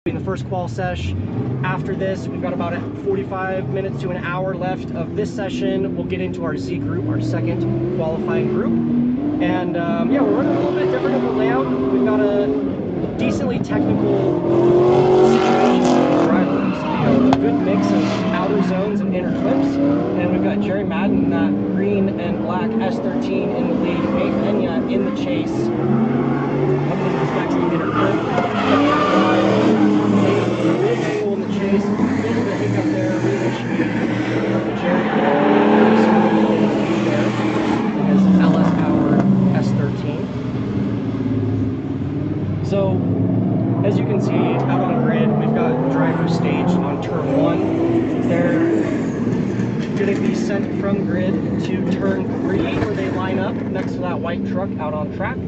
in the first qual sesh. After this, we've got about 45 minutes to an hour left of this session. We'll get into our Z group, our second qualifying group. And yeah, we're running a little bit different of a layout. We've got a decently technical situation for the drivers. You know, a good mix of outer zones and inner clips. And we've got Jerry Madden in that green and black S13 in the lead, Nate Pena in the chase. Coming into this next inner clip. Angle in the chase, bit of a hiccup there, Jerry very smoothly in the lead there in his LS powered S13. So, as you can see, out on the grid, we've got drivers staged on turn 1. They're going to be sent from grid to turn 3, where they line up next to that white truck out on track.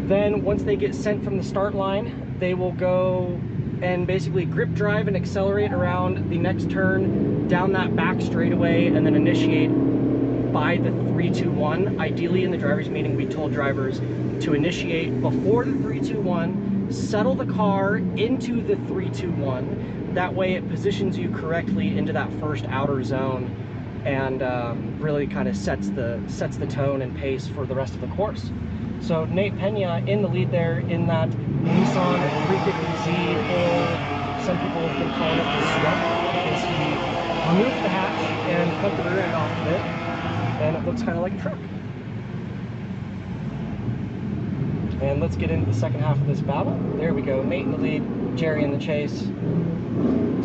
Then, once they get sent from the start line, they will go and basically grip drive and accelerate around the next turn down that back straightaway and then initiate by the 3-2-1. Ideally in the drivers meeting we told drivers to initiate before the 3-2-1, settle the car into the 3-2-1. That way it positions you correctly into that first outer zone and really kind of sets the tone and pace for the rest of the course. So Nate Pena in the lead there in that Nissan 350Z, or some people have been calling it the Sweat, because he removed the hatch and cut the rear end off of it, and it looks kind of like a truck. And let's get into the second half of this battle. There we go, Nate in the lead, Jerry in the chase.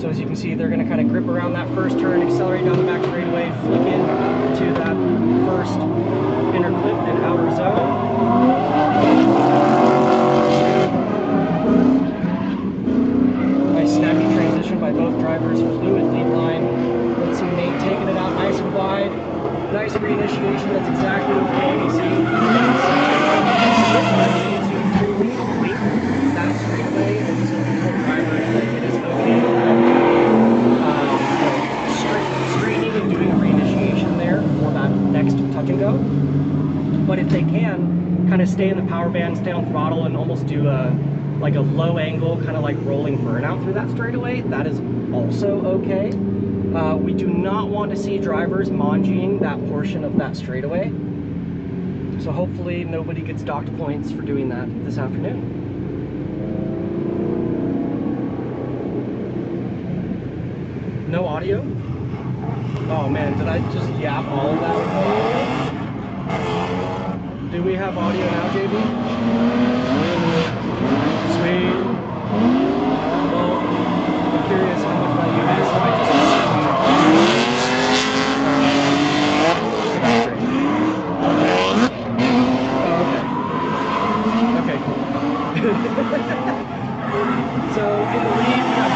So as you can see, they're going to kind of grip around that first turn, accelerate down the back straightaway, flick into that first inner clip and outer zone. Nice snappy transition by both drivers, fluid lead line. Let's see Nate taking it out nice and wide. Nice reinitiation, that's exactly what we see. That straightaway, and so we told drivers that it is okay straightening and doing reinitiation there for that next touch and go. But if they can, kind of stay in the power band, stay on throttle, and almost do like a low angle, kind of like rolling burnout through that straightaway, that is also okay. We do not want to see drivers mangying that portion of that straightaway. So hopefully nobody gets docked points for doing that this afternoon. No audio? Oh man, did I just yap all of that? Do we have audio now, JB? Sweet. Well, I'm curious how much value is. I just okay, cool. So in the lead, we got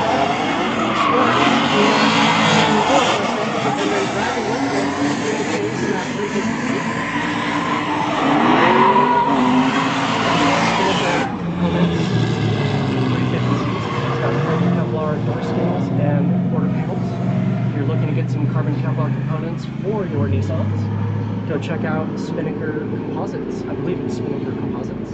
and then driving with them in the case in that 350. Kevlar door skills and quarter panels. If you're looking to get some carbon Kevlar components for your Nissans, go check out Spinnaker Composites. I believe it's Spinnaker Composites.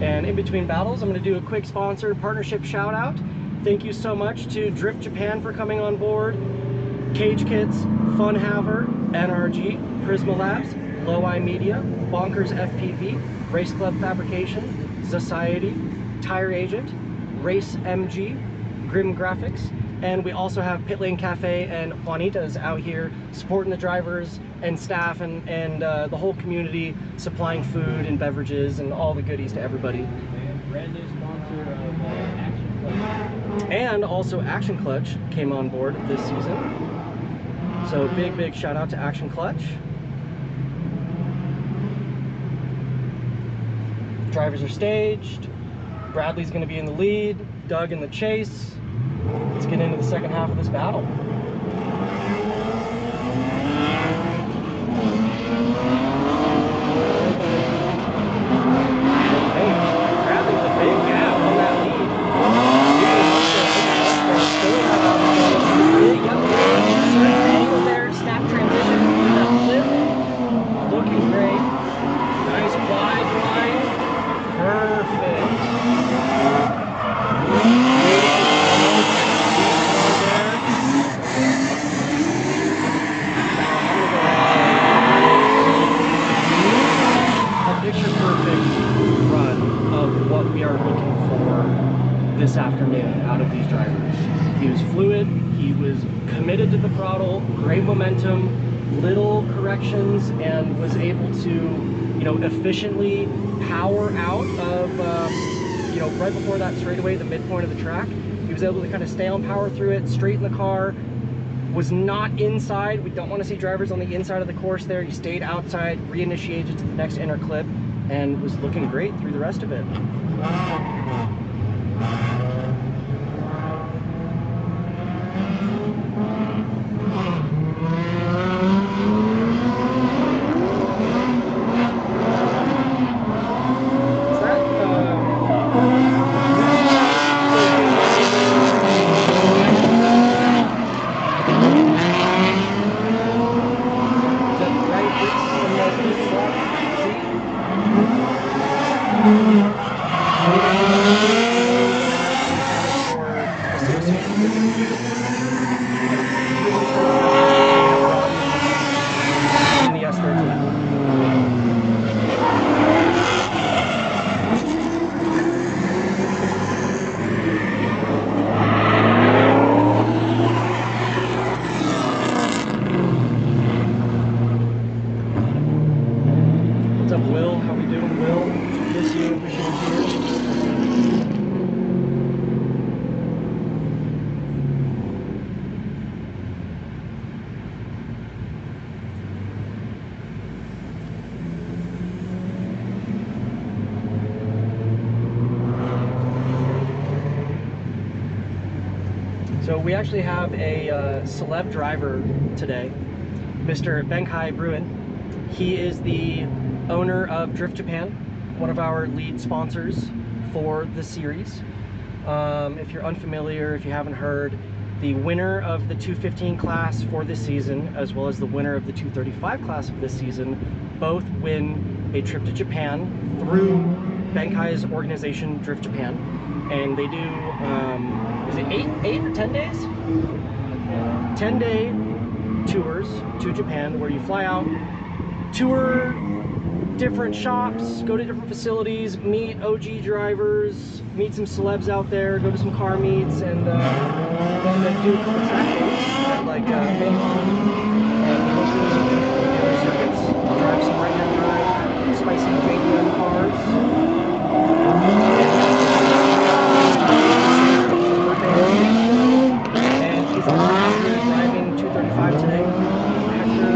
And in between battles, I'm going to do a quick sponsor partnership shout out. Thank you so much to Drift Japan for coming on board, Cage Kits, Fun Haver, NRG, Prisma Labs, Low Eye Media, Bonkers FPV, Race Club Fabrication, Society, Tire Agent, Race MG, Grim Graphics, and we also have Pit Lane Cafe and Juanita's out here supporting the drivers and staff and the whole community, supplying food and beverages and all the goodies to everybody. And brand new sponsor of Action Clutch. And also Action Clutch came on board this season. So big shout out to Action Clutch. Drivers are staged. Bradley's going to be in the lead, Doug in the chase. Let's get into the second half of this battle. Hey, Bradley's a big gap on that lead. Angle there, snap transition, that flip. Looking great. Nice wide line. Perfect. this afternoon out of these drivers. He was fluid, he was committed to the throttle, great momentum, little corrections, and was able to, you know, efficiently power out of, you know, right before that straightaway, the midpoint of the track. He was able to kind of stay on power through it, straighten the car, was not inside. We don't want to see drivers on the inside of the course there. He stayed outside, reinitiated to the next inner clip, and was looking great through the rest of it. In the S13. What's up, Will? How we doing, Will? Miss you, appreciate you. So we actually have a celeb driver today, Mr. Benkai Bruin. He is the owner of Drift Japan, one of our lead sponsors for the series. If you're unfamiliar, if you haven't heard, the winner of the 215 class for this season, as well as the winner of the 235 class of this season, both win a trip to Japan through Benkai's organization, Drift Japan. And they do, is it 8 or 10 days? 10-day tours to Japan where you fly out, tour different shops, go to different facilities, meet OG drivers, meet some celebs out there, go to some car meets, and then do a couple track days at like Bangkok and hopefully some other circuits. Drive some right-hand drive, spicy JDM cars. And he's also out here driving 235 today. Hector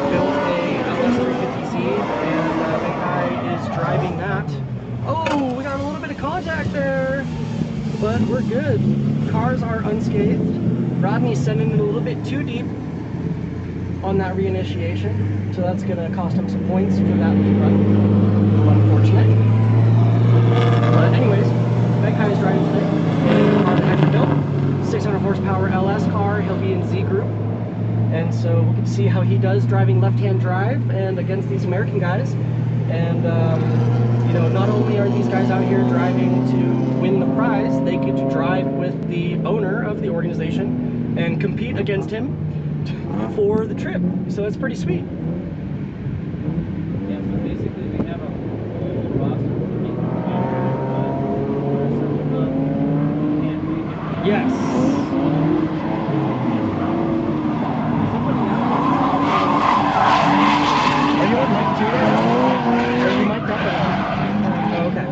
built a LS350Z, and Benkai is driving that. Oh, we got a little bit of contact there, but we're good. Cars are unscathed. Rodney's sending it a little bit too deep on that reinitiation, so that's going to cost him some points for that lead run. Unfortunate. But anyways, Benkai is driving today. The car that Hector built, 600 horsepower LS car. He'll be in Z group. And so we can see how he does driving left-hand drive and against these American guys. And, you know, not only are these guys out here driving to win the prize, they get to drive with the owner of the organization and compete against him for the trip. So that's pretty sweet. Yeah, so basically we have a whole roster of people can't make it. Yes. Are you on mic 2 now? Or are you mic'd up at all? Oh, okay.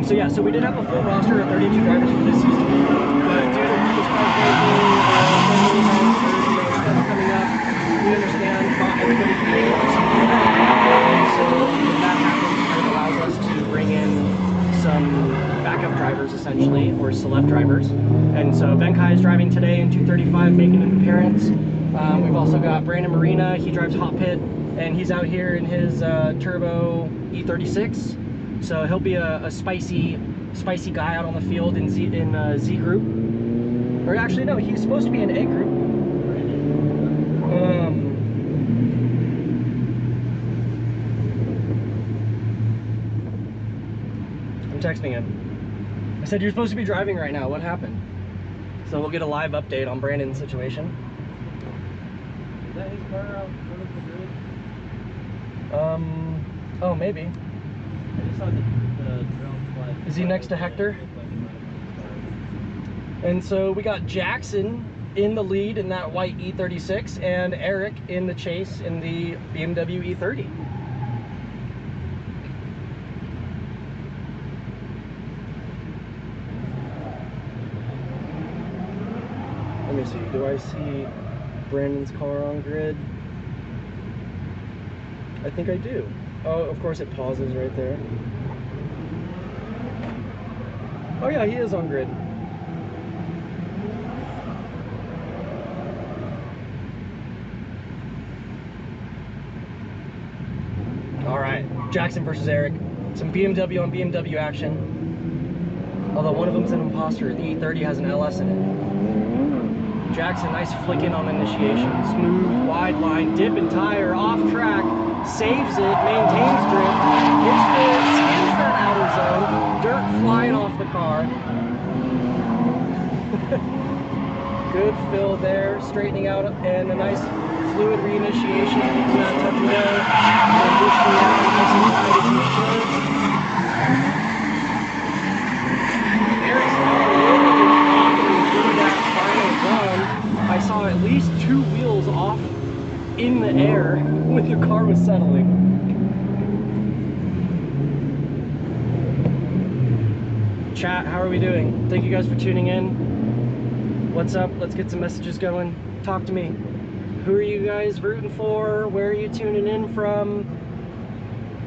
So yeah, so we did have a full roster of 32 drivers for this season. But due to this car stuff coming up, we understand not everybody can make it to September. And so when that happens, it kind of allows us to bring in some backup drivers essentially, or celeb drivers. And so Benkai is driving today in 235, making an appearance. We've also got Brandon Marina. He drives Hot Pit, and he's out here in his turbo E36. So he'll be a spicy guy out on the field in Z group. Or actually, no, he's supposed to be in A group. I'm texting him. I said, you're supposed to be driving right now. What happened? So we'll get a live update on Brandon's situation. Is that his car out in front of the grid? Oh, maybe. I just saw the Is he next to Hector? And so we got Jackson in the lead in that white E36 and Eric in the chase in the BMW E30. Let me see, do I see Brandon's car on grid? I think I do. Oh, of course it pauses right there. Oh yeah, he is on grid. All right, Jackson versus Eric. Some BMW on BMW action. Although one of them's an imposter. The E30 has an LS in it. Jackson, nice flick in on initiation. Smooth, wide line, dip and tire, off track, saves it, maintains grip, hits the, skins that outer zone, dirt flying off the car. Good fill there, straightening out, and a nice fluid reinitiation, keeping that touch and go, transitioning out, nice and tight as he should. Eric's really through that final run. I saw at least 2 wheels off in the air when the car was settling. Chat, how are we doing? Thank you guys for tuning in. What's up? Let's get some messages going. Talk to me. Who are you guys rooting for? Where are you tuning in from?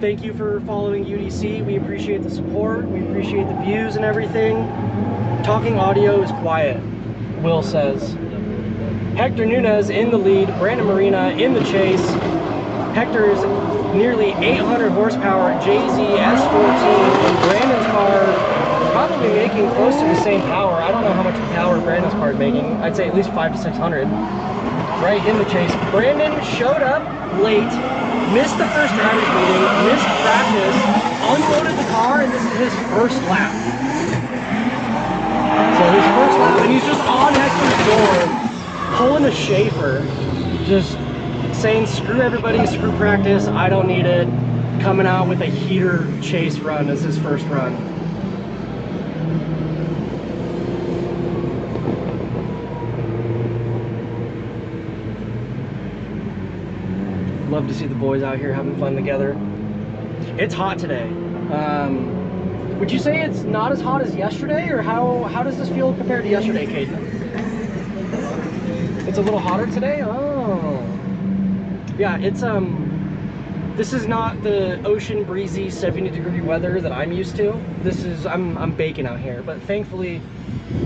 Thank you for following UDC. We appreciate the support. We appreciate the views and everything. Talking audio is quiet, Will says. Hector Nunez in the lead, Brandon Marina in the chase. Hector's nearly 800 horsepower JZ S14, and Brandon's car probably making close to the same power. I don't know how much power Brandon's car is making. I'd say at least 500 to 600. Right in the chase. Brandon showed up late, missed the first drivers meeting, missed practice, unloaded the car, and this is his first lap. So his first lap, and he's just on Hector's door, pulling a Schaefer, just saying screw everybody, screw practice, I don't need it, coming out with a heater chase run as his first run. Love to see the boys out here having fun together. It's hot today. Would you say it's not as hot as yesterday, or how does this feel compared to yesterday, Caden? It's a little hotter today? Oh. Yeah, it's this is not the ocean breezy 70-degree weather that I'm used to. This is I'm baking out here, but thankfully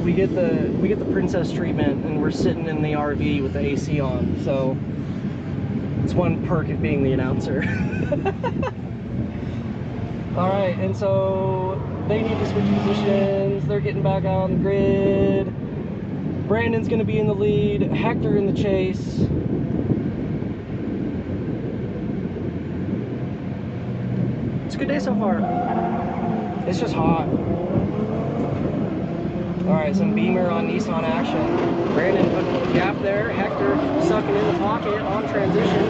we get the princess treatment and we're sitting in the RV with the AC on. So it's one perk of being the announcer. All right, and so they need to switch positions. They're getting back on the grid. Brandon's gonna be in the lead, Hector in the chase. It's a good day so far. It's just hot. All right, some Beamer on Nissan action. Brandon putting a little gap there. Hector sucking in the pocket on transition.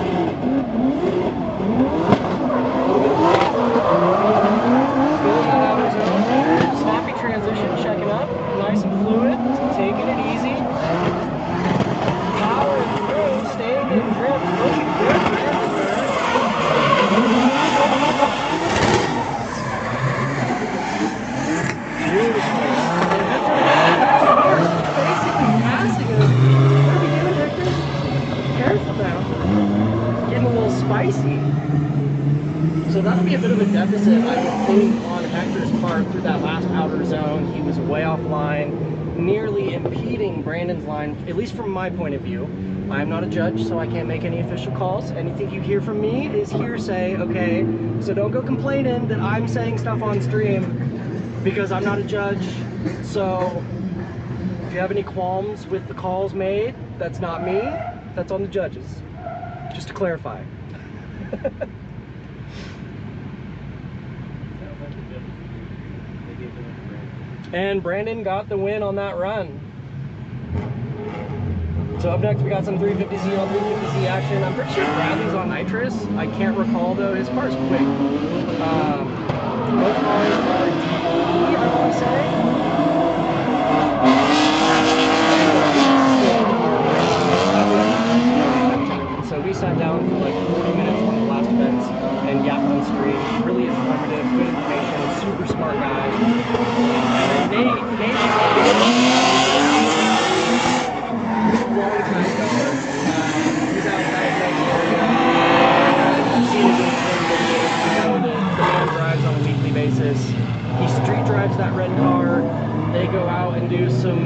Filling that outer zone. Snappy transition, checking up. Nice and fluid. Taking it easy. Powering through, staying in grip. Looking good for everywhere. Beautiful. Careful now. Getting a little spicy. So that'll be a bit of a deficit, I would think, on Hector's part through that last outer zone. He was way offline, nearly impeding Brandon's line, at least from my point of view. I'm not a judge, so I can't make any official calls. Anything you hear from me is hearsay, okay? So don't go complaining that I'm saying stuff on stream, because I'm not a judge. So if you have any qualms with the calls made, that's not me, that's on the judges. Just to clarify. And Brandon got the win on that run. So up next we got some 350Z on 350Z action. I'm pretty sure Bradley's on nitrous. I can't recall though, his car's quick. Both cars are DE, I want to say. Still on our way to center. And so we sat down for like 40 minutes, one of the last events, and yapped on stream. Really informative, good information, super smart guy. And then Nate is long time goer. He's out back next year. Seen his Instagram videos. You know that the man drives on a weekly basis. He street drives that red car. They go out and do some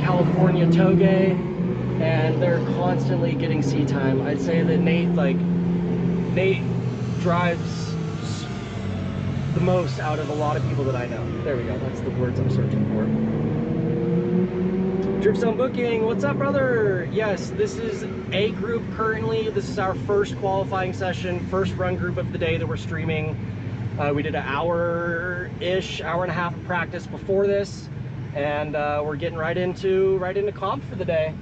California toge, and they're constantly getting seat time. I'd say that Nate drives the most out of a lot of people that I know. There we go, that's the words I'm searching for. Drift Zone Booking, what's up, brother? Yes, this is A group currently. This is our first qualifying session, first run group of the day that we're streaming. We did an hour-ish, hour and a half of practice before this, and we're getting right into comp for the day.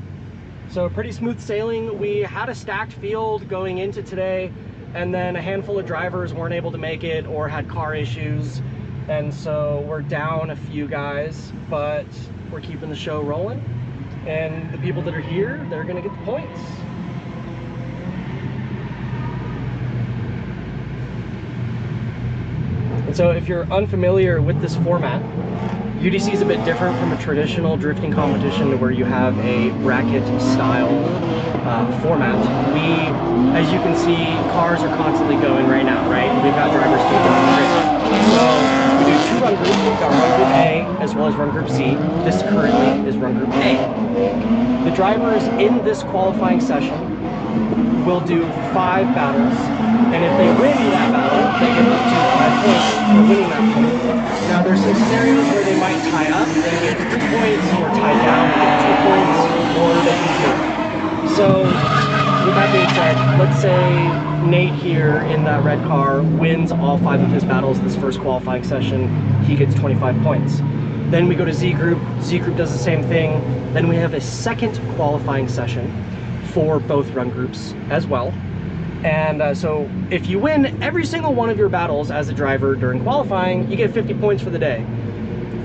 So pretty smooth sailing. We had a stacked field going into today, and then a handful of drivers weren't able to make it or had car issues, and so we're down a few guys, but we're keeping the show rolling, and the people that are here, they're gonna get the points. And so if you're unfamiliar with this format, UDC is a bit different from a traditional drifting competition where you have a bracket style format. As you can see, cars are constantly going right now, right? We've got drivers taking on the grid. So we do two run groups. We've got run group A as well as run group C. This currently is run group A. The drivers in this qualifying session will do 5 battles, and if they win that battle, they get up to 5 points for winning that point. Now there's some scenarios where they might tie up, they get 3 points, or tie down, they get 2 points, or they can do. So with that being said, let's say Nate here in that red car wins all 5 of his battles this first qualifying session, he gets 25 points. Then we go to Z group does the same thing. Then we have a second qualifying session for both run groups as well. And so if you win every single one of your battles as a driver during qualifying, you get 50 points for the day.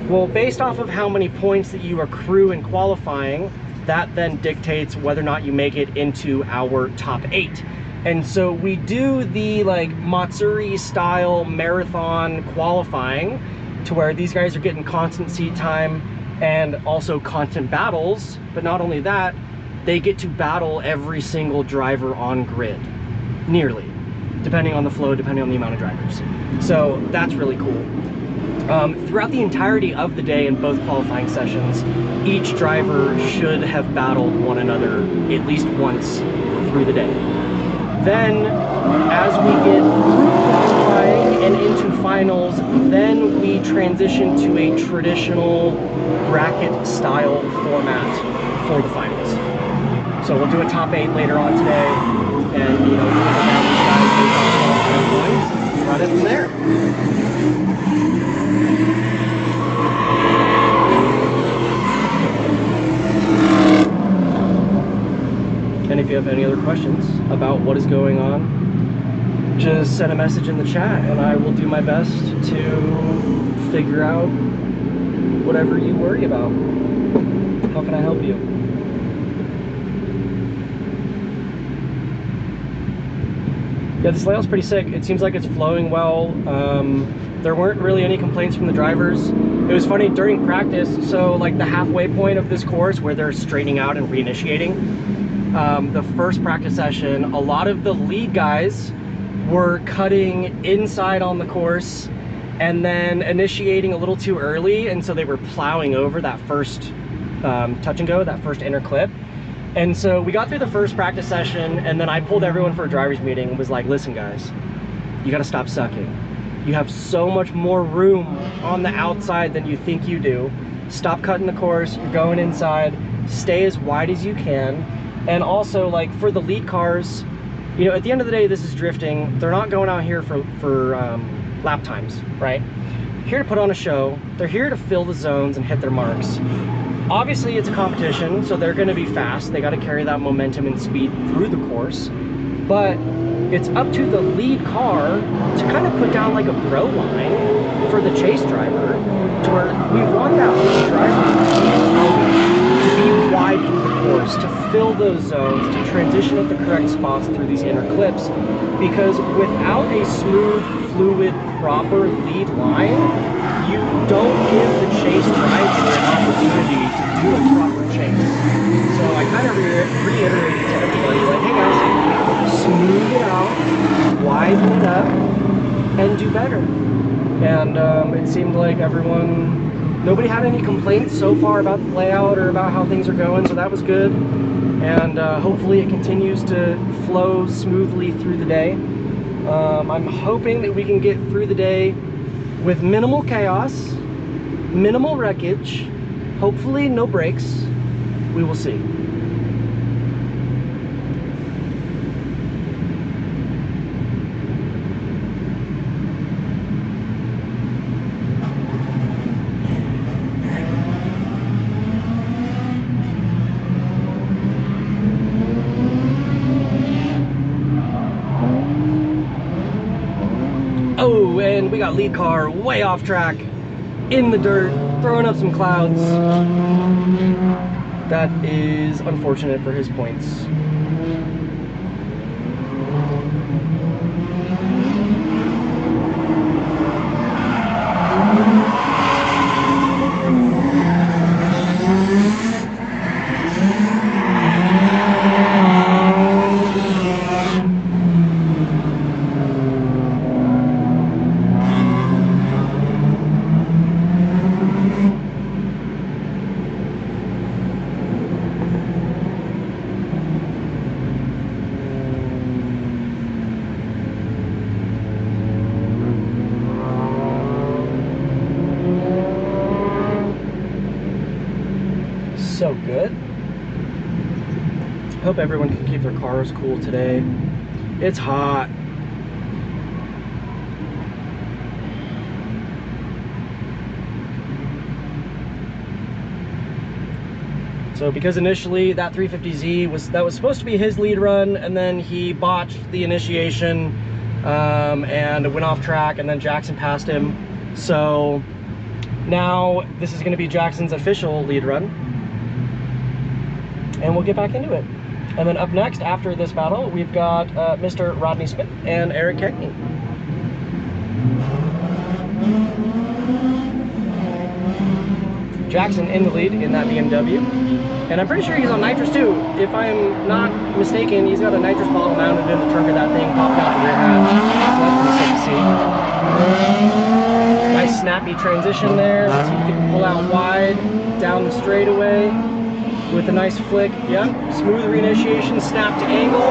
Well, based off of how many points that you accrue in qualifying, that then dictates whether or not you make it into our top 8. And so we do the like Matsuri style marathon qualifying to where these guys are getting constant seat time and also constant battles, but not only that, they get to battle every single driver on grid, nearly, depending on the flow, depending on the amount of drivers. So that's really cool. Throughout the entirety of the day in both qualifying sessions, each driver should have battled one another at least once through the day. Then, as we get through qualifying and into finals, then we transition to a traditional bracket style format for the finals. So we'll do a top 8 later on today, and you know, we'll have these guys based on qualifying points, run it from there. And if you have any other questions about what is going on, just send a message in the chat and I will do my best to figure out whatever you worry about. How can I help you? Yeah, this layout's pretty sick. It seems like it's flowing well. There weren't really any complaints from the drivers. It was funny during practice, so like the halfway point of this course where they're straightening out and reinitiating, the first practice session, a lot of the lead guys were cutting inside on the course and then initiating a little too early, and so they were plowing over that first touch and go, that first inner clip. And so we got through the first practice session, and then I pulled everyone for a driver's meeting and was like, listen guys, you gotta stop sucking. You have so much more room on the outside than you think you do. Stop cutting the course, you're going inside, stay as wide as you can. And also, like, for the lead cars, you know, at the end of the day, this is drifting. They're not going out here for lap times, right? Here to put on a show. They're here to fill the zones and hit their marks. Obviously, it's a competition, so they're going to be fast. They got to carry that momentum and speed through the course. But it's up to the lead car to kind of put down like a bro line for the chase driver, to where we want that lead driver to be wide through the course, to fill those zones, to transition at the correct spots through these inner clips, because without a smooth, fluid, proper lead line, you don't give the chase driver an opportunity to do a proper chase. So I kind of reiterated to everybody, like, hey guys, smooth it out, widen it up, and do better. And it seemed like nobody had any complaints so far about the layout or about how things are going, so that was good. And hopefully it continues to flow smoothly through the day. I'm hoping that we can get through the day with minimal chaos, minimal wreckage, hopefully no breaks. We will see. Oh, and we got lead car way off track, in the dirt, throwing up some clouds. That is unfortunate for his points. So good. Hope everyone can keep their cars cool today. It's hot. So because initially that 350Z was supposed to be his lead run, and then he botched the initiation and went off track, and then Jackson passed him. So now this is going to be Jackson's official lead run, and we'll get back into it. And then up next after this battle, we've got Mr. Rodney Smith and Eric Keckney. Jackson in the lead in that BMW, and I'm pretty sure he's on nitrous too. If I'm not mistaken, he's got a nitrous bottle mounted in the trunk of that thing, popped out the rear hatch. So that's pretty sick to see. Nice snappy transition there. Let's see if he can pull out wide down the straightaway with a nice flick. Yep, smooth reinitiation, snap to angle.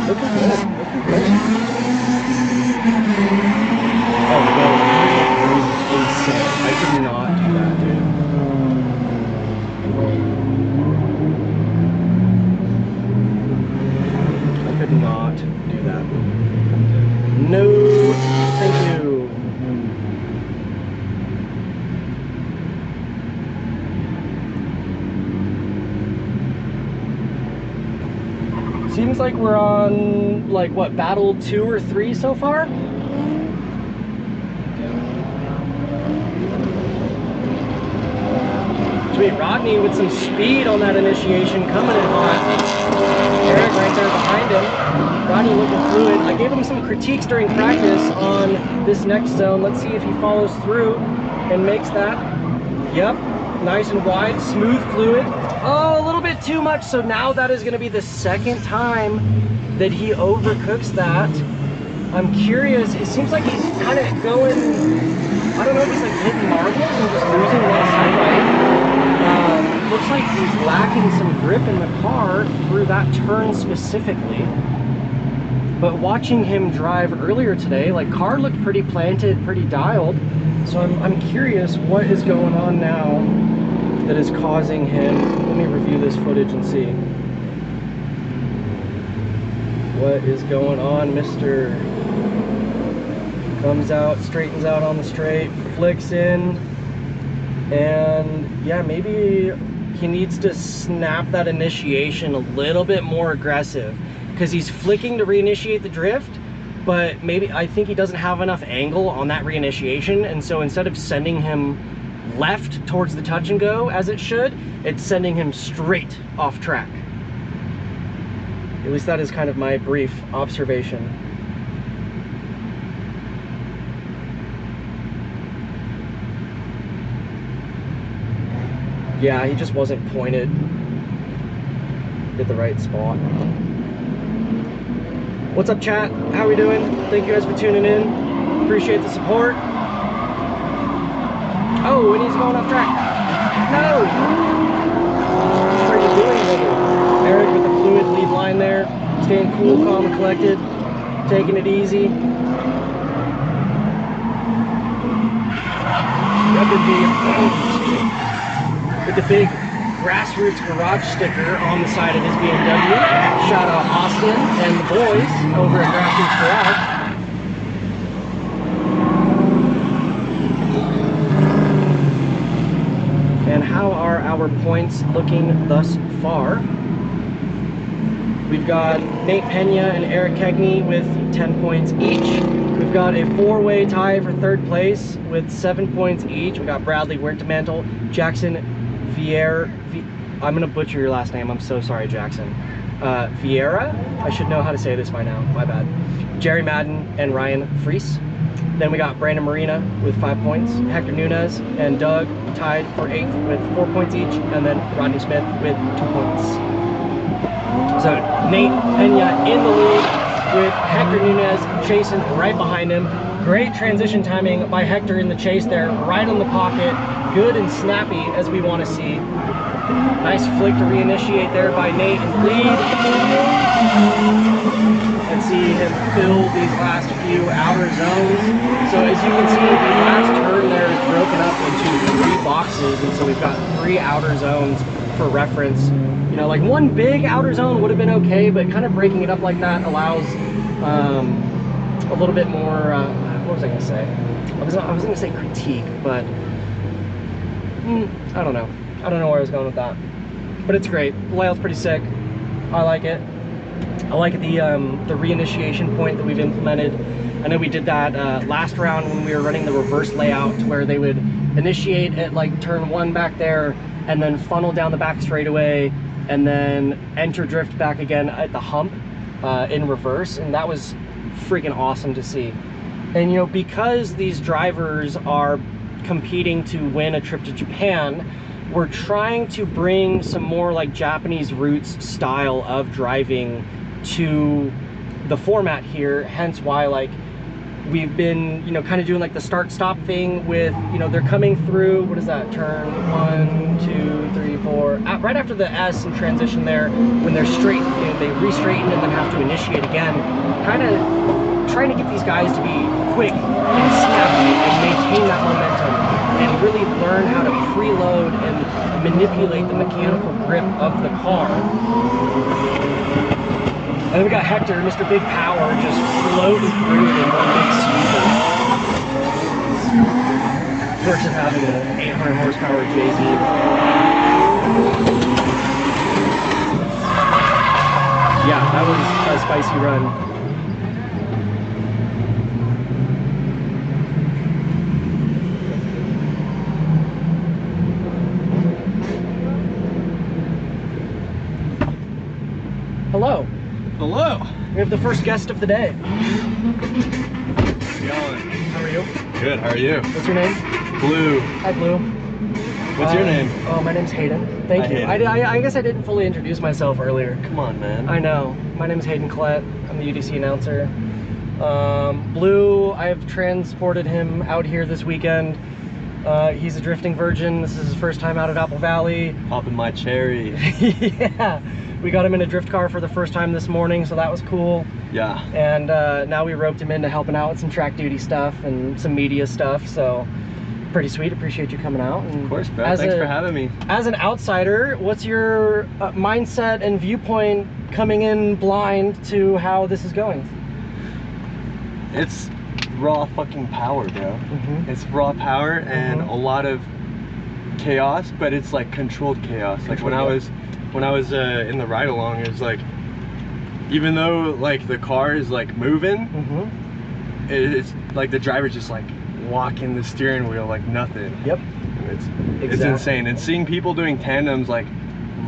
Looking good, looking good. Oh no. Insane. I could not do that, dude. I could not do that. No, thank you. Seems like we're on, like, what, battle 2 or 3 so far? Sweet, Rodney with some speed on that initiation, coming in hot. Eric right there behind him. Rodney looking fluid. I gave him some critiques during practice on this next zone. Let's see if he follows through and makes that. Yep, nice and wide, smooth, fluid. Oh, a little bit too much. So now that is going to be the second time that he overcooks that. I'm curious. It seems like he's kind of going, I don't know if he's like hitting marbles and just losing left side right. Looks like he's lacking some grip in the car through that turn specifically. But watching him drive earlier today, like, car looked pretty planted, pretty dialed. So I'm curious what is going on now that is causing him. Let me review this footage and see. What is going on, Mr. Comes out, straightens out on the straight, flicks in, and yeah, maybe he needs to snap that initiation a little bit more aggressive, because he's flicking to reinitiate the drift, but maybe I think he doesn't have enough angle on that reinitiation, and so instead of sending him left towards the touch and go as it should, it's sending him straight off track. At least that is kind of my brief observation. Yeah, he just wasn't pointed at the right spot. What's up, chat? How are we doing? Thank you guys for tuning in. Appreciate the support. Oh, and he's going off track. No! What are you doing with it? Eric with the fluid lead line there. Staying cool, calm, and collected. Taking it easy. With the big Grassroots Garage sticker on the side of his BMW. Shout out Austin and the boys over at Grassroots Garage. And how are our points looking thus far? We've got Nate Pena and Eric Kegney with 10 points each. We've got a four-way tie for third place with 7 points each. We got Bradley Wertemantel, Jackson Vieira. I'm gonna butcher your last name. I'm so sorry, Jackson. Vieira? I should know how to say this by now. My bad. Jerry Madden and Ryan Freese. Then we got Brandon Marina with 5 points. Hector Nunez and Doug tied for 8th with 4 points each. And then Rodney Smith with 2 points. So Nate Pena in the lead with Hector Nunez chasing right behind him. Great transition timing by Hector in the chase there, right on the pocket. Good and snappy as we want to see. Nice flick to reinitiate there by Nate in the lead. And see him fill these last few outer zones. So as you can see, the last turn there is broken up into 3 boxes, and so we've got 3 outer zones for reference. You know, like one big outer zone would have been okay, but kind of breaking it up like that allows a little bit more, what was I gonna say? I was gonna say critique, but I don't know. I don't know where I was going with that. But it's great. The layout's pretty sick. I like it. I like the reinitiation point that we've implemented. I know we did that last round when we were running the reverse layout, where they would initiate at like turn 1 back there, and then funnel down the back straightaway, and then enter drift back again at the hump in reverse, and that was freaking awesome to see. And you know, because these drivers are competing to win a trip to Japan, we're trying to bring some more like Japanese roots style of driving to the format here, hence why like we've been, you know, kind of doing like the start-stop thing with, you know, they're coming through, what is that, turn 1, 2, 3, 4, right after the S and transition there, when they're straight, you know, they re-straighten and then have to initiate again, kind of trying to get these guys to be quick and snappy and maintain that momentum and really learn how to preload and manipulate the mechanical grip of the car. And then we got Hector, Mr. Big Power, just floating through it in one big sweeper. Versus having an 800 horsepower JZ. Yeah, that was a spicy run. Hello. Hello. We have the first guest of the day. How's it going? How are you? Good, how are you? What's your name? Blue. Hi, Blue. What's your name? Oh, my name's Hayden. Thank you. Hayden. I guess I didn't fully introduce myself earlier. Come on, man. I know. My name is Hayden Collette. I'm the UDC announcer. Blue, I've transported him out here this weekend. He's a drifting virgin. This is his first time out at Apple Valley. Popping my cherry. Yeah. We got him in a drift car for the first time this morning, so that was cool. Yeah. And now we roped him into helping out with some track duty stuff and some media stuff, so pretty sweet. Appreciate you coming out. And of course, bro. Thanks for having me. As an outsider, what's your mindset and viewpoint coming in blind to how this is going? It's raw fucking power, bro. It's raw power and a lot of chaos, but it's like controlled chaos. Like when I was in the ride along, it was like, even though like the car is like moving, it's like the driver's just like walking the steering wheel like nothing. Yep. It's insane. And seeing people doing tandems like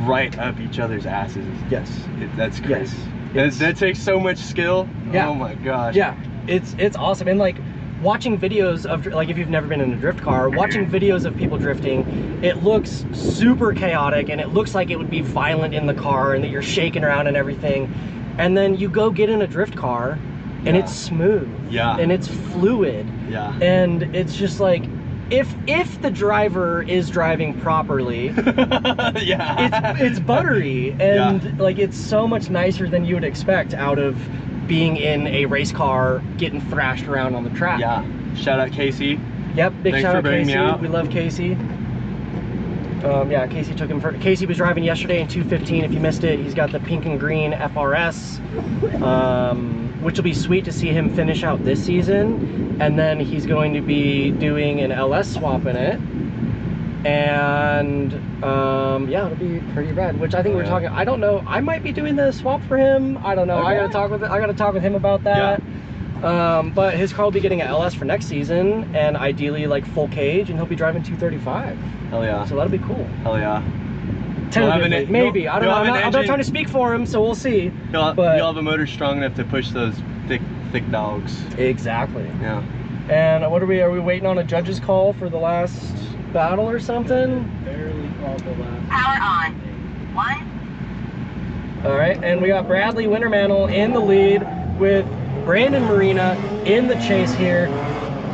right up each other's asses. Yes. That's crazy. Yes. That takes so much skill. Yeah. Oh my gosh. Yeah. It's awesome. And like watching videos of, like, if you've never been in a drift car, watching videos of people drifting, it looks super chaotic and it looks like it would be violent in the car and that you're shaking around and everything. And then you go get in a drift car and it's smooth. Yeah. And it's fluid. Yeah. And it's just like, if the driver is driving properly, yeah, it's buttery, and like it's so much nicer than you would expect out of being in a race car getting thrashed around on the track. Yeah. Shout out Casey. Yep, big Thanks shout for out bringing Casey. me out. We love Casey. Yeah, Casey took him for. Casey was driving yesterday in 215. If you missed it, he's got the pink and green FRS, which will be sweet to see him finish out this season. And then he's going to be doing an LS swap in it. And yeah, it'll be pretty rad. Which I think we're talking. I don't know. I might be doing the swap for him. I don't know. Okay. I gotta talk with him about that. Yeah. But his car will be getting an LS for next season, and ideally like full cage, and he'll be driving 235. Hell yeah. So that'll be cool. Hell yeah. Tentatively, maybe. I don't know. I'm not trying to speak for him, so we'll see. You'll have a motor strong enough to push those thick dogs. Exactly. Yeah. And what are we waiting on a judge's call for the last battle or something? Barely called the last. Power on. 1. All right, and we got Bradley Wintermantle in the lead with Brandon Marina in the chase here.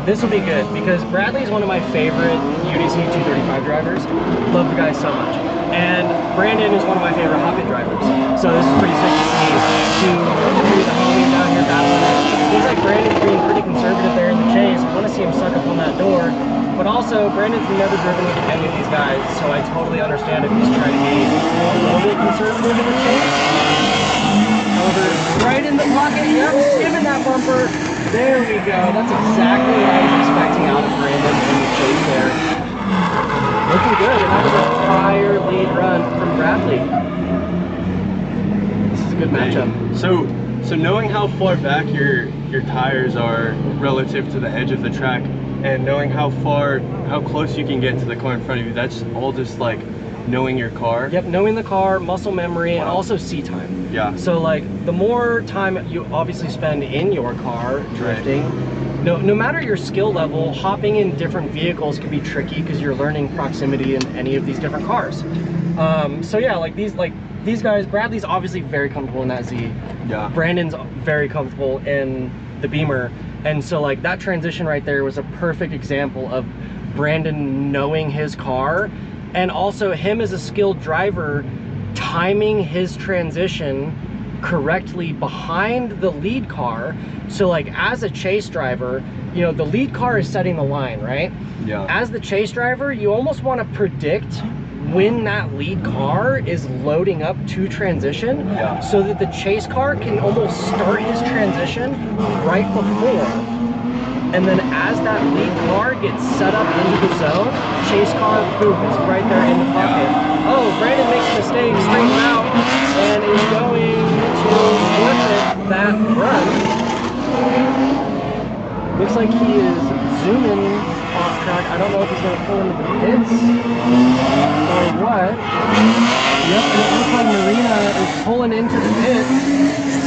This will be good because Bradley is one of my favorite UDC 235 drivers. Love the guy so much. And Brandon is one of my favorite hot-pit drivers. So this is pretty sick to see two of the homies down here battling it. Seems like Brandon's being pretty conservative there in the chase. I want to see him suck up on that door. But also, Brandon's never driven with any of these guys, so I totally understand if he's trying to be a little bit conservative in the chase. However, right in the pocket, yep, skimming that bumper. There we go. That's exactly what I was expecting out of Brandon in the chase there. Looking good, and that was a fire lead run from Bradley. This is a good matchup. So knowing how far back your tires are relative to the edge of the track, and knowing how close you can get to the car in front of you, that's all just like knowing your car. Yep, knowing the car, muscle memory, and also seat time. Yeah. So like the more time you obviously spend in your car drifting, no matter your skill level, hopping in different vehicles can be tricky because you're learning proximity in any of these different cars. So yeah, like these guys, Bradley's obviously very comfortable in that Z. Yeah. Brandon's very comfortable in the Beamer. And so like that transition right there was a perfect example of Brandon knowing his car, and also him as a skilled driver timing his transition correctly behind the lead car. So like as a chase driver, you know, the lead car is setting the line, right? Yeah. As the chase driver, you almost want to predict when that lead car is loading up to transition, so that the chase car can almost start his transition right before. And then as that lead car gets set up into the zone, chase car, boom, is right there in the pocket. Oh, Brandon makes a mistake, straightens out, and is going to forfeit that run. Looks like he is zooming off track. I don't know if he's going to pull into the pits or what. Yep, and it looks like Marina is pulling into the pits.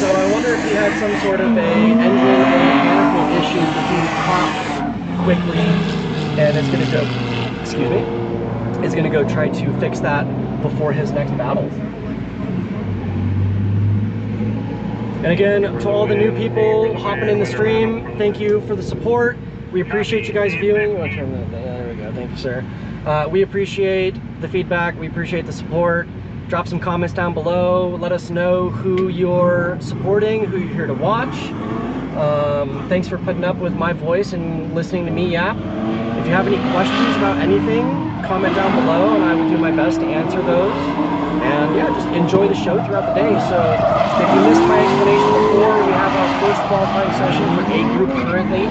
So I wonder if he had some sort of a engine or mechanical issue that he caught quickly, and it's going to go, excuse me, it's going to go try to fix that before his next battle. And again, to all the new people hopping in the stream, thank you for the support. We appreciate you guys viewing. I'll turn that, there we go, thank you, sir. We appreciate the feedback, we appreciate the support. Drop some comments down below, let us know who you're supporting, who you're here to watch. Thanks for putting up with my voice and listening to me yap. If you have any questions about anything, comment down below and I will do my best to answer those. And yeah, just enjoy the show throughout the day. So if you missed my explanation before, we have our first qualifying session for A group currently.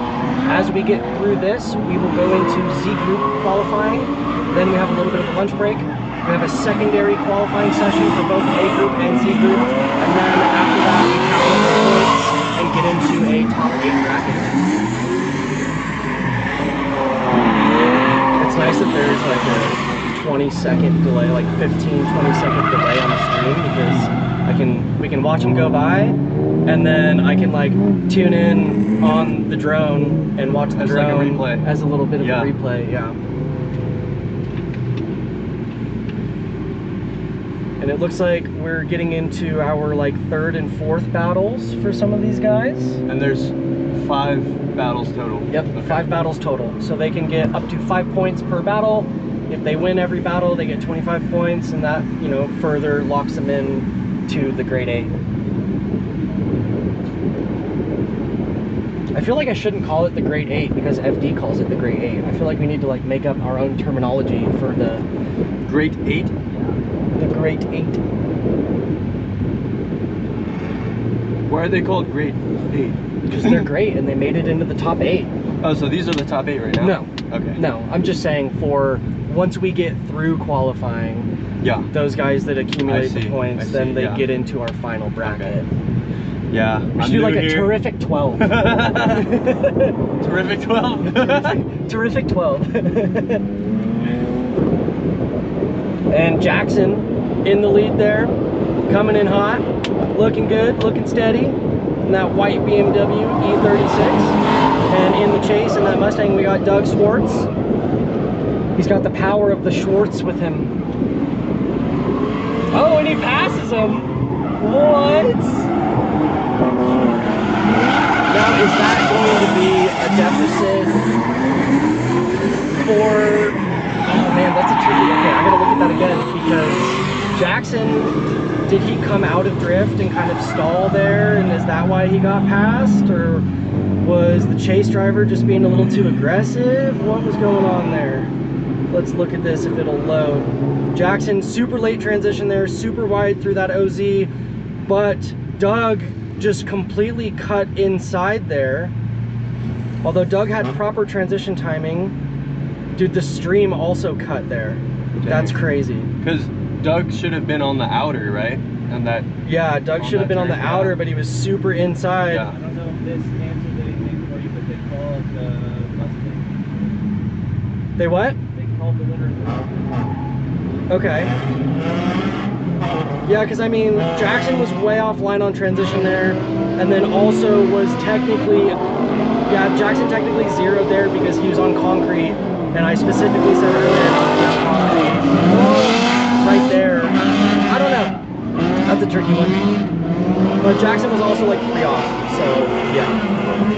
As we get through this, we will go into Z group qualifying. Then we have a little bit of a lunch break. We have a secondary qualifying session for both A group and Z group. And then after that, we count up the points and get into a top 8 bracket. It's nice that there's like a 20-second delay, like 15-20-second delay on the stream, because we can watch them go by, and then I can like tune in on the drone and watch the drone like a replay. As a little bit of a replay. Yeah. And it looks like we're getting into our like 3rd and 4th battles for some of these guys. And there's 5 battles total. Yep, okay. 5 battles total. So they can get up to 5 points per battle. If they win every battle, they get 25 points, and that, you know, further locks them in to the grade 8. I feel like I shouldn't call it the grade 8 because FD calls it the grade 8. I feel like we need to like make up our own terminology for the grade 8. The grade 8. Why are they called grade 8? Because they're great and they made it into the top 8. Oh, so these are the top 8 right now? No. Okay. No, I'm just saying for once we get through qualifying, yeah, those guys that accumulate the points, then they get into our final bracket. Okay. Yeah. We should do like a terrific 12. Terrific 12? terrific 12. And Jackson in the lead there, coming in hot, looking good, looking steady. In that white BMW E36. And in the chase, in that Mustang, we got Doug Schwartz. He's got the power of the Schwartz with him. Oh, and he passes him. What? Now, is that going to be a deficit for... Oh man, that's a tricky... Okay, I gotta look at that again, because Jackson, did he come out of drift and kind of stall there, and is that why he got passed? Or was the chase driver just being a little too aggressive? What was going on there? Let's look at this if it'll load. Jackson, super late transition there, super wide through that OZ, but Doug just completely cut inside there. Although Doug had proper transition timing, dude, the stream also cut there. Dang. That's crazy. Because Doug should have been on the outer, right? And that. Yeah, Doug should have been on the outer, but he was super inside. Yeah. I don't know if this answers anything for you, but they called Mustang. They what? Called the winner. Okay. Yeah, because I mean, Jackson was way offline on transition there, and then also was technically, yeah, Jackson technically zeroed there because he was on concrete, and I specifically said earlier not to be on concrete. Oh, right there. I don't know. That's a tricky one. But Jackson was also like 3 off, so yeah.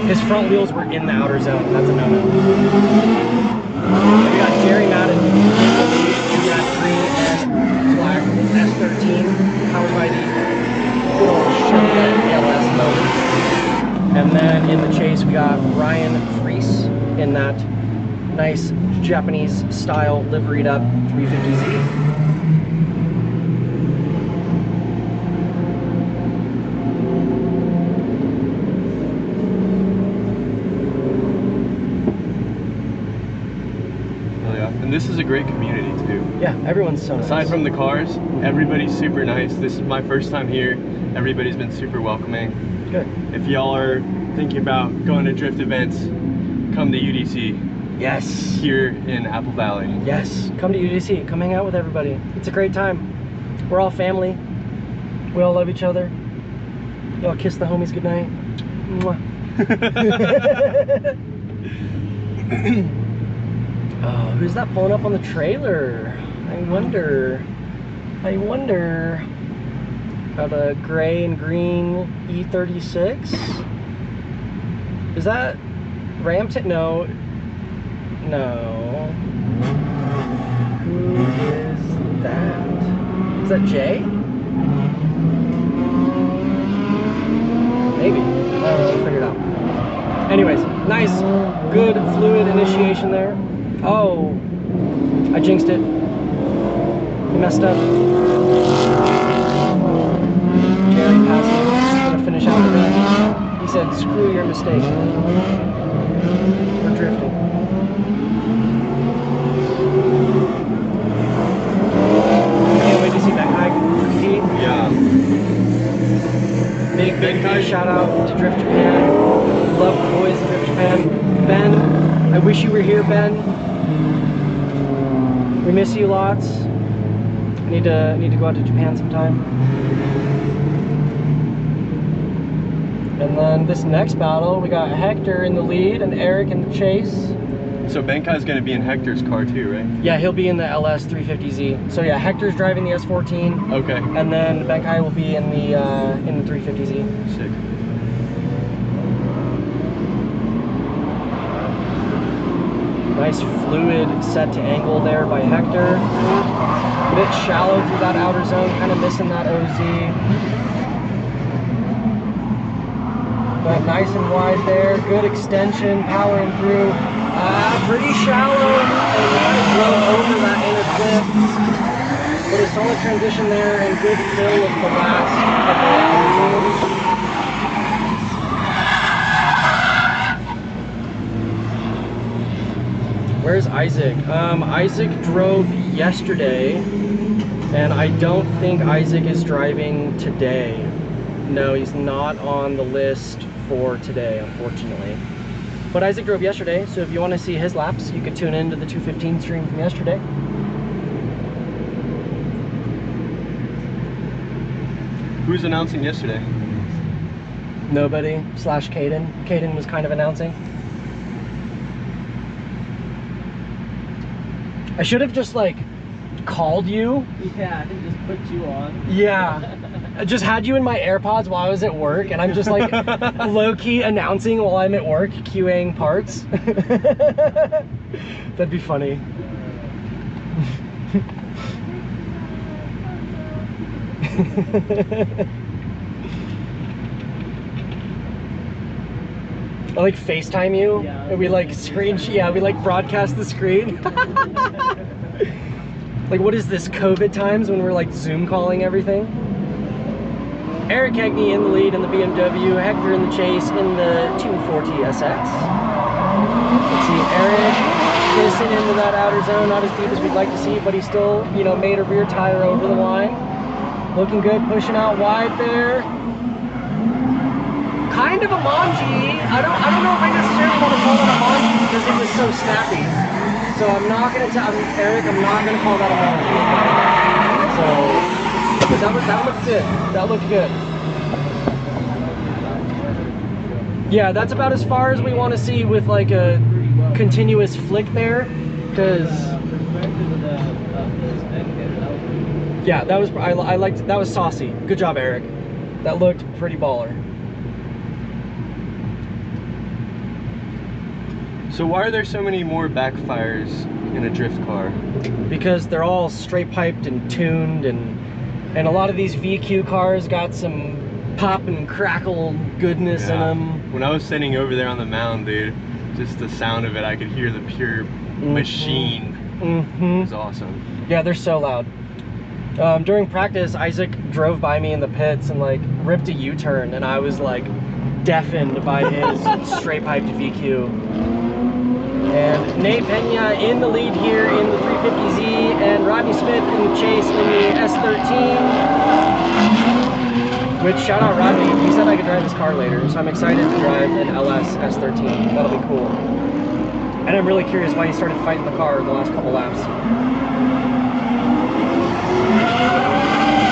His front wheels were in the outer zone. That's a no-no. We got Jerry Madden in that green and black S13, powered by the good old Chevrolet ALS motor. And then in the chase, we got Ryan Fries in that nice Japanese style liveried up 350Z. And this is a great community too. Yeah, everyone's so nice. Aside from the cars, everybody's super nice. This is my first time here. Everybody's been super welcoming. Good. If y'all are thinking about going to drift events, come to UDC. Yes. Here in Apple Valley. Yes, come to UDC. Come hang out with everybody. It's a great time. We're all family. We all love each other. Y'all kiss the homies goodnight. Mwah. Oh, who's that pulling up on the trailer? I wonder. Got a gray and green E36. Is that Ramton? No. Who is that? Is that Jay? Maybe. I don't know, we'll figure it out. Anyways, nice, good fluid initiation there. Oh, I jinxed it. He messed up. Jerry passing. He's gonna finish out the run. He said, "Screw your mistake." We're drifting. Can't wait to see Ben Kai compete. Yeah. Big shout out to Drift Japan. Love the boys of Drift Japan. Ben, I wish you were here, Ben. We miss you lots. Need to go out to Japan sometime. And then this next battle, we got Hector in the lead and Eric in the chase. So Benkai's gonna be in Hector's car too, right? Yeah, he'll be in the LS 350Z. So yeah, Hector's driving the S14. Okay. And then Benkai will be in the 350Z. Sick. Nice fluid set to angle there by Hector. A bit shallow through that outer zone, kind of missing that OZ. But nice and wide there, good extension, powering through. Pretty shallow, and drove over that inner cliff. But a solid transition there and good fill of the last couple of hours. Where's Isaac? Isaac drove yesterday, and I don't think Isaac is driving today. No, he's not on the list for today, unfortunately. But Isaac drove yesterday, so if you want to see his laps, you could tune into the 215 stream from yesterday. Who's announcing yesterday? Nobody / Caden. Caden was kind of announcing. I should have just like called you. Yeah, I think just put you on. Yeah. I just had you in my AirPods while I was at work, and I'm just like low-key announcing while I'm at work, QAing parts. That'd be funny. I like FaceTime you, Yeah, and we like we like broadcast the screen. Like, what is this, COVID times when we're like Zoom calling everything? Eric Hegney in the lead in the BMW, Hector in the chase in the 240 SX. Let's see, Eric kissing into that outer zone, not as deep as we'd like to see, but he still, you know, made a rear tire over the line. Looking good, pushing out wide there. Kind of a Monji. I don't know if I necessarily want to call that a Monji because it was so snappy. So I'm not gonna tell Eric, I'm not gonna call that a Monji. So but that looked good. That looked good. Yeah, that's about as far as we want to see with like a continuous flick there, because yeah, that was I liked that was saucy. Good job, Eric. That looked pretty baller. So why are there so many more backfires in a drift car? Because they're all straight piped and tuned, and a lot of these VQ cars got some pop and crackle goodness in them. When I was sitting over there on the mound, dude, just the sound of it, I could hear the pure machine. It was awesome. Yeah, they're so loud. During practice, Isaac drove by me in the pits and like ripped a U-turn, and I was like deafened by his straight piped VQ. And Nate Pena in the lead here in the 350Z, and Rodney Smith in the chase in the S13. Which, shout out Rodney, he said I could drive his car later, so I'm excited to drive an LS S13. That'll be cool. And I'm really curious why he started fighting the car the last couple laps.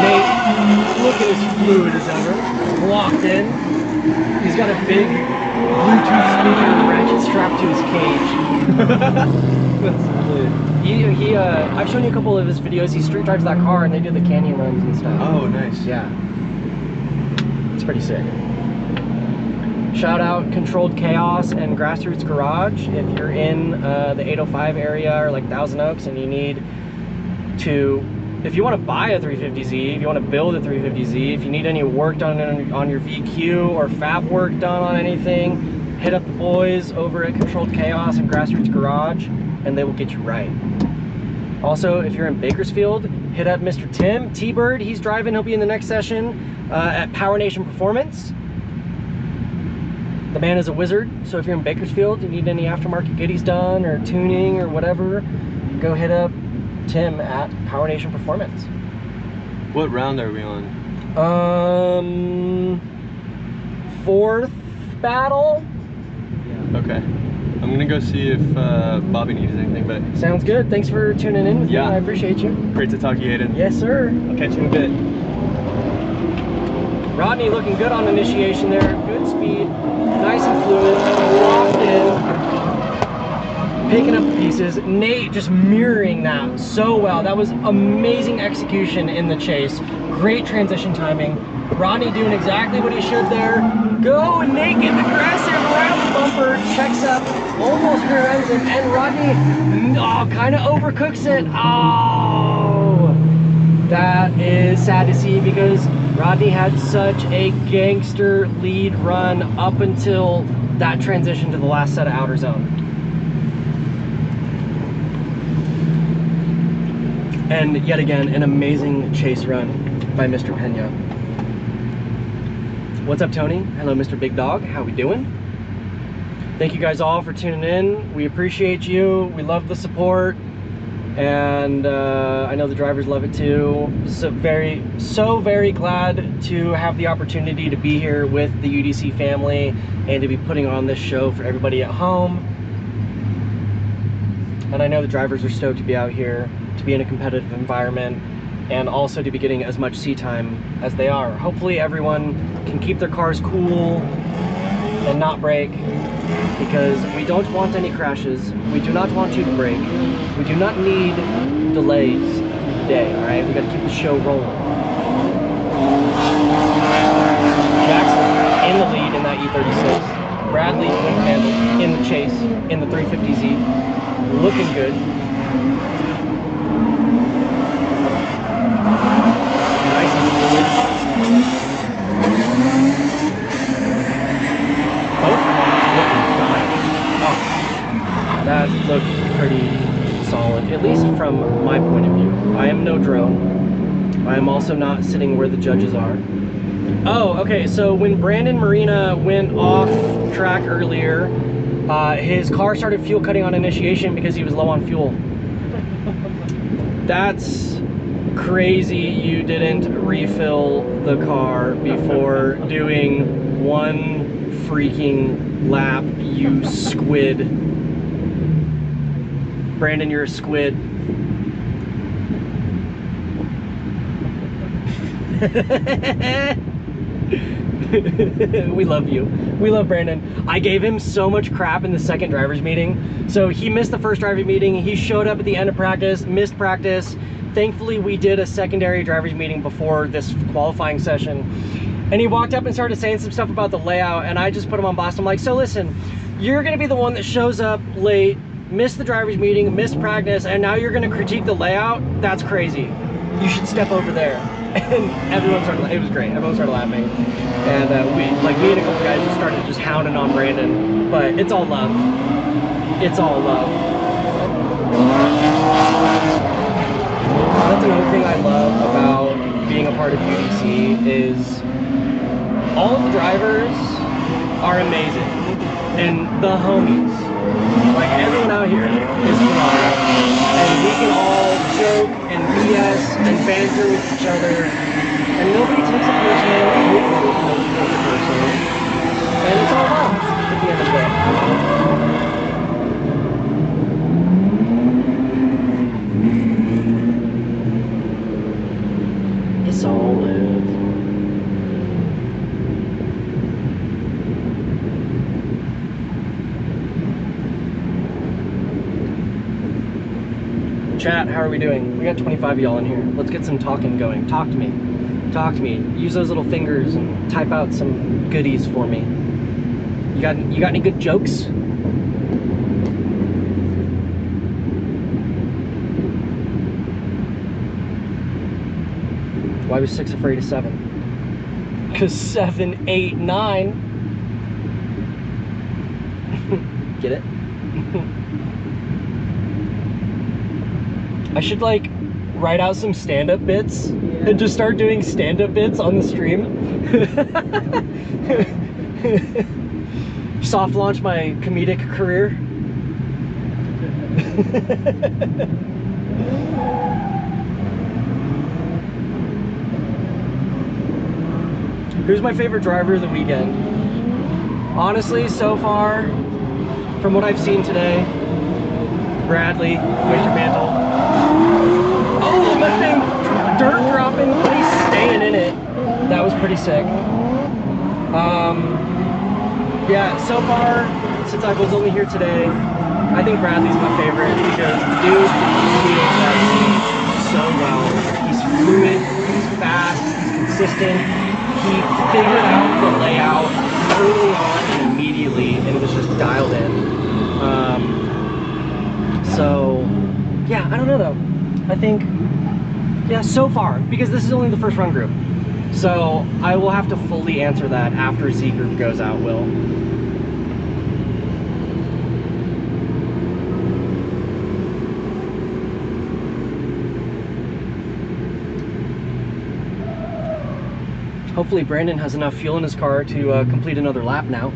Nate, look at his fluid as ever. Locked in. He's got a big Bluetooth speaker ratchet strapped to his cage. I've shown you a couple of his videos. He street drives that car and they do the canyon runs and stuff. Oh, nice. Yeah. It's pretty sick. Shout out Controlled Chaos and Grassroots Garage. If you're in the 805 area or like Thousand Oaks and you need to, if you want to buy a 350Z, if you want to build a 350Z, if you need any work done on your VQ or fab work done on anything, hit up the boys over at Controlled Chaos and Grassroots Garage, and they will get you right. Also, if you're in Bakersfield, hit up Mr. Tim T-Bird. He's driving. He'll be in the next session at Power Nation Performance. The man is a wizard. So if you're in Bakersfield, you need any aftermarket goodies done or tuning or whatever, go hit up Tim at Power Nation Performance. What round are we on? 4th battle. Okay. I'm gonna go see if Bobby needs anything, but Sounds good. Thanks for tuning in with me. Yeah. I appreciate you. great to talk to you, Aiden. Yes, sir. I'll catch you in a bit. Rodney looking good on initiation there. Good speed. Nice and fluid. Locked in. Picking up the pieces. Nate just mirroring that so well. That was amazing execution in the chase. Great transition timing. Rodney doing exactly what he should there. Go, Nate getting aggressive around the bumper. Checks up. Almost rear ends him. And Rodney, kind of overcooks it. Oh, that is sad to see because Rodney had such a gangster lead run up until that transition to the last set of outer zone. And yet again, an amazing chase run by Mr. Pena. What's up, Tony? Hello, Mr. Big Dog. How we doing? Thank you guys all for tuning in. We appreciate you. We love the support. And I know the drivers love it too. So very glad to have the opportunity to be here with the UDC family and to be putting on this show for everybody at home. And I know the drivers are stoked to be out here, to be in a competitive environment, and also to be getting as much seat time as they are. Hopefully everyone can keep their cars cool and not break, because we don't want any crashes. We do not want you to break. We do not need delays today, all right? We gotta keep the show rolling. Jackson in the lead in that E36. Bradley Windhandle in the chase in the 350Z. Looking good. Nice and fluid. Both looking fine. Oh, that looked pretty solid, at least from my point of view. I am no drone. I am also not sitting where the judges are. Oh, okay, so when Brandon Marina went off track earlier, his car started fuel cutting on initiation because he was low on fuel. That's crazy you didn't refill the car before doing one freaking lap, you squid. Brandon, you're a squid. We love you. We love Brandon. I gave him so much crap in the second drivers meeting. So he missed the first driving meeting. He showed up at the end of practice, missed practice. Thankfully, we did a secondary drivers meeting before this qualifying session. And he walked up and started saying some stuff about the layout, and I just put him on blast. I'm like, so listen, you're gonna be the one that shows up late, missed the drivers meeting, missed practice, and now you're gonna critique the layout? That's crazy. You should step over there. And everyone started, it was great. Everyone started laughing. And me and a couple guys just started just hounding on Brandon. But it's all love. It's all love. That's another thing I love about being a part of UDC is all of the drivers are amazing. And the homies, like everyone out here is phenomenal. And we can all joke and BS and banter with each other. And nobody takes it personal. Hopefully nobody takes it personal. And it's all love at the end of the day. It's all love. Chat, how are we doing? We got 25 of y'all in here. Let's get some talking going. Talk to me. Talk to me. Use those little fingers and type out some goodies for me. You got any good jokes? Why was 6 afraid of 7? Because 7, 8, 9. Get it? I should like write out some stand-up bits and just start doing stand-up bits on the stream. Soft launch my comedic career. Who's my favorite driver of the weekend? Honestly, so far, from what I've seen today, Bradley, Winter Mantle. Oh, look at that thing! Dirt dropping, but he's staying in it. That was pretty sick. Yeah, so far, since I was only here today, I think Bradley's my favorite because dude feels that seat so well. He's fluid, he's fast, he's consistent. He figured out the layout early on and immediately, and it was just dialed in. So, yeah, I don't know though. I think, yeah, so far, because this is only the first run group. So, I will have to fully answer that after Z group goes out, Will. Hopefully Brandon has enough fuel in his car to complete another lap now.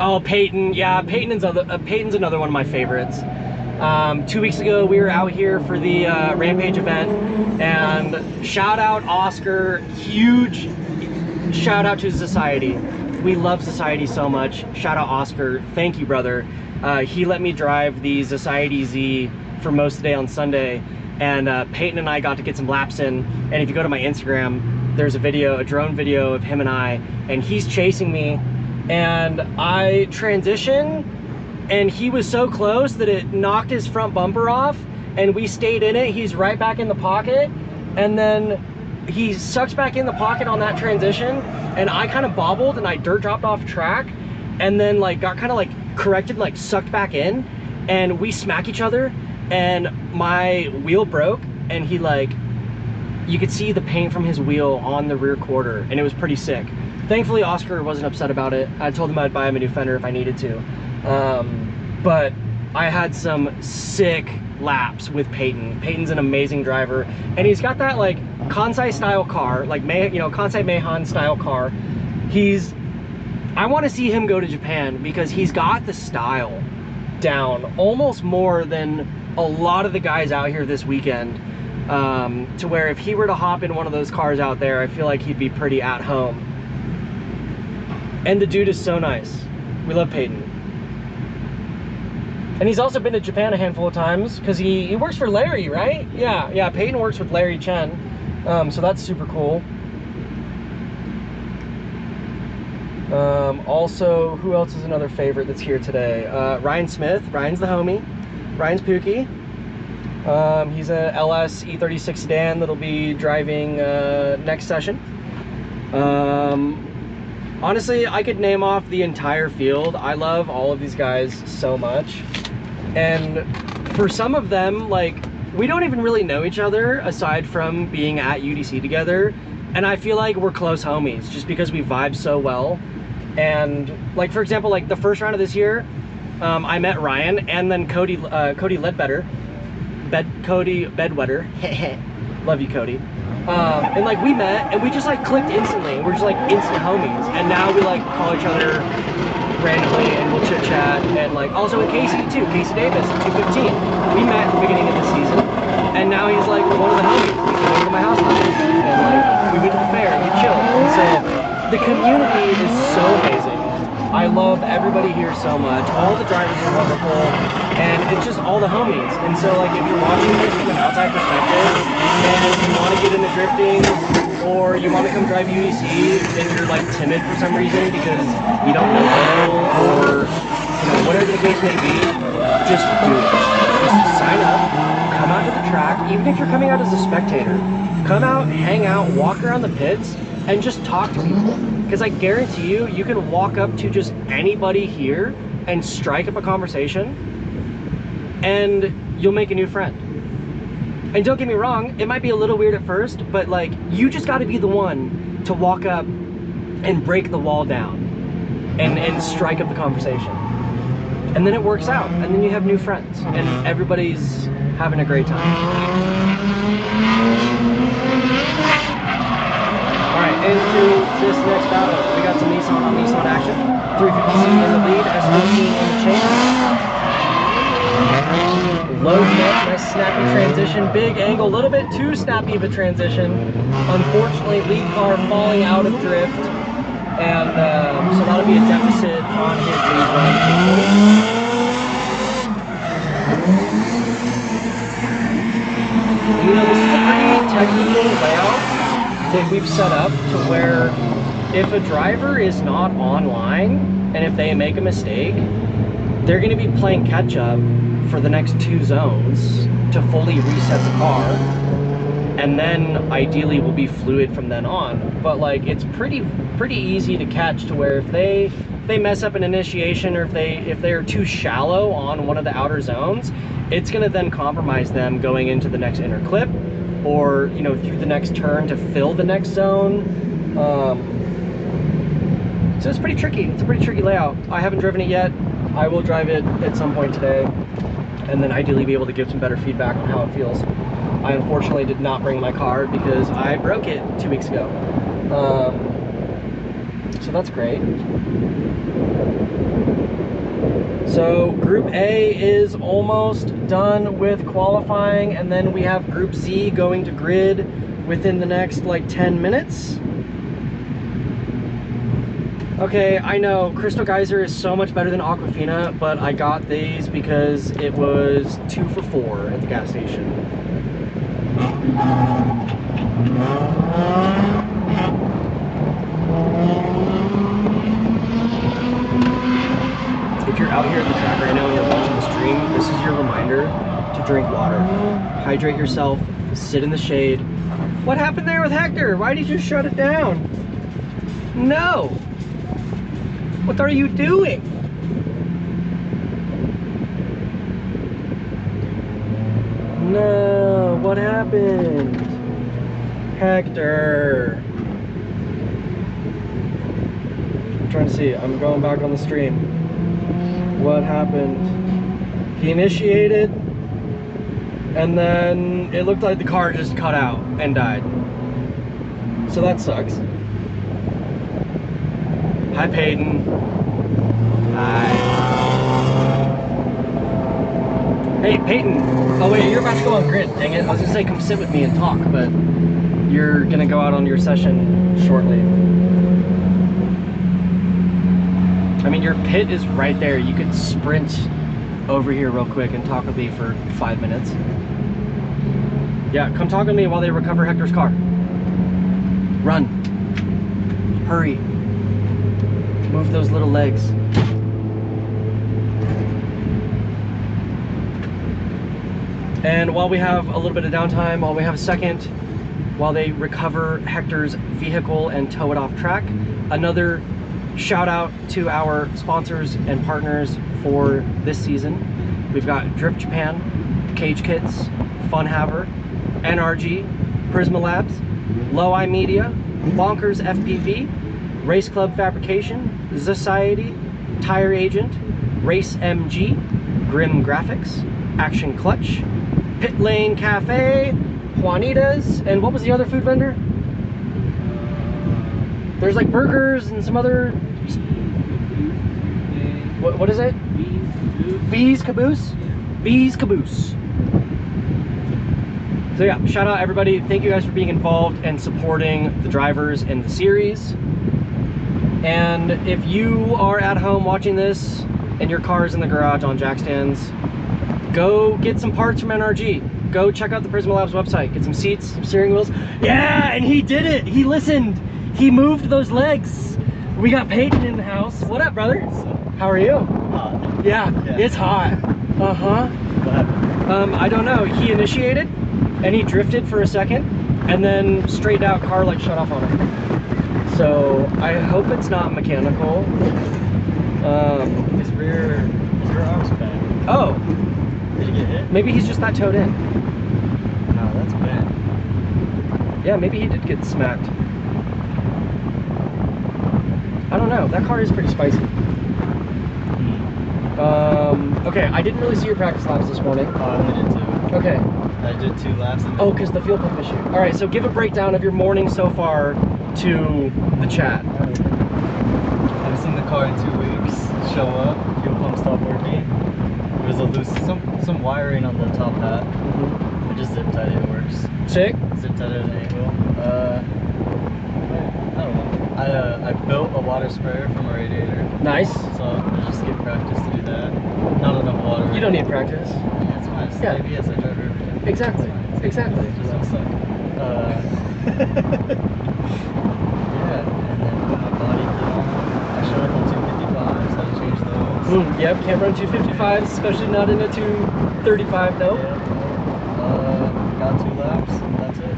Oh, Peyton. Yeah, Peyton's another one of my favorites. 2 weeks ago, we were out here for the Rampage event, and shout out Oscar. Huge shout out to Society. We love Society so much. Shout out Oscar. Thank you, brother. He let me drive the Society Z for most of the day on Sunday. And Peyton and I got to get some laps in, and if you go to my Instagram, there's a drone video of him and I, and he's chasing me, and I transition, and he was so close that it knocked his front bumper off, and we stayed in it. He's right back in the pocket, and then he sucks back in the pocket on that transition, and I kind of bobbled, and I dirt dropped off track, and then like got kind of like corrected, like sucked back in, and we smack each other. And my wheel broke, and he like, you could see the paint from his wheel on the rear quarter, and it was pretty sick. Thankfully, Oscar wasn't upset about it. I told him I'd buy him a new fender if I needed to. But I had some sick laps with Peyton. Peyton's an amazing driver, and he's got that like Kansai style car, like Kansai Meihan style car. I want to see him go to Japan because he's got the style down almost more than a lot of the guys out here this weekend, to where if he were to hop in one of those cars out there, I feel like he'd be pretty at home. And the dude is so nice. We love Peyton. And he's also been to Japan a handful of times because he works for Larry, right? Yeah, Peyton works with Larry Chen, so that's super cool. Also, who else is another favorite that's here today? Ryan Smith. Ryan's the homie. Ryan's Pookie. He's a LS E36 sedan that'll be driving next session. Honestly, I could name off the entire field. I love all of these guys so much. And for some of them, like, we don't even really know each other aside from being at UDC together. And I feel like we're close homies just because we vibe so well. And like, for example, like the first round of this year, I met Ryan and then Cody Bedwetter. Love you, Cody. And like we met and we just like clicked instantly. We're just like instant homies. And now we like call each other randomly and we'll chit chat. And like also with Casey too, Casey Davis at 215. We met at the beginning of the season, and now he's like one of the homies. He came over to my house last week, and like we went to the fair and we chilled. And so the community is so amazing. I love everybody here so much. All the drivers are wonderful, and it's just all the homies. And so like if you're watching this from an outside perspective and you want to get into drifting, or you want to come drive UDC and you're like timid for some reason because you don't know, or you know, whatever the case may be, just do it. Just sign up, come out to the track, even if you're coming out as a spectator. Come out, hang out, walk around the pits, and just talk to people. Because I guarantee you, you can walk up to just anybody here and strike up a conversation, and you'll make a new friend. And don't get me wrong, it might be a little weird at first, but like, you just got to be the one to walk up and break the wall down and strike up the conversation. And then it works out, and then you have new friends, and everybody's having a great time. All right, into this next battle, we got some Nissan on Nissan action. 350C in the lead, S15 in the chase. Low net, nice snappy transition, big angle, a little bit too snappy of a transition. Unfortunately, lead car falling out of drift, and so that'll be a deficit on his lead run. You know, this is a pretty technical layout that we've set up to where if a driver is not online and if they make a mistake, they're going to be playing catch up for the next 2 zones to fully reset the car, and then ideally will be fluid from then on. But like, it's pretty easy to catch to where if they mess up an initiation, or if they're too shallow on one of the outer zones, it's going to then compromise them going into the next inner clip, or you know, through the next turn to fill the next zone. So it's pretty tricky. It's a pretty tricky layout. I haven't driven it yet. I will drive it at some point today, and then ideally be able to give some better feedback on how it feels. I unfortunately did not bring my car because I broke it 2 weeks ago. So that's great. So Group A is almost done with qualifying, and then we have Group Z going to grid within the next like 10 minutes. Okay, I know Crystal Geyser is so much better than Aquafina, but I got these because it was 2 for $4 at the gas station. If you're out here at the track right now and you're watching the stream, this is your reminder to drink water. Hydrate yourself, sit in the shade. What happened there with Hector? Why did you shut it down? No! What are you doing? No, what happened? Hector. I'm trying to see, I'm going back on the stream. What happened? He initiated, and then it looked like the car just cut out and died. So that sucks. Hi, Peyton. Hi. Hey, Peyton. Oh wait, you're about to go on grid. Dang it. I was gonna say come sit with me and talk, but you're gonna go out on your session shortly. I mean, your pit is right there. You could sprint over here real quick and talk with me for 5 minutes. Yeah, come talk with me while they recover Hector's car. Run. Hurry. Move those little legs. And while we have a little bit of downtime, while we have a second, while they recover Hector's vehicle and tow it off track, another shout out to our sponsors and partners for this season. We've got Drift Japan, Cage Kits, Funhaver, NRG, Prisma Labs, Low Eye Media, Bonkers FPV, Race Club Fabrication, Society, Tire Agent, Race MG, Grim Graphics, Action Clutch, Pit Lane Cafe, Juanita's, and what was the other food vendor? There's like burgers and some other... What is it? Bees Caboose? Bees Caboose. So yeah, shout out everybody. Thank you guys for being involved and supporting the drivers in the series. And if you are at home watching this and your car is in the garage on jack stands, go get some parts from NRG. Go check out the Prisma Labs website. Get some seats, some steering wheels. Yeah, and he did it. He listened. He moved those legs. We got Peyton in the house. What up, brother? How are you? Hot. Yeah, it's hot. Uh-huh. What happened? I don't know. He initiated and he drifted for a second and then straight out car like shut off on him. So I hope it's not mechanical. His rear arm's back. Oh, Did he get hit? maybe he's just not towed in. No, that's bad. Yeah, maybe he did get smacked. I don't know. That car is pretty spicy. Okay, I didn't really see your practice laps this morning. Oh, I only did 2. Okay. I did 2 laps. And Oh, because the fuel pump issue. All right, so give a breakdown of your morning so far to the chat. I've seen the car in 2 weeks. Show up, fuel pump stopped working. There was a loose, some wiring on the top hat. I just zip tied it, it works. Sick. Zip tied it at an angle. I don't know. I built a water sprayer from a radiator. Nice. So I just get practice to do that. Not enough water. You don't need practice. Yeah, it's fine. It's Yeah. AVS, I drive everything. Exactly. Exactly. It just don't suck. Yeah, and then put my body kit on. I showed up on 255s, so I changed those. Yep, can't run 255s, especially not in a 235, no. Yeah. Got 2 laps, and that's it.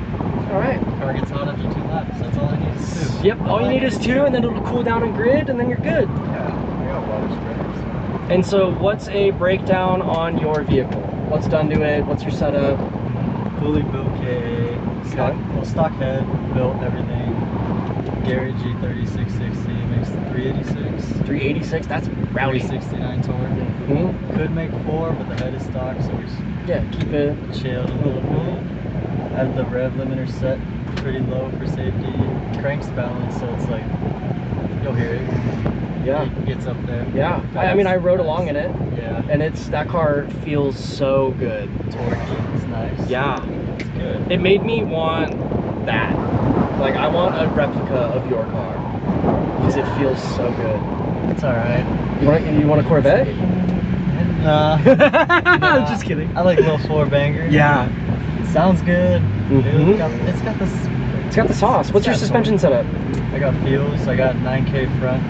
All right. Car gets hot after 2 laps. That's all I need is 2. Yep, all you need is 2, and then it'll cool down in grid, and then you're good. Yeah, I got water sprayers. And so what's a breakdown on your vehicle? What's done to it? What's your setup? Fully built KA. Stock, well, stock head, built everything. Gary G3660 makes 386. 386, that's rowdy. 369 torque. Mm-hmm. Could make 4, but the head is stock, so we just Yeah, keep it. chilled a little bit. I have the rev limiter set pretty low for safety. Crank's balanced, so it's like, you'll hear it. Yeah. It gets up there. Yeah, I mean, I rode along in it, Yeah. and that car feels so good. Torquey, it's nice. Yeah, It's good. it made me want that. Like, I want a replica of your car, because it feels so good. It's alright. You want a Corvette? Nah. Just kidding. I like a little 4-banger. Yeah. Sounds good. Mhm. It's got this. It's got the sauce. What's your suspension setup? I got Fields. I got 9K front,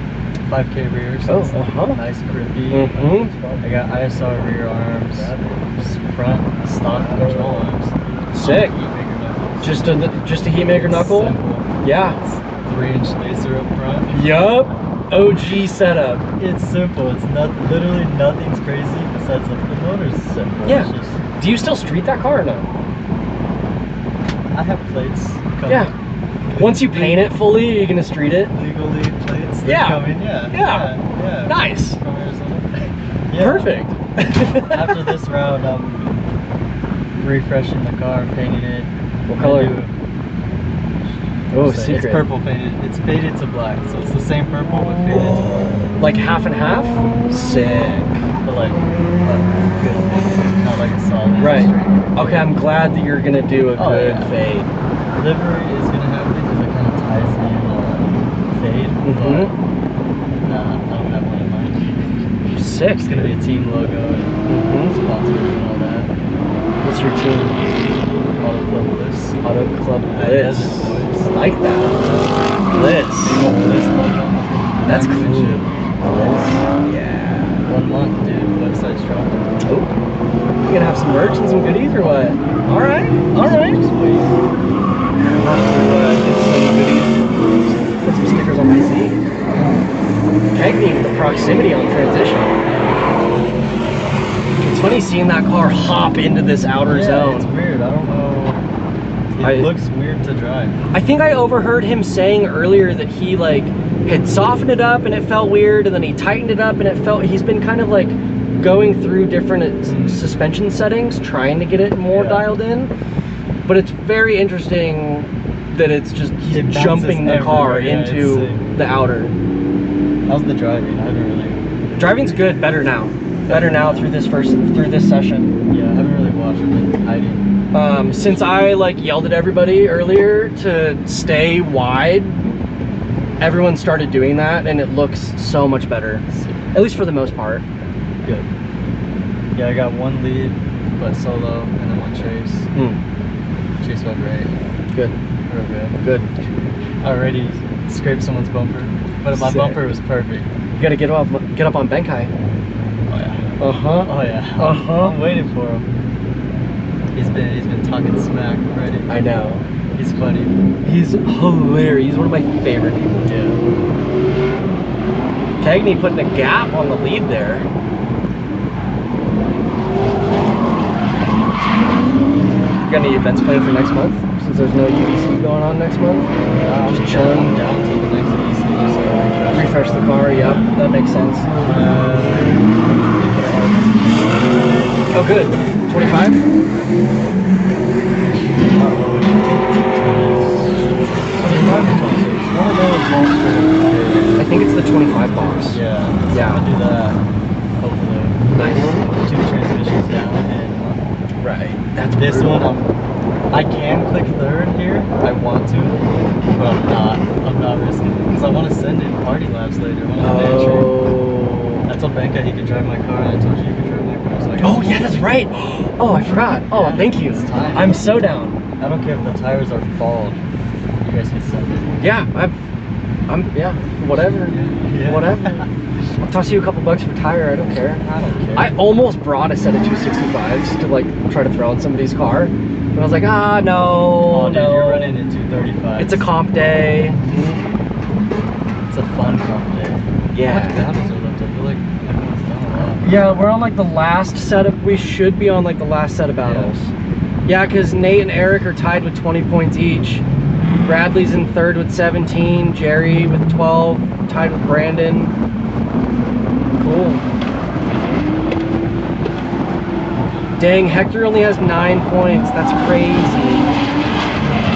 5K rear. So Oh, it's nice, grippy. Mm-hmm. I got ISR rear arms, just front stock control arms. Sick. Heat maker knuckles. Just a heat maker knuckle? Simple. Yeah. 3-inch laser up front. Yup. OG setup. It's simple. It's not literally nothing's crazy besides the motor's simple. Yeah. It's just, Do you still street that car or no? I have plates coming. Yeah. Once you paint it fully, you're gonna street it. Legally plates. Yeah. Coming. Yeah. Yeah. Yeah. Nice. From Arizona. Yeah. Perfect. After this round, I'm refreshing the car, painting it. What color? Oh, It's secret. purple painted. It's faded to black, so it's the same purple but faded to black. Like half and half? Sick. But like, good fade, not like a solid. Right. straight. Okay, I'm glad that you're gonna do a Oh, good yeah. fade. Livery is gonna happen because it kind of ties in fade. Mhm. But nah, I don't have one in mind. Sick. It's gonna be a team logo and sponsors and all that. What's your team? Auto Club Bliss. Auto Club Bliss. Bliss. I like that. Bliss. Bliss logo. That's Back cool. windshield. Bliss. Yeah. 1 month, dude. Website's dropping. Oh. You gonna have some merch and some goodies or what? All right. All right. Just wait. I'll have to get some goodies. Put some stickers on my seat. Tag me with the proximity on transition. It's funny seeing that car hop into this outer Yeah, zone. it's weird. I don't know. It looks weird to drive. I think I overheard him saying earlier that he like had softened it up and it felt weird, and then he tightened it up and it felt. He's been kind of like going through different suspension settings, trying to get it more dialed in. But it's very interesting that it's just he's It bounces jumping the car everywhere. Yeah, it's into sick. the outer. How's the driving? I haven't really. Driving's good, better now. Better now through this session. Yeah, I haven't really watched. I've been hiding. Since I like yelled at everybody earlier to stay wide, everyone started doing that, and it looks so much better. At least for the most part. Good. Yeah, I got 1 lead, but solo, and then 1 chase. Chase went great. Good. Real good. Good. I already scraped someone's bumper, but my Sick. bumper was perfect. You gotta get up on Benkai. Oh yeah. Uh-huh. Oh yeah. Uh-huh. I'm waiting for him. He's been talking smack already. I know. He's funny. He's hilarious. He's one of my favorite people. Yeah. Cagney putting a gap on the lead there. You got any events planned for next month? Since there's no UDC going on next month? I'm Just chilling. down to the next EC, so refresh the car. Yep, that makes sense. Oh, good. 25. I think it's the 25 box. Yeah. So Yeah. I'll do that. Hopefully. Nice. 2 transmissions down and Right. That's this brutal. one I can click third here. I want to, but I'm not. I'm not risking it because I want to send in party laps later. When I'm I told Benka he could drive my car, and I told you you could drive my car. So Oh yeah, that's right. Oh, I forgot. Oh, Yeah, thank you. it's time. I'm so down. I don't care if the tires are bald. You guys can send it. Yeah, yeah, whatever. Yeah. Whatever. I'll toss you a couple bucks for tire, I don't care. I don't care. I almost brought a set of 265s to like try to throw in somebody's car. But I was like, ah, no, Oh, dude, no. you're running in 235. It's a comp day. It's a fun comp day. Yeah. How much battles are left? I feel like everyone's done a lot. Yeah, we're on like the last set of, we should be on like the last set of battles. Yeah, because Nate and Eric are tied with 20 points each. Bradley's in third with 17, Jerry with 12, tied with Brandon. Cool. Dang, Hector only has 9 points. That's crazy.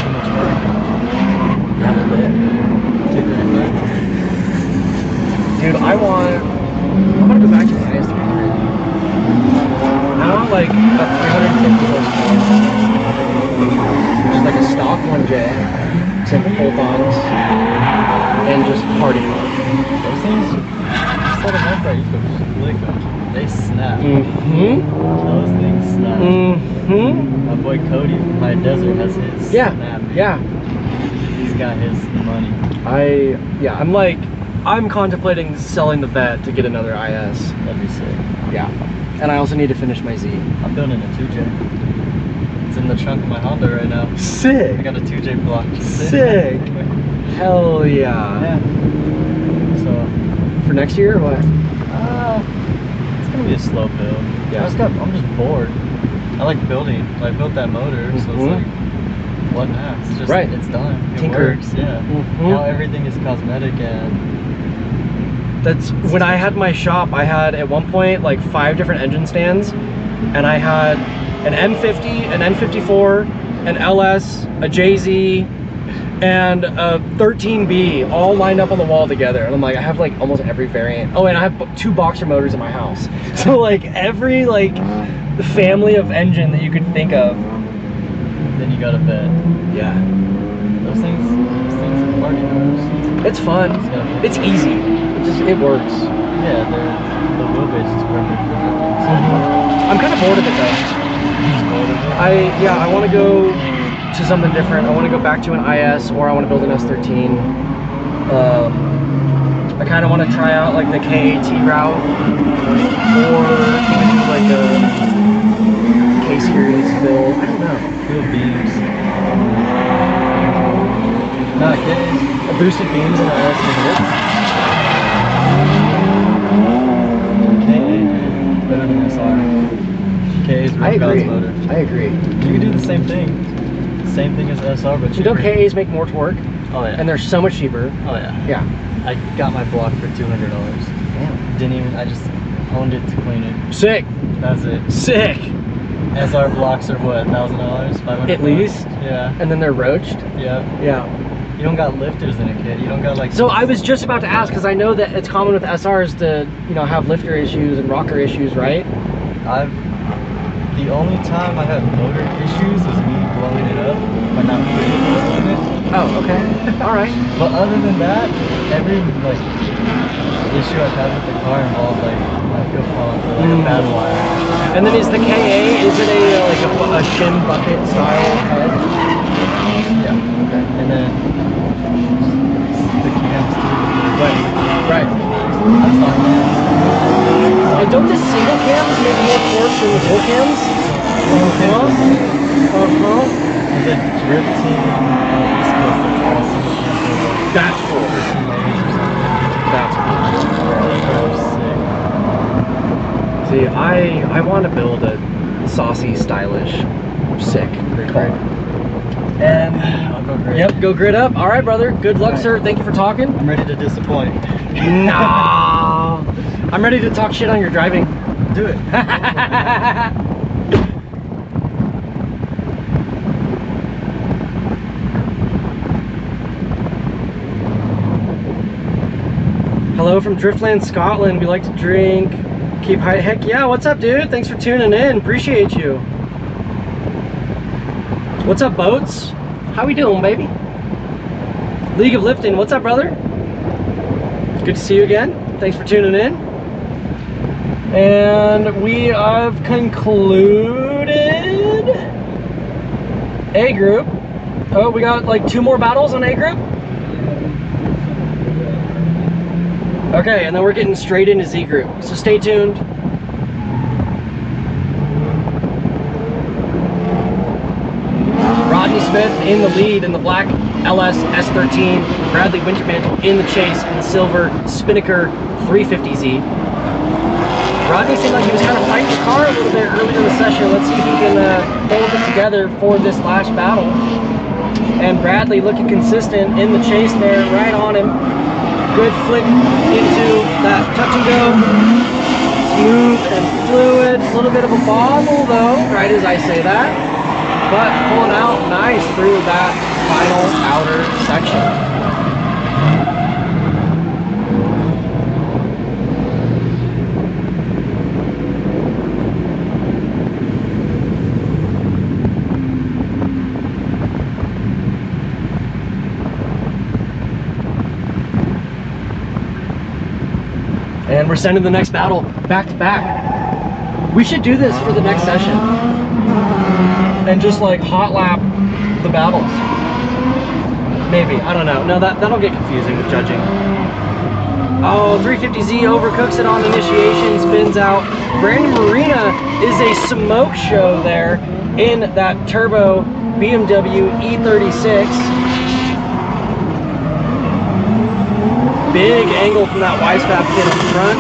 Too much work. Yeah, a little bit. 235. Dude, I'm gonna go back to my IS 300. I want like a 350 horsepower. Just like a stock 1J, simple bolt-ons, and just party mode. Those things, just let them up right. You can just click them. They snap. Mm-hmm. Those things snap. Mm-hmm. My boy Cody from High Desert has his snap. Yeah. He's got his money. I'm contemplating selling the vet to get another IS. That'd be sick. Yeah. And I also need to finish my Z. I'm building a 2J. It's in the trunk of my Honda right now. Sick. I got a 2J block. Sick. Hell yeah. Yeah. So, For next year or what? it's gonna be a slow build. Yeah. I'm just bored. I like building. I built that motor, so it's like, what next? It's just, Right. It's done. It Tinker. works. Yeah. Mhm. Now everything is cosmetic and. That's when I had my shop. I had at one point like 5 different engine stands, and I had an M50, an N54, an LS, a JZ, and a 13B all lined up on the wall together. And I'm like, I have like almost every variant. Oh, and I have 2 boxer motors in my house. So like every like family of engine that you could think of. Then you got a bed. Yeah. Those things are party motors. It's fun. It's easy. It works. Yeah, the wheelbase is perfect for everything. So I'm kind of bored of it though. I want to go to something different. I want to go back to an IS, or I want to build an S13. I kind of want to try out like the KAT route, or even do like a K-series build. I don't know. Fuel beams. Not kidding. A boosted beams in the S300. Better than SR. KA's I real God's agree. motor. I agree. You can do the same thing. Same thing as SR, but You know cheaper. KAs make more torque, Oh yeah. and they're so much cheaper. Oh yeah. Yeah. I got my block for $200. Damn. Didn't even. I just honed it to clean it. Sick. That's it. Sick. SR blocks are what, $1,000, $500? At least. Yeah. And then they're roached. Yeah. Yeah. You don't got lifters in a kit. You don't got like. So I was just about to ask, because I know that it's common with SRs to, have lifter issues and rocker issues, right? The only time I had motor issues was me blowing it up by not putting it on it. Oh, okay. All right. But other than that, every like issue I've had with the car involved like my fuel pump or like a bad wire. And then is the KA, is it like a shim bucket style head? Yeah. Okay. And then the cams too. Right. That's fine. And don't the single cams make more torque than the dual cams? And the drip team is supposed to all single cams. That's cool. That's cool. See, I want to build a saucy, stylish, sick car. And I'll go grid. Yep, go grid up. All right, brother. Good luck, sir. Thank you for talking. I'm ready to disappoint. Nah. I'm ready to talk shit on your driving. Do it. Hello from Driftland, Scotland. We like to drink. Keep high. Heck yeah, what's up, dude? Thanks for tuning in. Appreciate you. What's up, Boats? How we doing, baby? League of Lifting, what's up, brother? Good to see you again. Thanks for tuning in. And we have concluded A group. Oh, we got like 2 more battles on A group. Okay, and then we're getting straight into Z group. So stay tuned. Rodney Smith in the lead in the black LS S13. Bradley Wintermantle in the chase in the silver Spinnaker 350Z. Rodney seemed like he was kind of fighting the car a little bit earlier in the session. Let's see if he can hold it together for this last battle. And Bradley looking consistent in the chase there, right on him. Good flick into that touch and go. Smooth and fluid. A little bit of a bobble though, right as I say that. But pulling out nice through that final outer section. And we're sending the next battle back to back. We should do this for the next session. And just like hot lap the battles. Maybe, I don't know. No, that'll get confusing with judging. Oh, 350Z overcooks it on initiation, spins out. Brandon Marina is a smoke show there in that turbo BMW E36. Big angle from that Weissfab kit up front.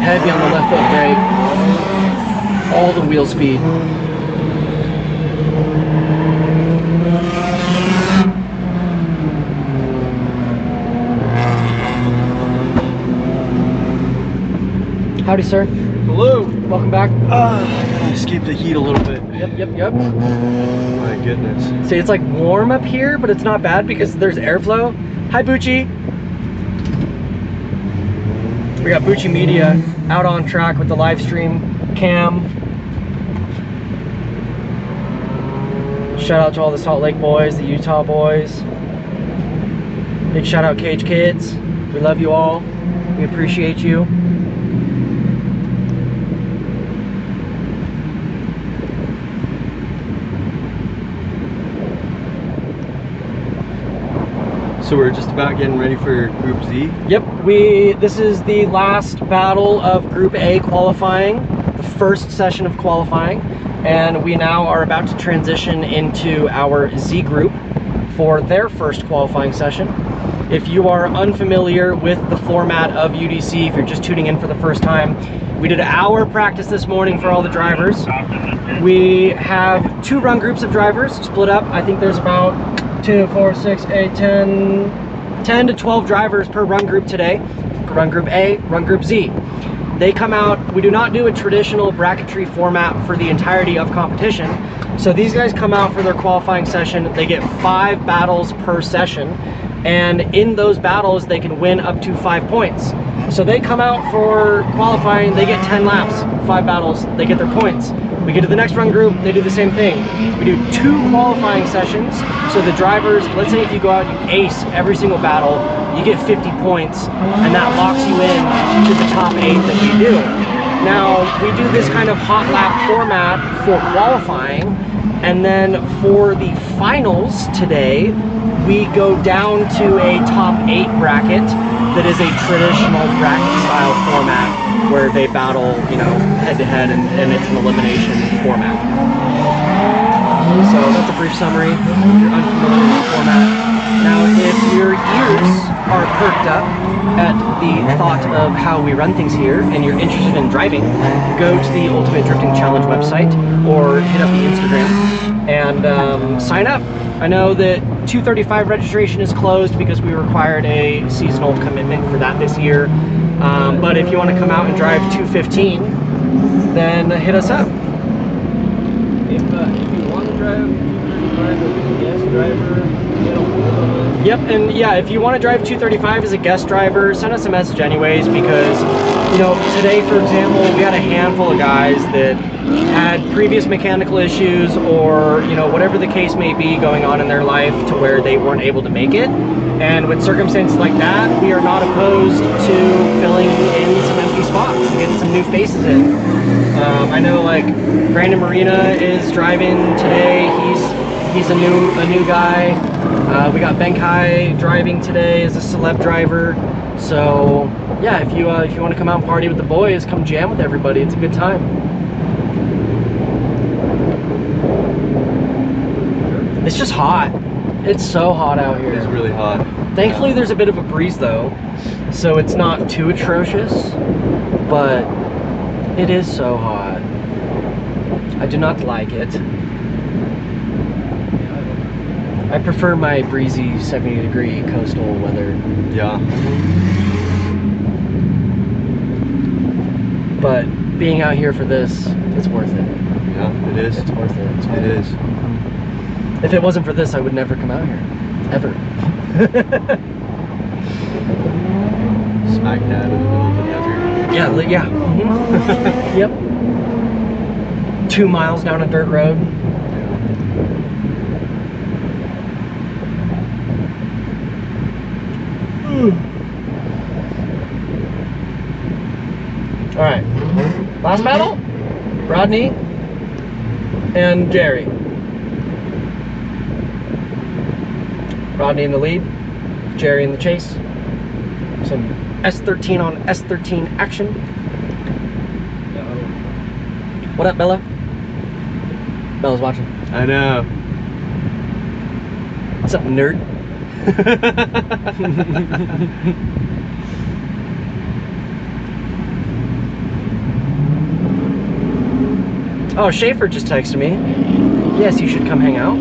Heavy on the left foot brake. All the wheel speed. Howdy, sir. Hello. Welcome back. I gotta escape the heat a little bit. Yep. My goodness. See, it's like warm up here, but it's not bad because there's airflow. Hi, Bucci. We got Bucci Media out on track with the live stream cam. Shout out to all the Salt Lake boys, the Utah boys. Big shout out Cage Kids. We love you all. We appreciate you. So we're just about getting ready for Group Z? Yep, this is the last battle of Group A qualifying, the first session of qualifying, and we now are about to transition into our Z group for their first qualifying session. If you are unfamiliar with the format of UDC, if you're just tuning in for the first time, we did our practice this morning for all the drivers. We have 2 run groups of drivers split up. I think there's about 2, 4, 6, 8, 10 to 12 drivers per run group today. Run group A, run group Z. They come out, we do not do a traditional bracketry format for the entirety of competition. So these guys come out for their qualifying session. They get 5 battles per session. And in those battles, they can win up to 5 points. So they come out for qualifying, they get 10 laps, 5 battles, they get their points. We get to the next run group, they do the same thing. We do 2 qualifying sessions, so the drivers, let's say if you go out and you ace every single battle, you get 50 points, and that locks you in to the top 8 that we do. Now, we do this kind of hot lap format for qualifying, and then for the finals today, we go down to a top 8 bracket that is a traditional bracket style format where they battle, you know, head to head, and it's an elimination format. So that's a brief summary if you're unfamiliar with the format. Now, if your ears are perked up at the thought of how we run things here and you're interested in driving, go to the Ultimate Drifting Challenge website or hit up the Instagram and sign up. I know that 235 registration is closed because we required a seasonal commitment for that this year. But if you want to come out and drive 215, then hit us up. If you want to drive 235 as a guest driver, Yep, and yeah, if you want to drive 235 as a guest driver, send us a message anyways, because, you know, today, for example, we had a handful of guys that had previous mechanical issues or, you know, whatever the case may be going on in their life to where they weren't able to make it. And with circumstances like that, we are not opposed to filling in some empty spots and getting some new faces in. I know, like, Brandon Marina is driving today. He's a new guy. We got Benkai driving today as a celeb driver. So yeah, if you want to come out and party with the boys, come jam with everybody. It's a good time. It's just hot. It's so hot out here. It's really hot. Thankfully, there's a bit of a breeze though, so it's not too atrocious. But it is so hot. I do not like it. I prefer my breezy 70-degree coastal weather. Yeah. But being out here for this, it's worth it. Yeah, it is. It's worth it. It is. If it wasn't for this, I would never come out here. Ever. Smack dab in the middle of the desert. Yeah, yeah. Mm-hmm. Yep. 2 miles down a dirt road. All right, last battle, Rodney and Jerry. Rodney in the lead, Jerry in the chase. Some S13 on S13 action. What up, Bella? Bella's watching. I know. What's up, nerd? Oh, Schaefer just texted me. Yes, you should come hang out.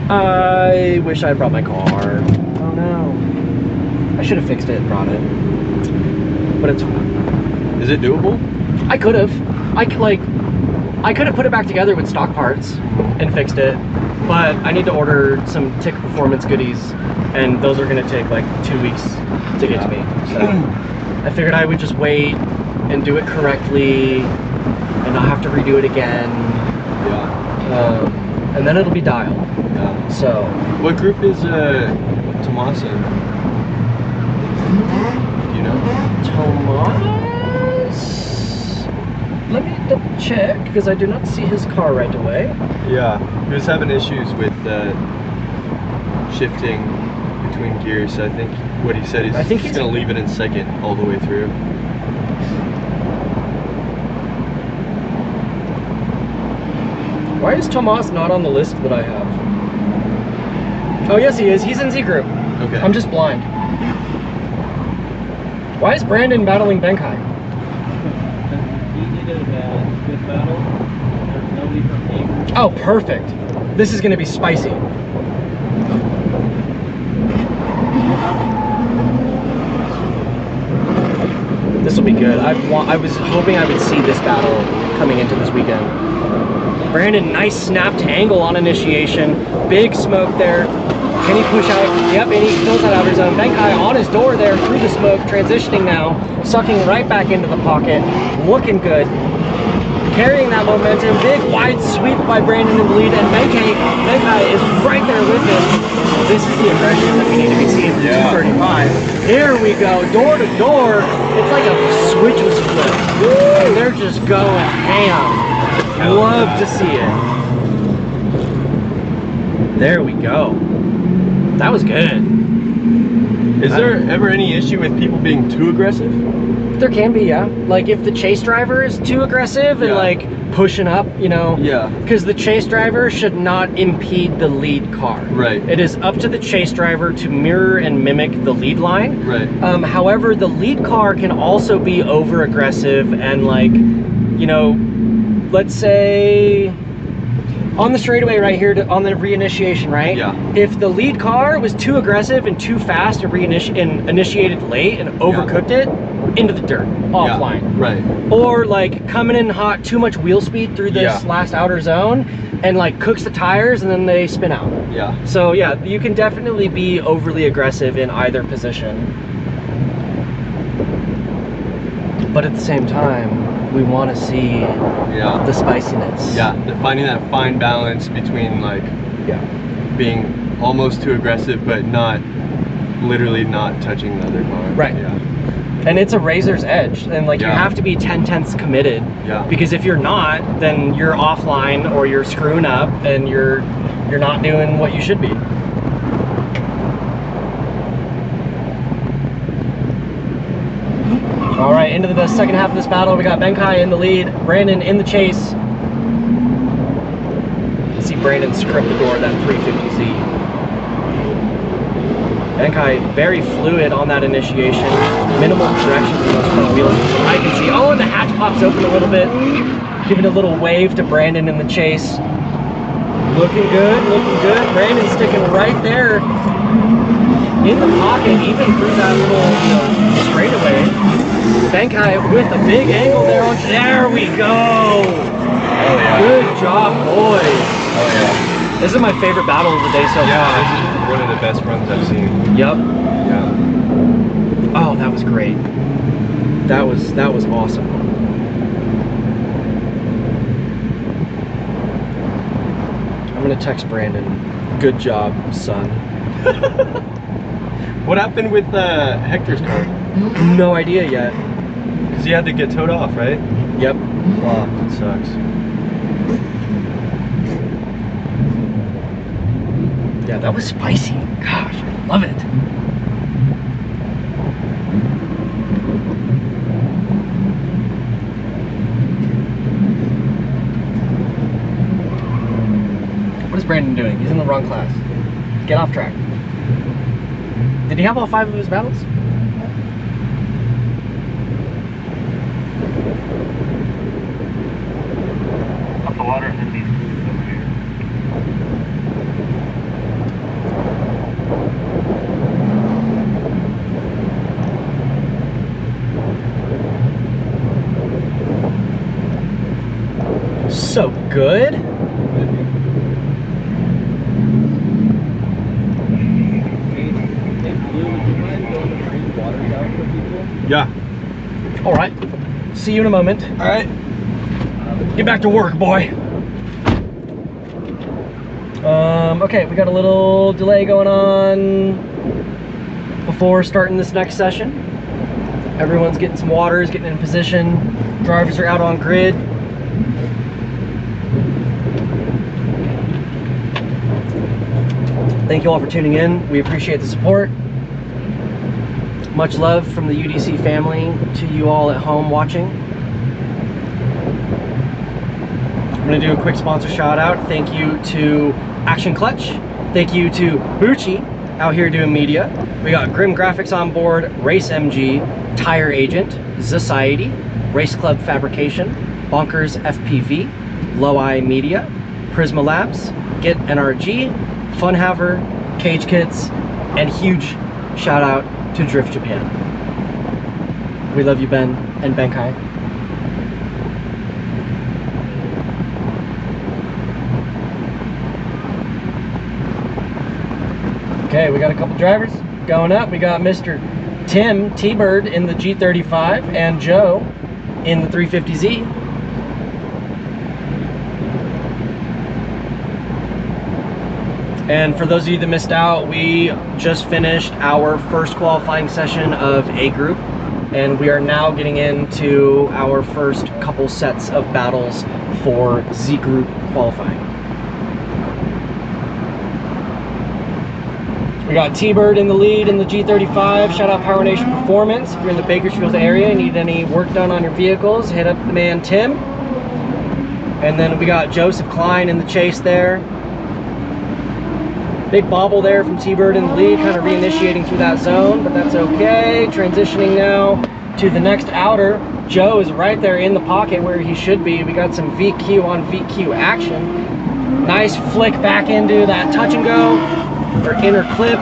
I wish I had brought my car. Oh no. I should have fixed it and brought it. But it's fine. Is it doable? I could have. I could have put it back together with stock parts and fixed it. But I need to order some TIC performance goodies, and those are gonna take like 2 weeks to get to me. So I figured I would just wait and do it correctly and not have to redo it again. Yeah. And then it'll be dialed. Yeah. So. What group is Tomas in? Do you know? Tomas? Let me double check because I do not see his car right away. Yeah. He was having issues with shifting between gears. I think what he said is I think he's going to leave it in second all the way through. Why is Tomas not on the list that I have? Oh, yes, he is. He's in Z group. Okay. I'm just blind. Why is Brandon battling Benkai? he did a good battle. There's nobody from A. Oh, perfect. This is going to be spicy. This will be good. I was hoping I would see this battle coming into this weekend. Brandon, nice snap to angle on initiation. Big smoke there. Can he push out? Yep, and he fills that outer zone. Benkai on his door there through the smoke, transitioning now, sucking right back into the pocket. Looking good. Carrying that momentum. Big wide sweep by Brandon in the lead, and Benkai is right there with him. This is the aggression that we need to be seeing from 235. Here we go, door to door. It's like a switch was flipped. And they're just going ham. Love to see it. There we go. That was good. Is there ever any issue with people being too aggressive? There can be, yeah. Like if the chase driver is too aggressive and like pushing up, you know. Yeah. Because the chase driver should not impede the lead car. Right. It is up to the chase driver to mirror and mimic the lead line. Right. However, the lead car can also be over aggressive and like, you know, let's say on the straightaway right here on the reinitiation, right? Yeah. If the lead car was too aggressive and too fast and initiated late and overcooked it, into the dirt, offline. Yeah. Right. Or like coming in hot, too much wheel speed through this last outer zone and like cooks the tires and then they spin out. Yeah. So yeah, you can definitely be overly aggressive in either position. But at the same time, we want to see the spiciness. Yeah, finding that fine balance between like being almost too aggressive but not literally not touching the other car. Right. Yeah. And it's a razor's edge, and like you have to be 10/10ths committed. Yeah. Because if you're not, then you're offline or you're screwing up and you're not doing what you should be. All right, into the second half of this battle, we got Benkai in the lead, Brandon in the chase. Let's see Brandon script the door of that 350Z. Benkai very fluid on that initiation, minimal direction from those front wheels. I can see, oh, and the hatch pops open a little bit, giving a little wave to Brandon in the chase. Looking good, looking good. Brandon sticking right there in the pocket, even through that little, you know, straightaway. Benkai with a big angle there on. There we go. Oh yeah. Good job, boys. Oh yeah. This is my favorite battle of the day so far. Yeah, this is one of the best runs I've seen. Yep. Yeah. Oh, that was great. That was awesome. I'm gonna text Brandon. Good job, son. What happened with Hector's car? No idea yet. Because he had to get towed off, right? Yep. Wow, that sucks. Yeah, that was spicy. Gosh, I love it. What is Brandon doing? He's in the wrong class. Get off track. Did he have all 5 of his battles? Up the water and then these over here. So good. Yeah. All right. See you in a moment. All right. Get back to work, boy. Okay, we got a little delay going on before starting this next session. Everyone's getting some waters, getting in position. Drivers are out on grid. Thank you all for tuning in. We appreciate the support. Much love from the UDC family to you all at home watching. I'm gonna do a quick sponsor shout out. Thank you to Action Clutch. Thank you to Bucci out here doing media. We got Grim Graphics on board, Race MG, Tire Agent, Society, Race Club Fabrication, Bonkers FPV, Low Eye Media, Prisma Labs, Get NRG, Funhaver, Cage Kits, and huge shout out to Drift Japan. We love you, Ben and Benkai. Okay, we got a couple drivers going up. We got Mr. Tim T-Bird in the G35 and Joe in the 350Z. And for those of you that missed out, we just finished our first qualifying session of A group. And we are now getting into our first couple sets of battles for Z Group qualifying. We got T-Bird in the lead in the G35. Shout out Power Nation Performance. If you're in the Bakersfield area and need any work done on your vehicles, hit up the man Tim. And then we got Joseph Klein in the chase there. Big bobble there from T-Bird in the lead, kind of reinitiating through that zone, but that's okay. Transitioning now to the next outer. Joe is right there in the pocket where he should be. We got some VQ on VQ action. Nice flick back into that touch and go, or inner clip.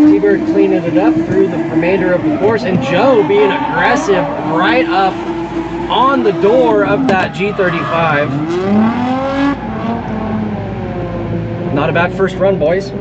T-Bird cleaning it up through the remainder of the course, and Joe being aggressive right up on the door of that G35. Not a bad first run, boys.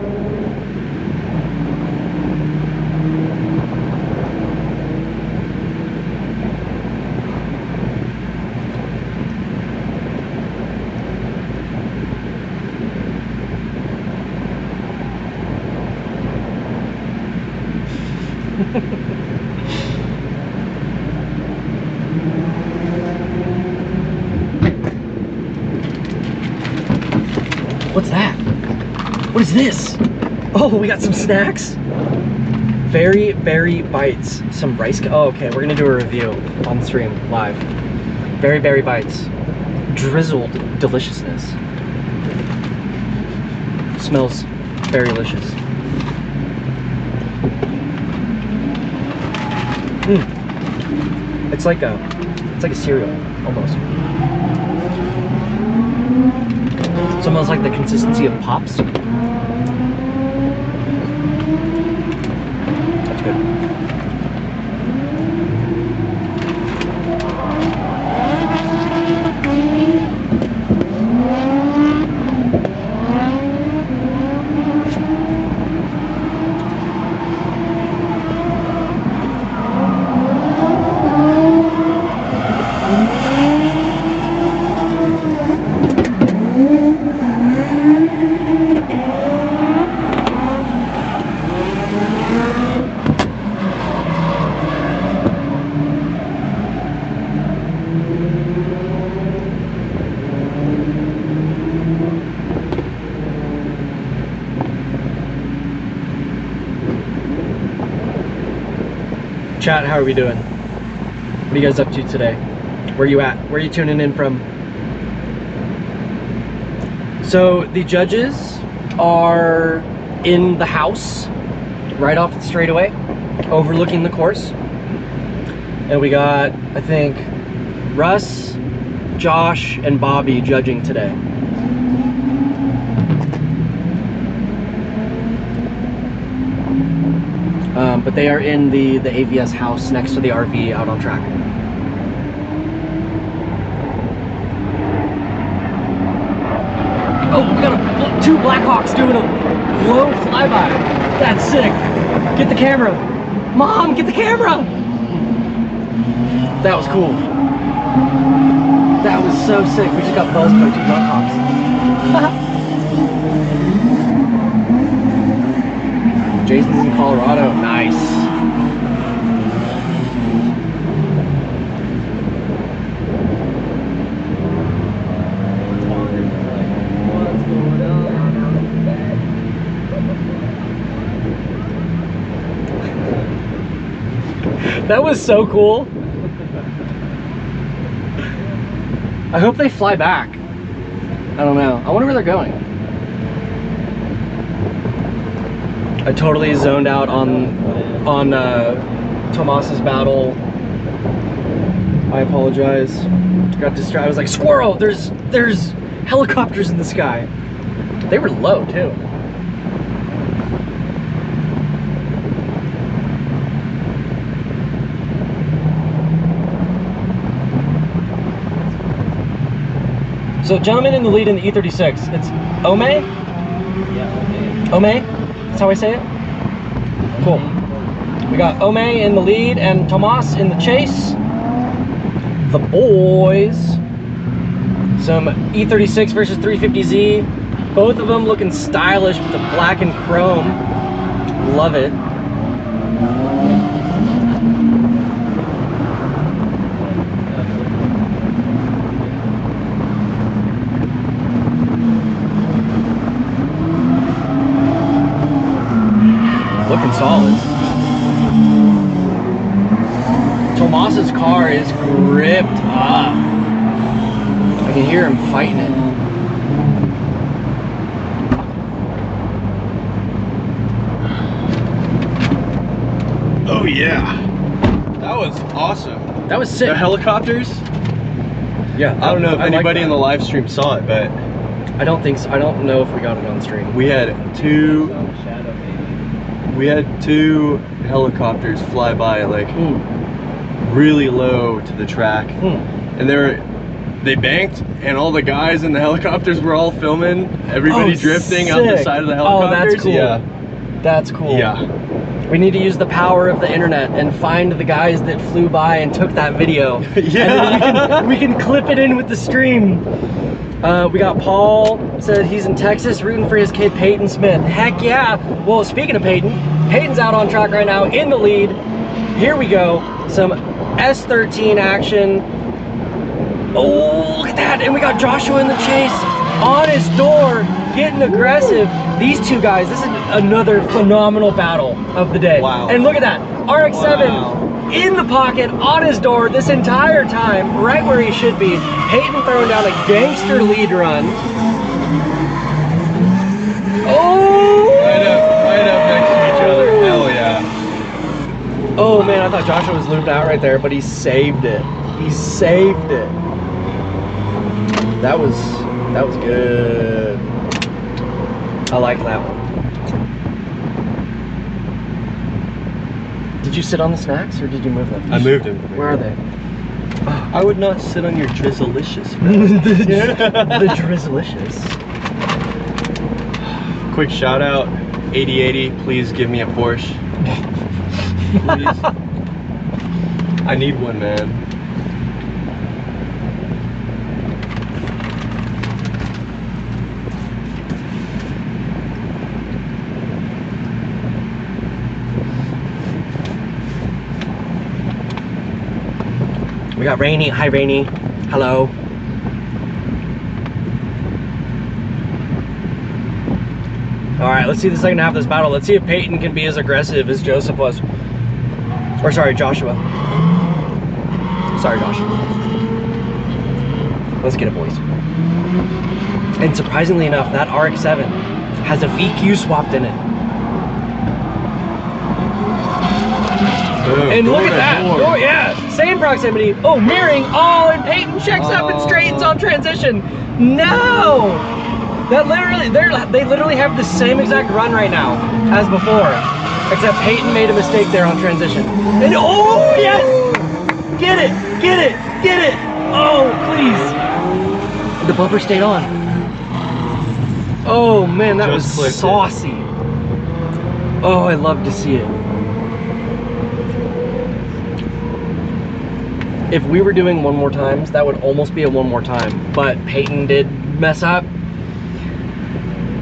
What's that? What is this? Oh, we got some snacks. Very Berry Bites. Some rice. Oh, okay. We're gonna do a review on the stream live. Very Berry Bites. Drizzled deliciousness. Smells very delicious. It's like a cereal almost. It's almost like the consistency of Pops. That's good. Chat, how are we doing? What are you guys up to today? Where are you at? Where are you tuning in from? So the judges are in the house right off the straightaway, overlooking the course. And we got, I think, Russ, Josh, and Bobby judging today. But they are in the AVS house next to the RV out on track. Oh, we got two Blackhawks doing a low flyby. That's sick. Get the camera. Mom, get the camera. That was cool. That was so sick. We just got buzzed by two Blackhawks. Jason's in Colorado. Nice. That was so cool. I hope they fly back. I don't know. I wonder where they're going. I totally zoned out on Tomas's battle. I apologize. Got distracted. I was like, squirrel! There's helicopters in the sky. They were low too. So gentleman in the lead in the E36. It's Ome? Yeah, Ome? That's how I say it? Cool. We got Ome in the lead and Tomas in the chase. The boys. Some E36 versus 350Z. Both of them looking stylish with the black and chrome. Love it. is gripped up. I can hear him fighting it. Oh yeah, that was awesome. That was sick. The helicopters. Yeah, I don't know if I like anybody that. in the live stream saw it, but I don't think so. I don't know if we got it on stream. we had two Shadow, maybe. we had two helicopters fly by like Mm. really low to the track, Mm. and they banked, and all the guys in the helicopters were all filming everybody Oh, drifting up the sick. side of the Oh, helicopters. that's cool. Yeah, That's cool. yeah. We need to use the power of the internet and find the guys that flew by and took that video. Yeah. And then we can clip it in with the stream. We got Paul said he's in Texas rooting for his kid Peyton Smith. Heck yeah. Well, speaking of Peyton, Peyton's out on track right now in the lead. Here we go. Some S13 action. Oh, look at that. And we got Joshua in the chase on his door, getting aggressive. These two guys, this is another phenomenal battle of the day. Wow. And look at that. RX-7 Wow. in the pocket on his door this entire time, right where he should be. Peyton throwing down a gangster lead run. Oh! Right up next to each other. Hell yeah. Oh man, I thought Joshua was looped out right there, but he saved it. He saved it. That was good. I like that one. Did you sit on the snacks or did you move them? I moved him. Where are they? I would not sit on your drizzleicious. The Drizzlicious. Quick shout out, 8080, please give me a Porsche. Please. I need one, man. We got Rainy. Hi, Rainy. Hello. All right, let's see the second half of this battle. Let's see if Peyton can be as aggressive as Joseph was. Or sorry, Joshua. Sorry, Joshua. Let's get it, boys. And surprisingly enough, that RX-7 has a VQ swapped in it. Boom. And look Door at to that. door. Oh yeah, same proximity. Oh, mirroring. Oh, and Peyton checks up and straightens on transition. No! That literally, they literally have the same exact run right now as before, except Peyton made a mistake there on transition. And oh yes! Get it, get it, get it! Oh please! The bumper stayed on. Oh man, that Just was clipped it. saucy. Oh, I love to see it. If we were doing one more times, that would almost be a one more time. But Peyton did mess up.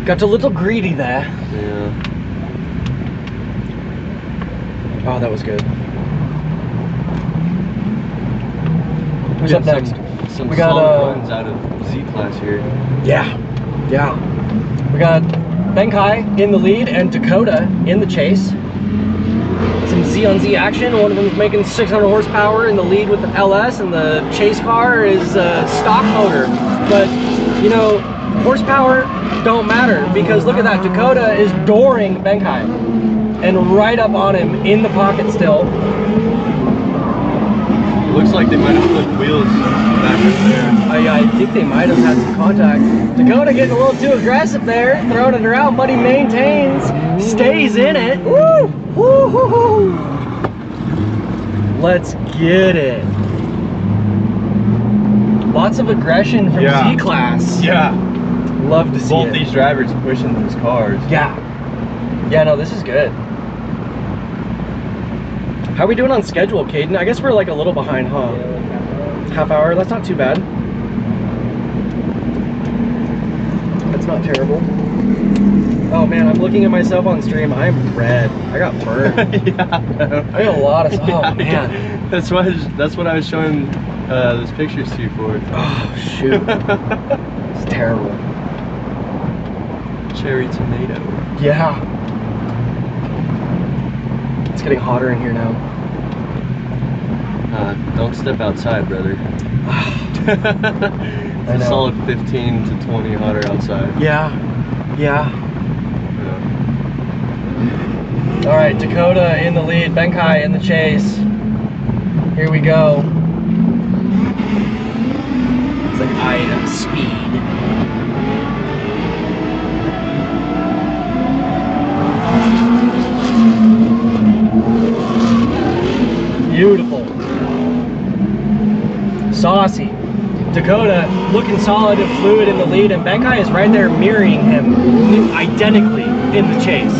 Got a little greedy there. Yeah. Oh, that was good. We Who's got up next? Some We got, solid runs out of Z class here. Yeah, yeah. We got Benkai in the lead and Dakota in the chase. Some Z on Z action. One of them's making 600 horsepower in the lead with the LS, and the chase car is a stock motor. But, you know, horsepower don't matter, because look at that. Dakota is dooring Benkai and right up on him in the pocket still. It looks like they might have flipped wheels back up there. I think they might have had some contact. Dakota getting a little too aggressive there, throwing it around, but he maintains, stays in it. Woo! Woo hoo hoo! Let's get it. Lots of aggression from Yeah. Z class. Yeah. Love to see Both it. these drivers pushing those cars. Yeah. Yeah, no, this is good. How are we doing on schedule, Caden? I guess we're like a little behind, huh? Half hour? That's not too bad. That's not terrible. Oh man, I'm looking at myself on stream. I'm red. I got burned. Yeah. I got a lot of. Oh Yeah, man. That's what I was showing those pictures to you for. Oh shoot. It's terrible. Cherry tomato. Yeah. It's getting hotter in here now. Don't step outside, brother. It's a solid 15 to 20 hotter outside. Yeah. Yeah. All right, Dakota in the lead, Benkai in the chase. Here we go. It's like I am speed. Beautiful. Saucy. Dakota looking solid and fluid in the lead, and Benkai is right there mirroring him identically in the chase.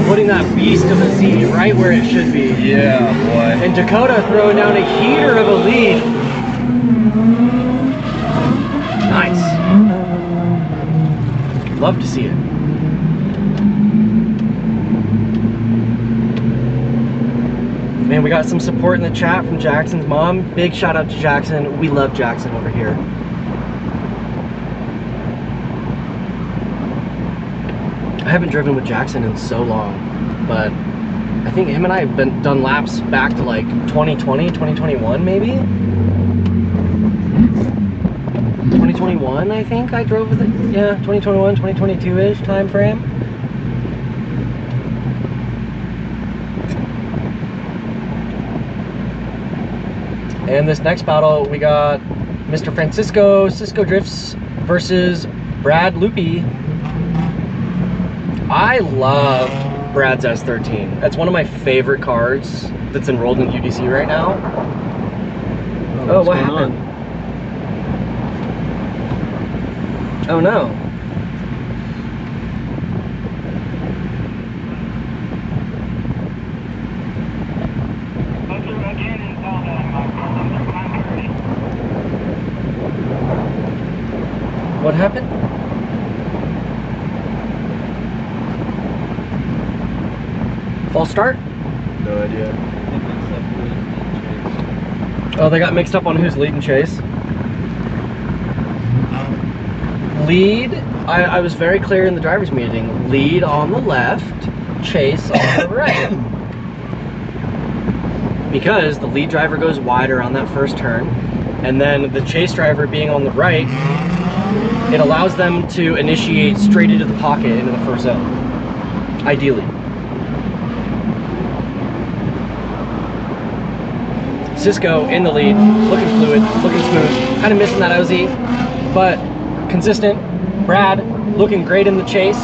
Putting that beast of a Z right where it should be. Yeah, boy. And Dakota throwing down a heater of a lead. Nice. Love to see it. Man, we got some support in the chat from Jackson's mom. Big shout out to Jackson. We love Jackson over here. I haven't driven with Jackson in so long, but I think him and I have done laps back to like 2020, 2021 maybe? 2021 I think I drove with it. Yeah, 2021, 2022-ish time frame. And this next battle, we got Mr. Francisco Cisco Drifts versus Brad Loopy. I love Brad's S13. That's one of my favorite cars that's enrolled in UDC right now. Oh, what happened? Oh no. What happened? False start? No idea. Oh, they got mixed up on who's leading chase. Lead, I was very clear in the driver's meeting. Lead on the left, chase on the right. Because the lead driver goes wider on that first turn, and then the chase driver being on the right, it allows them to initiate straight into the pocket into the first zone, ideally. Cisco in the lead, looking fluid, looking smooth, kind of missing that OZ, but consistent. Brad looking great in the chase,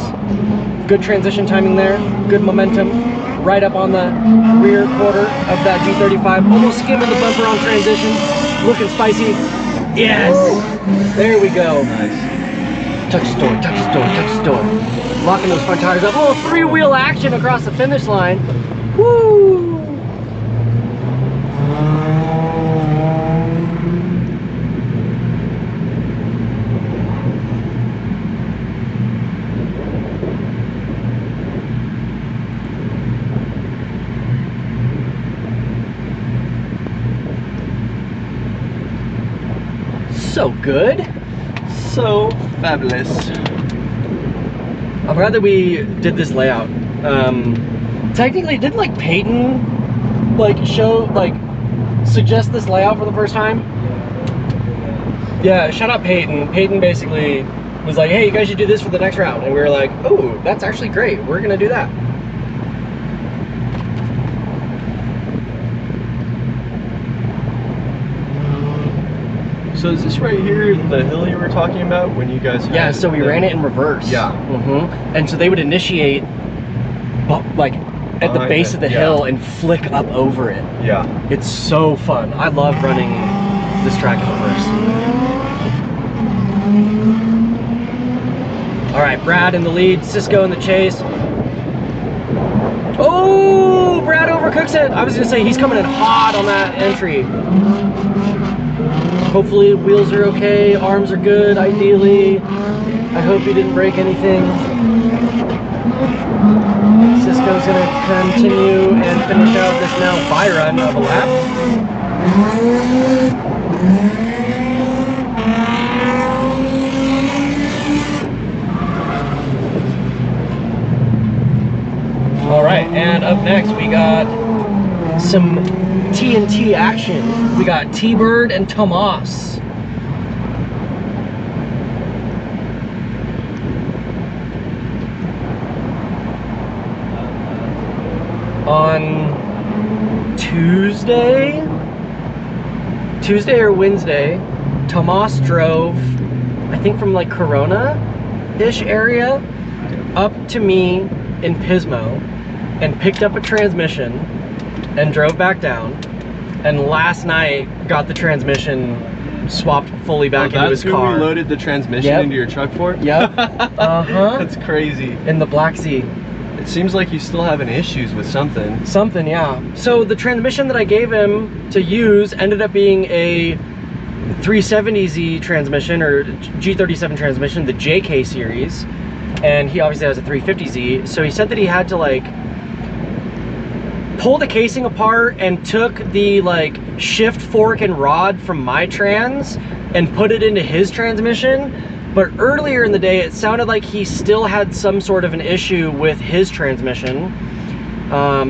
good transition timing there, good momentum, right up on the rear quarter of that G35, almost skimming the bumper on transition, looking spicy. Yes, there we go. Nice. Touch the door, touch the door, touch the door. Locking those front tires up. Oh, three-wheel action across the finish line. Woo! So good. So fabulous. I'm glad that we did this layout. Technically, did like Peyton suggest this layout for the first time? Yeah, shout out Peyton. Peyton basically was like, hey, you guys should do this for the next round. And we were like, oh, that's actually great. We're gonna do that. So is this right here the hill you were talking about when you guys had... Yeah, so we ran it in reverse. Yeah. And so they would initiate like at the base of the hill and flick up over it. Yeah. It's so fun. I love running this track in reverse. All right, Brad in the lead, Cisco in the chase. Oh, Brad overcooks it. I was gonna say he's coming in hot on that entry. Hopefully wheels are okay, arms are good, ideally. I hope he didn't break anything. Cisco's gonna continue and finish out this now by run of a lap. All right, and up next we got some TNT action. We got T-Bird and Tomas. On Tuesday or Wednesday, Tomas drove, I think from like Corona-ish area, up to me in Pismo and picked up a transmission and drove back down. And last night got the transmission swapped fully back into his car. That's who we loaded the transmission into your truck for? Yep. That's crazy. In the Black Sea. It seems like he's still having issues with something. Something, yeah. So the transmission that I gave him to use ended up being a 370Z transmission, or G37 transmission, the JK series. And he obviously has a 350Z. So he said that he had to like pull the casing apart and took the like shift fork and rod from my trans and put it into his transmission. But earlier in the day, it sounded like he still had some sort of an issue with his transmission.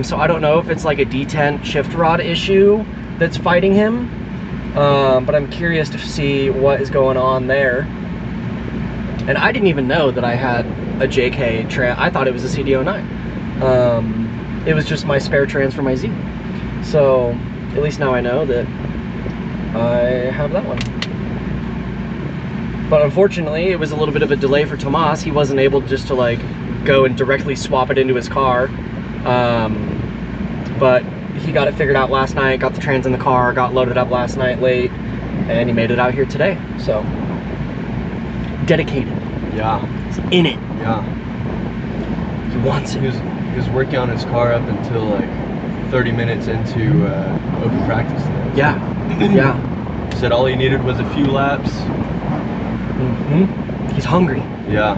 So I don't know if it's like a detent shift rod issue that's fighting him. But I'm curious to see what is going on there. And I didn't even know that I had a JK trans. I thought it was a CD09. It was just my spare trans for my Z. So at least now I know that I have that one. But unfortunately, it was a little bit of a delay for Tomas. He wasn't able just to like go and directly swap it into his car. But he got it figured out last night, got the trans in the car, got loaded up last night late, and he made it out here today. So, dedicated. Yeah. He's in it. Yeah. He wants it. He was working on his car up until like 30 minutes into open practice today. Yeah. Yeah. Said all he needed was a few laps. He's hungry. Yeah.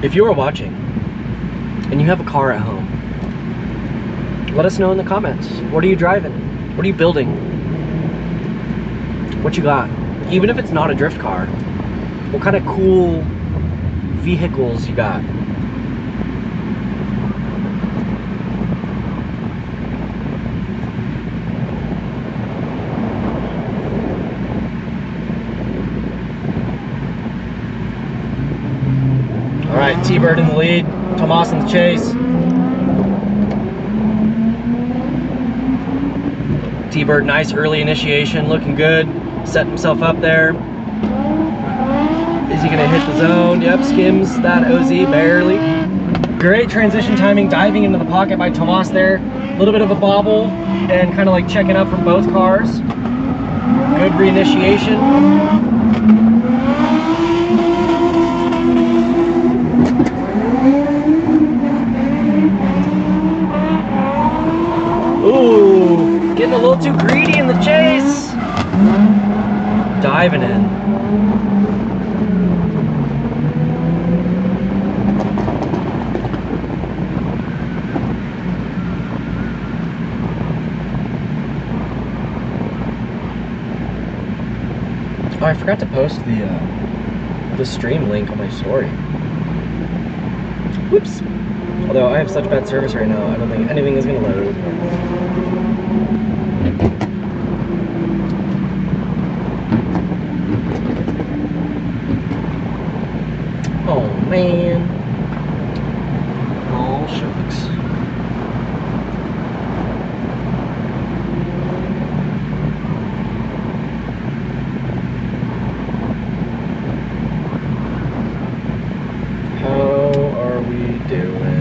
If you are watching and you have a car at home, let us know in the comments. What are you driving? What are you building? What you got? Even if it's not a drift car, what kind of cool vehicles you got? All right, T-Bird in the lead, Tomas in the chase. T-Bird, nice early initiation, looking good, setting himself up there. Is he gonna hit the zone? Yep, skims that OZ barely. Great transition timing, diving into the pocket by Tomas there. A little bit of a bobble and kind of like checking up from both cars. Good reinitiation. Ooh, getting a little too greedy in the chase. Diving in. Oh, I forgot to post the stream link on my story. Whoops. Although I have such bad service right now, I don't think anything is gonna load. Oh man. Oh shucks. How are we doing?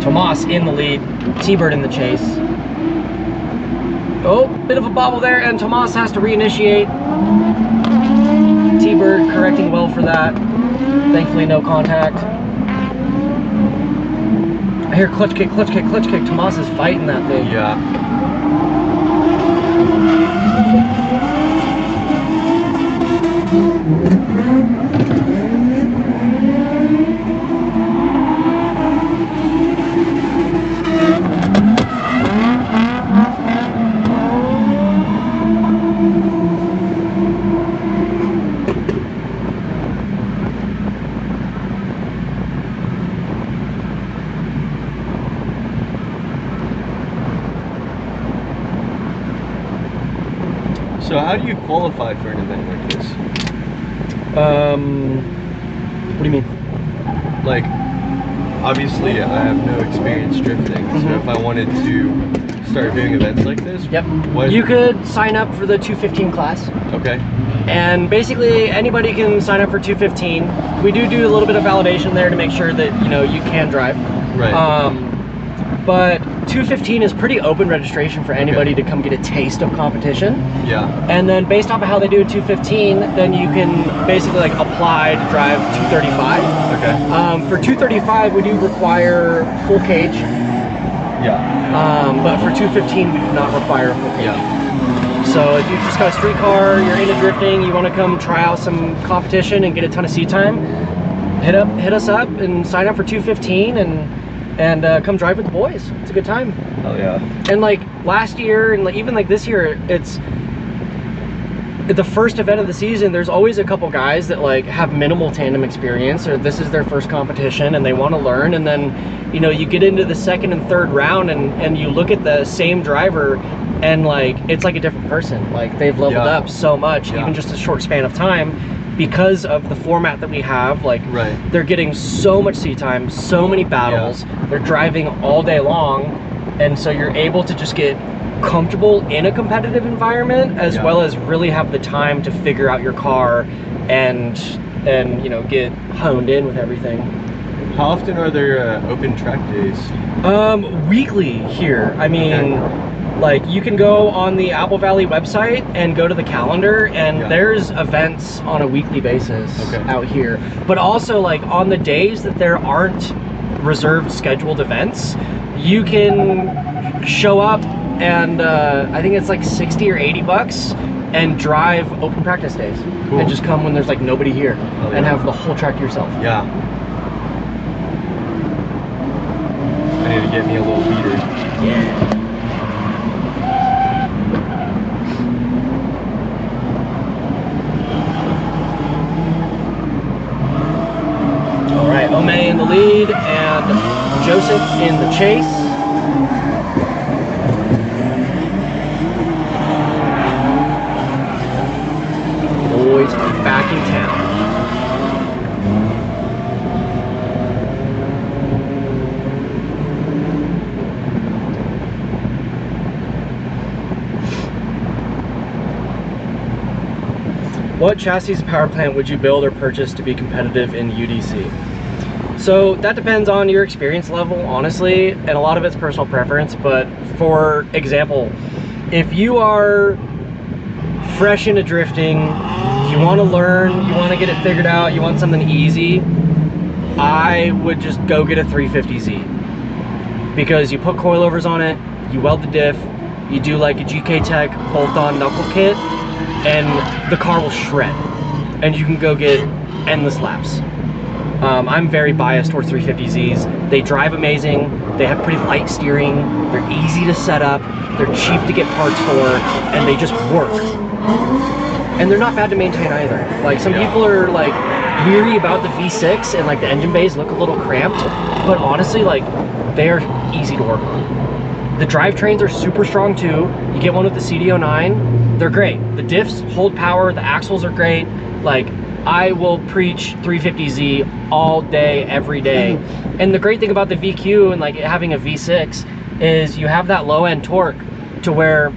Tomas in the lead, T-Bird in the chase. Oh, bit of a bobble there, and Tomas has to reinitiate. T-Bird correcting well for that. Thankfully, no contact. I hear clutch kick, clutch kick, clutch kick. Tomas is fighting that thing. Yeah. So how do you qualify for an event like this? What do you mean? Like, obviously I have no experience drifting, so if I wanted to start doing events like this, You could sign up for the 215 class. Okay. And basically anybody can sign up for 215. We do a little bit of validation there to make sure that, you know, you can drive. Right. But 215 is pretty open registration for anybody to come get a taste of competition. Yeah. And then based off of how they do 215, then you can basically like apply to drive 235. Okay. For 235, we do require full cage. Yeah. But for 215, we do not require a full cage. Yeah. So if you've just got a street car, you're into drifting, you want to come try out some competition and get a ton of seat time, hit us up and sign up for 215 and come drive with the boys. It's a good time. Oh yeah. And like last year and like even like this year, it's the first event of the season. There's always a couple guys that like have minimal tandem experience, or this is their first competition and they want to learn. And then, you know, you get into the second and third round and you look at the same driver and like it's like a different person. Like they've leveled up so much, even just a short span of time, because of the format that we have. Like they're getting so much seat time, so many battles, they're driving all day long, and so you're able to just get comfortable in a competitive environment as well as really have the time to figure out your car and you know, get honed in with everything. How often are there open track days? Weekly here. I mean, like you can go on the Apple Valley website and go to the calendar, and there's events on a weekly basis out here. But also like on the days that there aren't reserved scheduled events, you can show up and I think it's like 60 or 80 bucks and drive open practice days. And just come when there's like nobody here and have the whole track to yourself. Yeah. I need to get me a little beater. Yeah. All right, Ome in the lead and Joseph in the chase. Boys are back in town. What chassis and power plant would you build or purchase to be competitive in UDC? So that depends on your experience level, honestly, and a lot of it's personal preference. But for example, if you are fresh into drifting, you want to learn, you want to get it figured out, you want something easy, I would just go get a 350Z, because you put coilovers on it, you weld the diff, you do like a GK Tech bolt-on knuckle kit, and the car will shred, and you can go get endless laps. I'm very biased towards 350Zs. They drive amazing, they have pretty light steering, they're easy to set up, they're cheap to get parts for, and they just work. And they're not bad to maintain either. Like some people are like weary about the V6 and like the engine bays look a little cramped, but honestly, like they're easy to work on. The drivetrains are super strong too. You get one with the CD09, they're great. The diffs hold power, the axles are great. Like I will preach 350Z all day, every day. And the great thing about the VQ and like having a V6 is you have that low end torque to where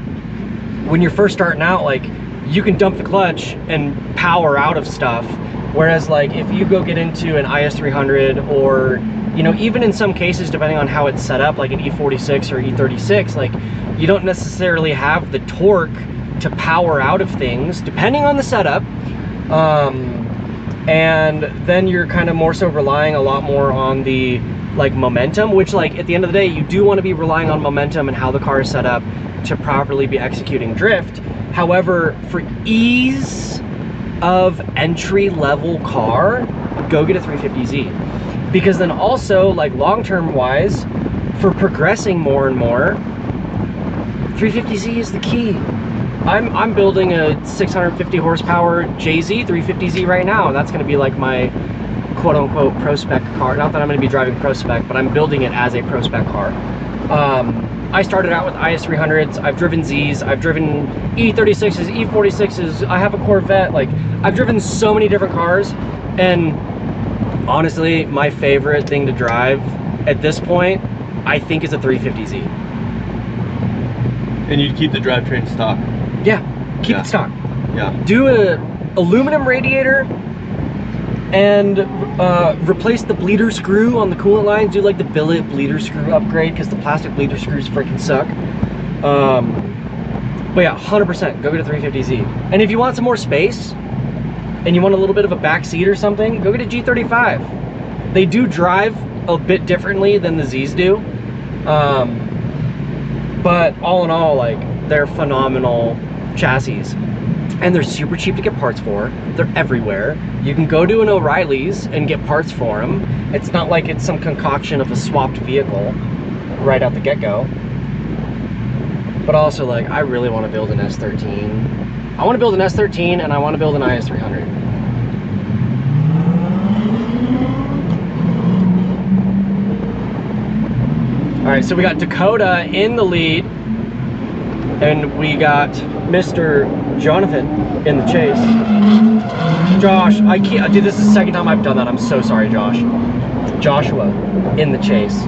when you're first starting out, like you can dump the clutch and power out of stuff. Whereas like if you go get into an IS300 or, you know, even in some cases, depending on how it's set up, like an E46 or E36, like you don't necessarily have the torque to power out of things, depending on the setup. And then you're kind of more so relying a lot more on the like momentum, which like at the end of the day, you do want to be relying on momentum and how the car is set up to properly be executing drift. However, for ease of entry level car, go get a 350Z, because then also like long-term wise, for progressing more and more, 350Z is the key. I'm building a 650 horsepower JZ 350Z right now, and that's going to be like my quote-unquote pro spec car. Not that I'm going to be driving pro spec, but I'm building it as a pro spec car. I started out with IS300s. I've driven Zs. I've driven E36s, E46s. I have a Corvette. Like, I've driven so many different cars, and honestly, my favorite thing to drive at this point, I think, is a 350Z. And you'd keep the drivetrain stock. Yeah, keep it stock. Yeah. Do a aluminum radiator and replace the bleeder screw on the coolant lines. Do like the billet bleeder screw upgrade, because the plastic bleeder screws freaking suck. But yeah, 100% go get a 350Z. And if you want some more space and you want a little bit of a back seat or something, go get a G35. They do drive a bit differently than the Zs do. But all in all, like, they're phenomenal chassis. And they're super cheap to get parts for. They're everywhere. You can go to an O'Reilly's and get parts for them. It's not like it's some concoction of a swapped vehicle right out the get-go. But also, like, I really want to build an S13. I want to build an S13 and I want to build an IS300. All right, so we got Dakota in the lead, and we got Mr. Jonathan in the chase. Josh, I can't, dude, this is the second time I've done that. I'm so sorry, Josh. Joshua in the chase.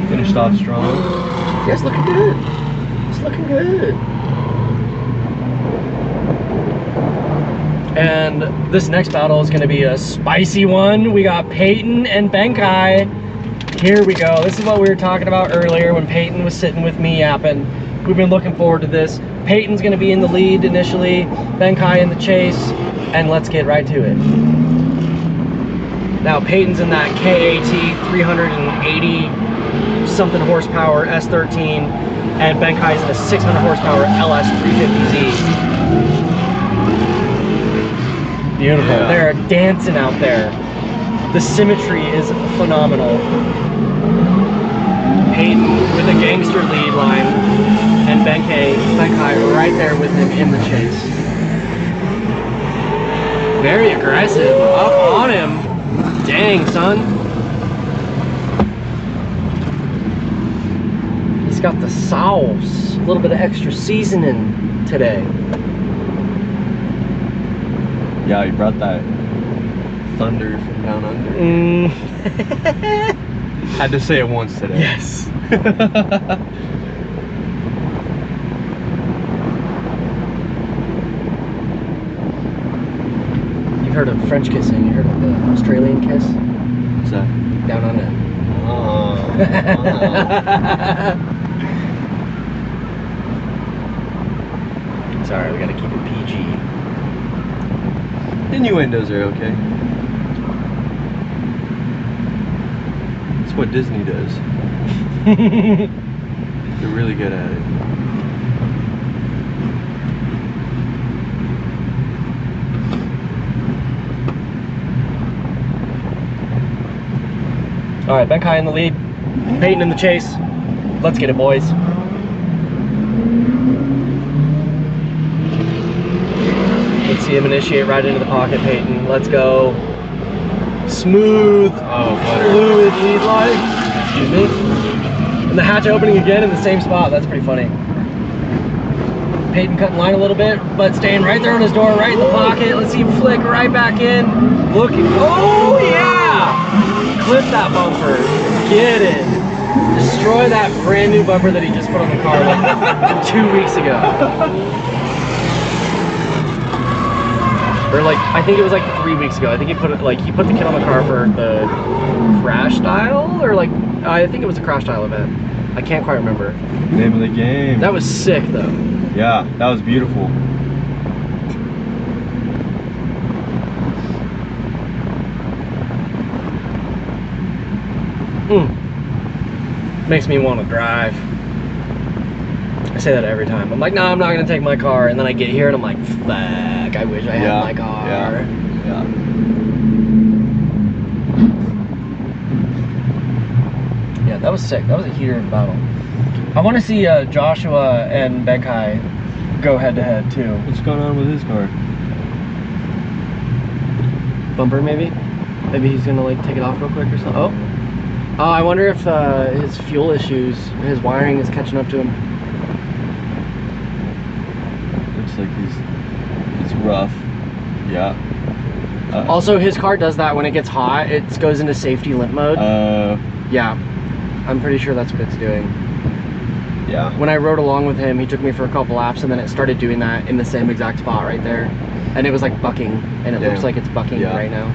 Finished off strong. Yeah, it's looking good. It's looking good. And this next battle is going to be a spicy one. We got Peyton and Benkai. Here we go. This is what we were talking about earlier when Peyton was sitting with me yapping. We've been looking forward to this. Peyton's going to be in the lead initially, Benkai in the chase, and let's get right to it. Now Peyton's in that KAT 380 something horsepower S13, and Benkai's in a 600 horsepower LS 350Z. Beautiful. Yeah. They're dancing out there. The symmetry is phenomenal. Peyton with a gangster lead line, and Benkai right there with him in the chase. Very aggressive. Up on him. Dang, son. He's got the sauce. A little bit of extra seasoning today. Yeah, he brought that thunder from down under. Had to say it once today. Yes. You've heard of French kissing, you heard of the Australian kiss? What's that? Down under. Oh. Sorry, we gotta keep it PG. Innuendos are okay. It's what Disney does. They're really good at it. All right, Benkai in the lead, Peyton in the chase. Let's get it, boys. Let's see him initiate right into the pocket, Peyton. Let's go. Smooth, fluid lead line. Excuse me. And the hatch opening again in the same spot. That's pretty funny. Peyton cutting line a little bit, but staying right there on his door, right in the pocket. Let's see him flick right back in. Looking, oh yeah! Clip that bumper, get it. Destroy that brand new bumper that he just put on the car like 2 weeks ago. Or like, I think it was like 3 weeks ago. I think he put it, like, he put the kit on the car for the crash style, or like, I think it was a crash style event. I can't quite remember. Name of the game. That was sick though. Yeah, that was beautiful. Makes me want to drive. I say that every time. I'm like, no, I'm not gonna take my car, and then I get here and I'm like, fuck, I wish I had my car. Yeah. Yeah, that was sick. That was a heater in battle. I want to see Joshua and Benkai go head to head too. What's going on with his car? Bumper maybe? Maybe he's gonna like take it off real quick or something. Oh, I wonder if his fuel issues, his wiring is catching up to him. Looks like he's rough. Yeah. Also, his car does that when it gets hot. It goes into safety limp mode. Yeah, I'm pretty sure that's what it's doing. Yeah. When I rode along with him, he took me for a couple laps, and then it started doing that in the same exact spot right there. And it was like bucking, and it looks like it's bucking right now.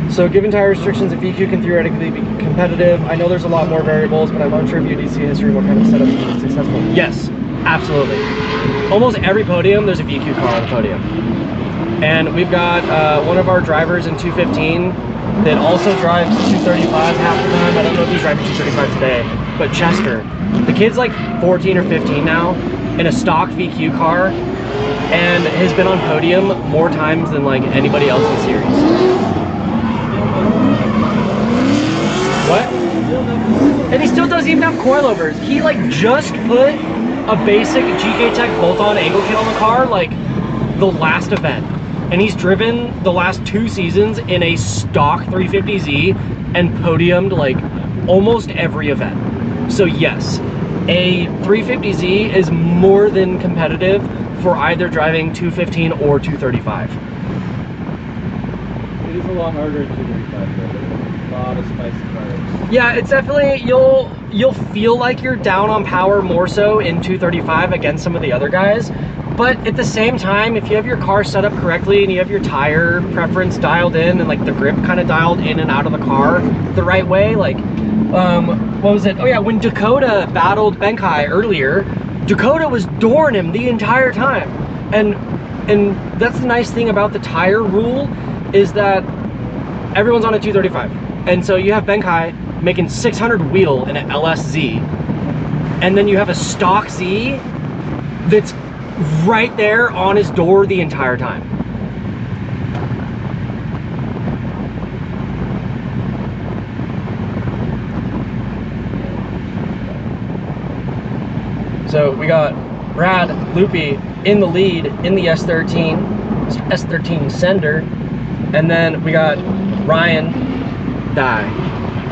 So given tire restrictions, a VQ can theoretically be competitive. I know there's a lot more variables, but I want to review DC history, what kind of setup is successful. Yes, absolutely. Almost every podium, there's a VQ car on the podium. And we've got one of our drivers in 215 that also drives 235 half the time. I don't know if he's driving 235 today, but Chester. The kid's like 14 or 15 now in a stock VQ car and has been on podium more times than like anybody else in the series. What? And he still doesn't even have coilovers. He like just put a basic GK Tech bolt-on angle kit on the car like the last event. And he's driven the last 2 seasons in a stock 350Z and podiumed like almost every event. So yes, a 350Z is more than competitive for either driving 215 or 235. It is a lot harder at 235 though. A lot of spicy carbs. Yeah, it's definitely, you'll feel like you're down on power more so in 235 against some of the other guys. But at the same time, if you have your car set up correctly and you have your tire preference dialed in and like the grip kind of dialed in and out of the car the right way, like, what was it? Oh yeah, when Dakota battled Benkai earlier, Dakota was dooring him the entire time. And that's the nice thing about the tire rule is that everyone's on a 235. And so you have Benkai making 600 wheel in an LSZ, and then you have a stock Z that's right there on his door the entire time. So we got Brad Loopy in the lead in the S13 Sender, and then we got Ryan Dye,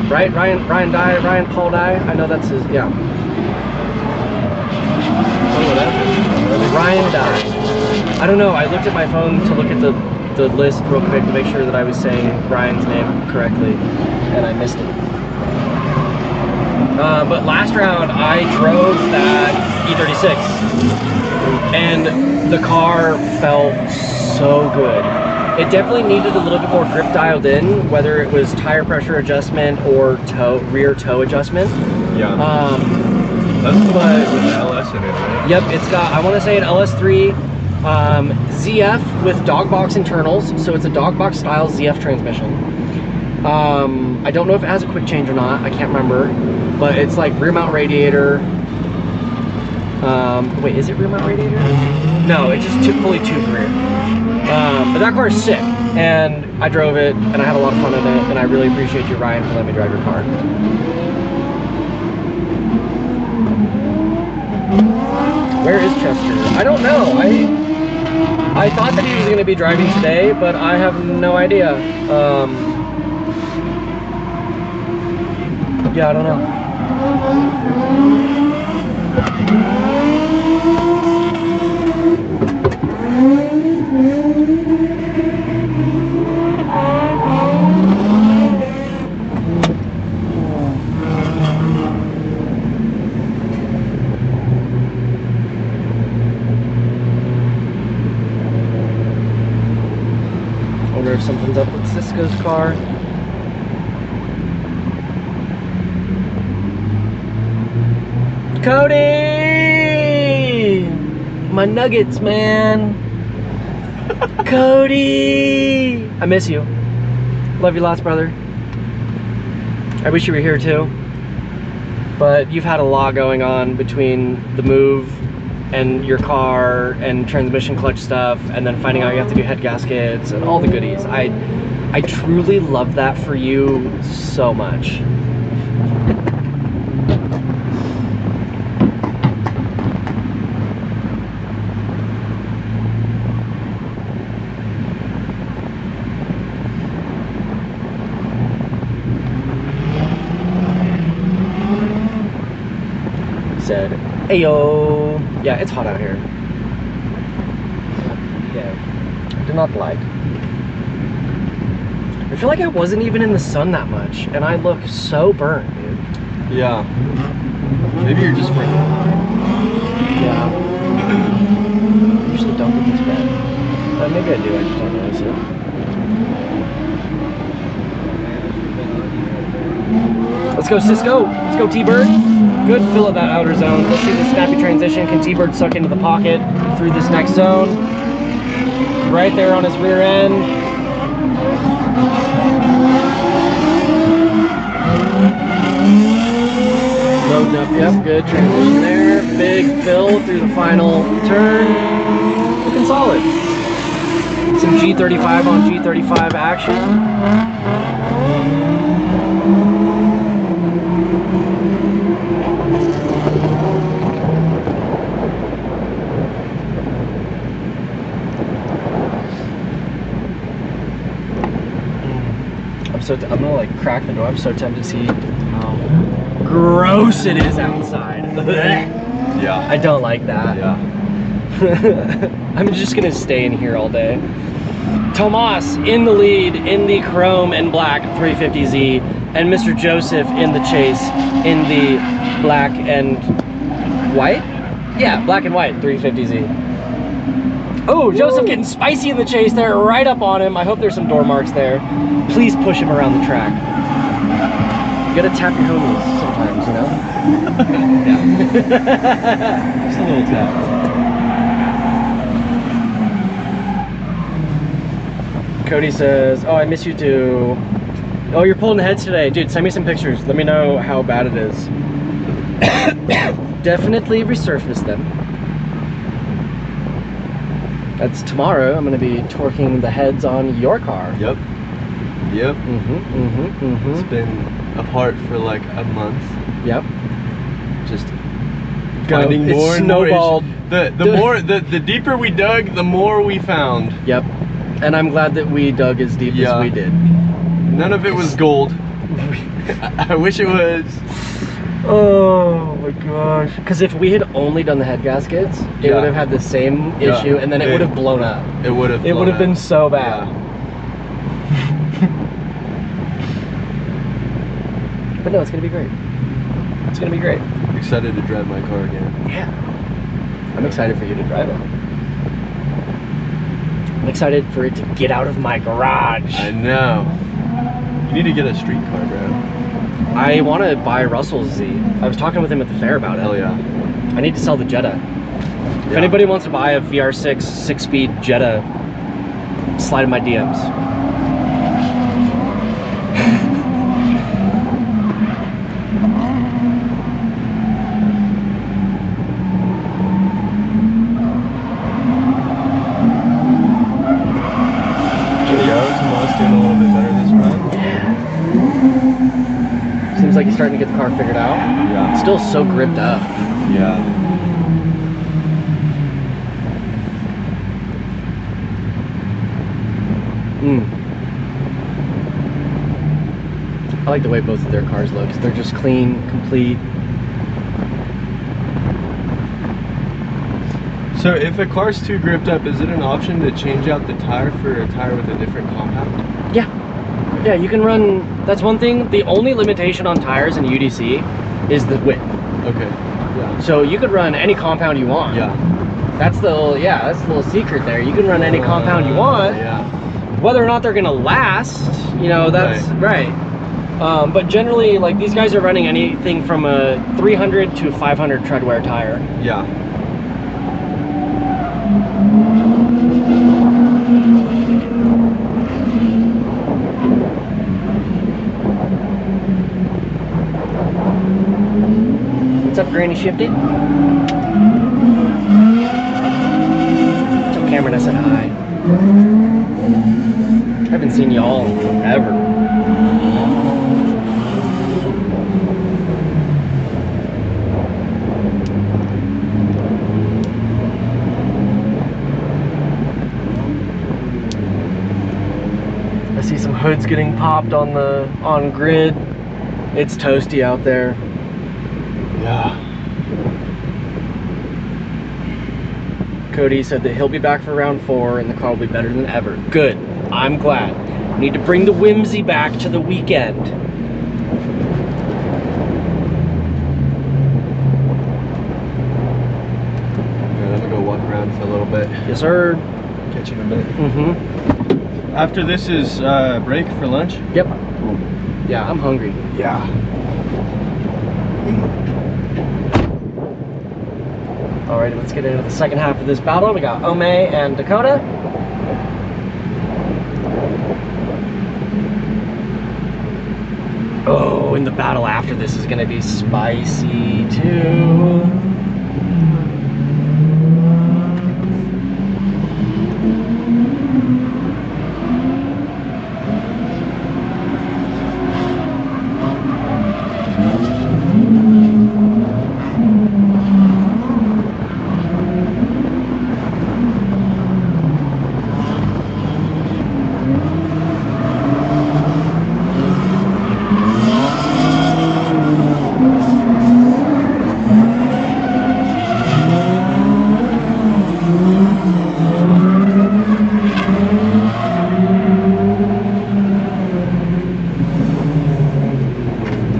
right? Ryan Dye, Ryan Paul Dye. I know that's his, yeah. Ryan Dye. I don't know. I looked at my phone to look at the list real quick to make sure that I was saying Ryan's name correctly, and I missed it. But last round I drove that E36, and the car felt so good. It definitely needed a little bit more grip dialed in, whether it was tire pressure adjustment or rear toe adjustment. Yeah. That's the one with the LS in it, right? Yep, it's got, I want to say an LS3 ZF with dog box internals, so it's a dog box style ZF transmission. I don't know if it has a quick change or not, I can't remember, but it's like rear mount radiator. Wait, is it rear mount radiator? No, it's just fully tube rear. But that car is sick, and I drove it, and I had a lot of fun in it, and I really appreciate you, Ryan, for letting me drive your car. Where is Chester? I don't know. I thought that he was going to be driving today, but I have no idea. Yeah, I don't know. Wonder if something's up with Cisco's car. Cody! My nuggets, man. Cody! I miss you. Love you lots, brother. I wish you were here too. But you've had a lot going on between the move and your car and transmission clutch stuff, and then finding out you have to do head gaskets and all the goodies. I I truly love that for you so much. Said, "Ayo." Yeah, it's hot out here. Yeah, do not like. I feel like I wasn't even in the sun that much, and I look so burnt, dude. Yeah. Maybe you're just freaking. Yeah. I usually don't get this bad. Maybe I do, I just don't notice it. Let's go, Cisco. Let's go, T-Bird. Good fill of that outer zone. Let's see the snappy transition. Can T-Bird suck into the pocket through this next zone? Right there on his rear end. Loading up, yep, good transition there. Big fill through the final turn. Looking solid. Some G35 on G35 action. I'm gonna like crack the door. I'm so tempted to see how gross it is outside. Yeah. I don't like that. Yeah. I'm just gonna stay in here all day. Tomas in the lead in the chrome and black 350Z, and Mr. Joseph in the chase in the black and white? Yeah, black and white 350Z. Oh, Joseph getting spicy in the chase there, right up on him. I hope there's some door marks there. Please push him around the track. You gotta tap your homies sometimes, you know? Yeah. Just a little tap. Cody says, oh, I miss you too. Oh, you're pulling the heads today. Dude, send me some pictures. Let me know how bad it is. Definitely resurface them. That's tomorrow. I'm going to be torquing the heads on your car. Yep. Yep. It's been apart for like a month. Yep. Just finding more and more issues. The deeper we dug, the more we found. Yep. And I'm glad that we dug as deep as we did. None of it was gold. I wish it was. Oh my gosh. Because if we had only done the head gaskets, it would have had the same issue, and then it would have blown up. It would have. It would have been so bad. Yeah. But no, it's gonna be great. It's gonna be great. I'm excited to drive my car again. Yeah. I'm excited for you to drive it. I'm excited for it to get out of my garage. I know. You need to get a street car, bro. I want to buy Russell's Z. I was talking with him at the fair about it. Hell yeah. I need to sell the Jetta. If anybody wants to buy a VR6 6-speed Jetta, slide in my DMs. Doing a little bit better this run. Seems like he's starting to get the car figured out. Yeah. It's still so gripped up. Yeah. I like the way both of their cars look. They're just clean, complete. So if a car's too gripped up, is it an option to change out the tire for a tire with a different compound? Yeah. Yeah, you can run, that's one thing. The only limitation on tires in UDC is the width. Okay. Yeah. So you could run any compound you want. Yeah. That's the little secret there. You can run any compound you want. Yeah. Whether or not they're gonna last, you know, that's right. But generally, like, these guys are running anything from a 300 to 500 treadwear tire. Yeah. What's up, Granny Shifted? Tell Cameron I said hi. haven't seen y'all forever. I see some hoods getting popped on grid. It's toasty out there. Yeah. Cody said that he'll be back for round 4 and the car will be better than ever. Good. I'm glad. We need to bring the whimsy back to the weekend. Alright, I'm gonna go walk around for a little bit. Yes, sir. Catch you in a bit. Mm-hmm. After this is break for lunch? Yep. Yeah, I'm hungry. Yeah. Alright, let's get into the second half of this battle. We got Ome and Dakota. Oh, and the battle after this is gonna be spicy too.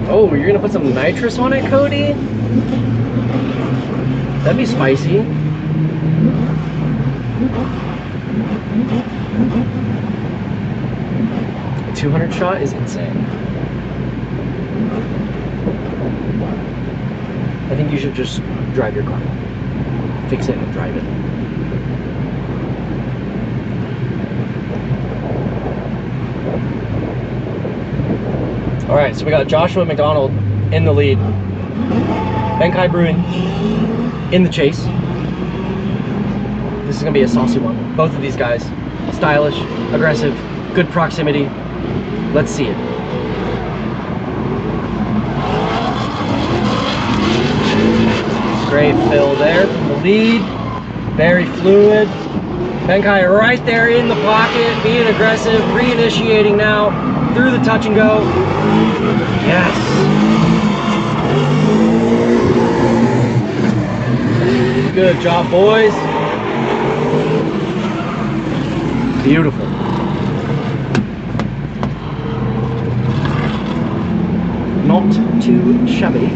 Oh, you're gonna put some nitrous on it, Cody? That'd be spicy. A 200 shot is insane. I think you should just drive your car. Fix it and drive it. All right, so we got Joshua McDonald in the lead. Benkai Brewing in the chase. This is gonna be a saucy one. Both of these guys, stylish, aggressive, good proximity. Let's see it. Great fill there from the lead. Very fluid. Benkai right there in the pocket, being aggressive, reinitiating now through the touch and go. Yes. Good job, boys. Beautiful. Not too shabby.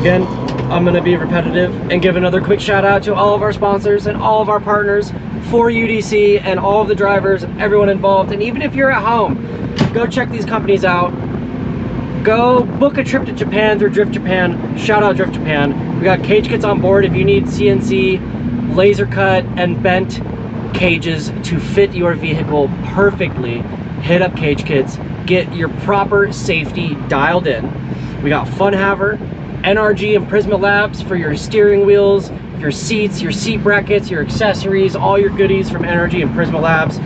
Again, I'm going to be repetitive and give another quick shout out to all of our sponsors and all of our partners for UDC and all of the drivers and everyone involved. And even if you're at home, go check these companies out. Go book a trip to Japan through Drift Japan. Shout out Drift Japan. We got cage kits on board if you need CNC, laser cut, and bent cages to fit your vehicle perfectly. Hit up Cage Kits. Get your proper safety dialed in. We got Fun Haver, NRG and Prisma Labs for your steering wheels, your seats, your seat brackets, your accessories, all your goodies from NRG and Prisma Labs.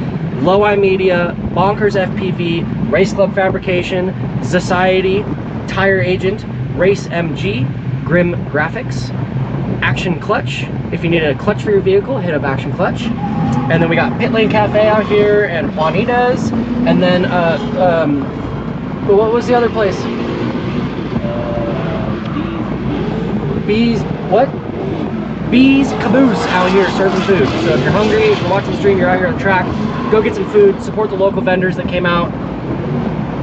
Low Eye Media, Bonkers FPV, Race Club Fabrication, Society, Tire Agent, Race MG, Grim Graphics, Action Clutch. If you need a clutch for your vehicle, hit up Action Clutch. And then we got Pit Lane Cafe out here and Juanita's. And then, what was the other place? Bees, what? Bees Caboose out here serving food. So if you're hungry, if you're watching the stream, you're out here on the track, go get some food, support the local vendors that came out,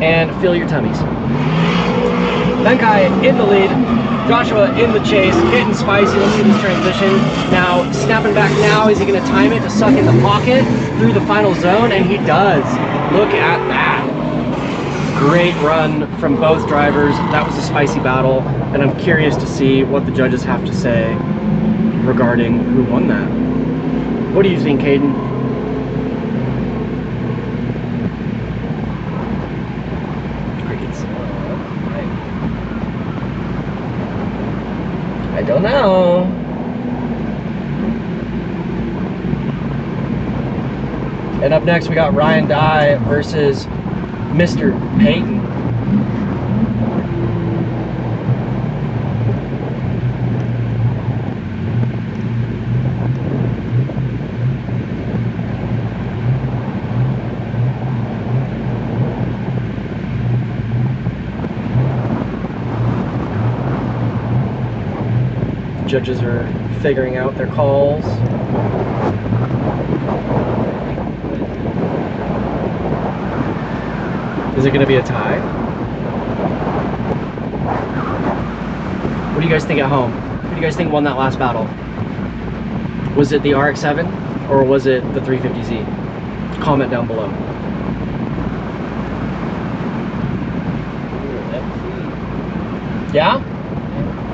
and fill your tummies. Benkai in the lead, Joshua in the chase, getting spicy. Let's see this transition. Now, snapping back now, is he gonna time it to suck in the pocket through the final zone? And he does. Look at that. Great run from both drivers. That was a spicy battle, and I'm curious to see what the judges have to say regarding who won that. What do you think, Caden? Crickets. I don't know. And up next we got Ryan Dye versus Mr. Peyton. Judges are figuring out their calls. Is it going to be a tie? What do you guys think at home? Who do you guys think won that last battle? Was it the RX-7 or was it the 350Z? Comment down below. Yeah?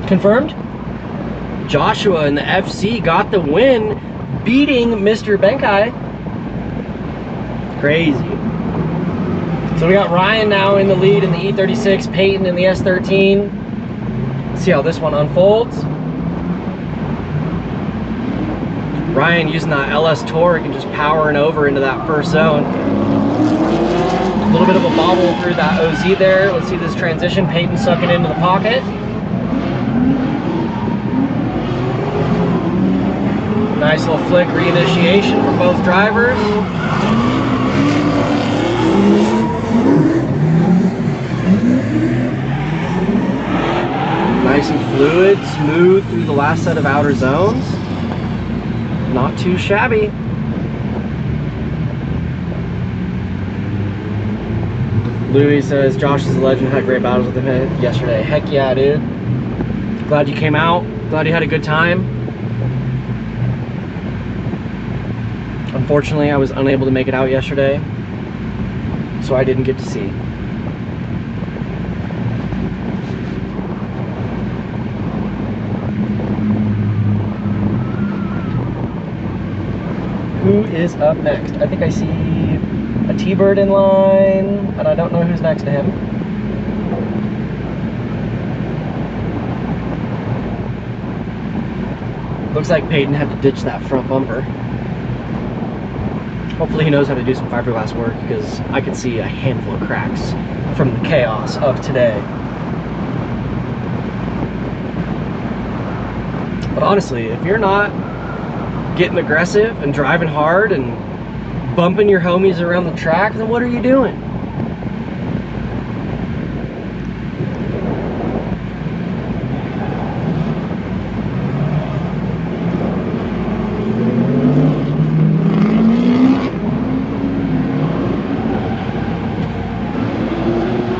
Confirmed? Joshua in the FC got the win, beating Mr. Benkai. Crazy. So we got Ryan now in the lead in the E36, Peyton in the S13. Let's see how this one unfolds. Ryan using that LS torque and just powering over into that first zone. A little bit of a bobble through that OZ there. Let's see this transition. Peyton sucking into the pocket. Nice little flick reinitiation from both drivers. Nice and fluid, smooth through the last set of outer zones. Not too shabby. Louis says Josh is a legend, had great battles with him yesterday. Heck yeah, dude. Glad you came out. Glad you had a good time. Unfortunately, I was unable to make it out yesterday, so I didn't get to see. Who is up next? I think I see a T-Bird in line, and I don't know who's next to him. Looks like Peyton had to ditch that front bumper. Hopefully he knows how to do some fiberglass work, because I could see a handful of cracks from the chaos of today. But honestly, if you're not getting aggressive and driving hard and bumping your homies around the track, then what are you doing?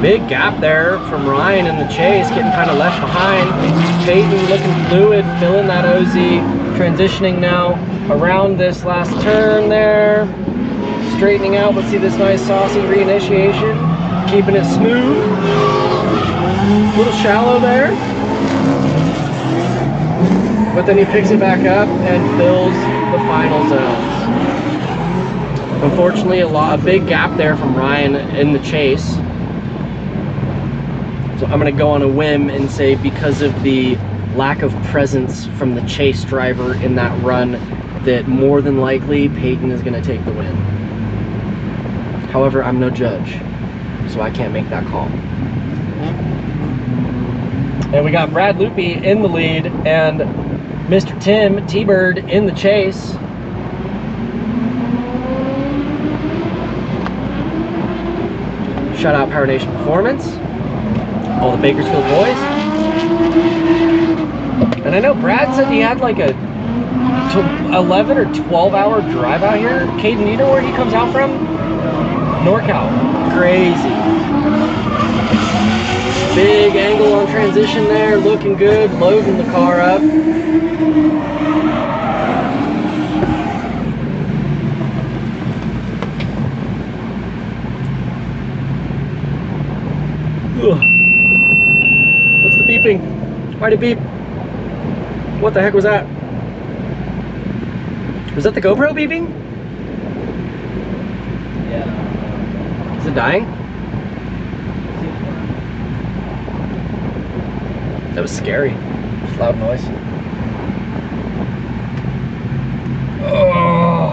Big gap there from Ryan in the chase, getting kind of left behind. Peyton looking fluid, filling that OZ, transitioning now around this last turn there. Straightening out, let's see this nice saucy reinitiation. Keeping it smooth. A little shallow there. But then he picks it back up and fills the final zones. Unfortunately, a big gap there from Ryan in the chase. So I'm going to go on a whim and say because of the lack of presence from the chase driver in that run, that more than likely Peyton is going to take the win. However, I'm no judge, so I can't make that call. And we got Brad Loopy in the lead and Mr. Tim T-Bird in the chase. Shout out Power Nation Performance. All the Bakersfield boys. And I know Brad said he had like a 11 or 12 hour drive out here. Caden, you know where he comes out from? NorCal. Crazy. Big angle on transition there, looking good, loading the car up. Ugh. What's the beeping? Why'd it beep? What the heck was that? Was that the GoPro beeping? Yeah. Is it dying? That was scary. Just loud noise. Oh.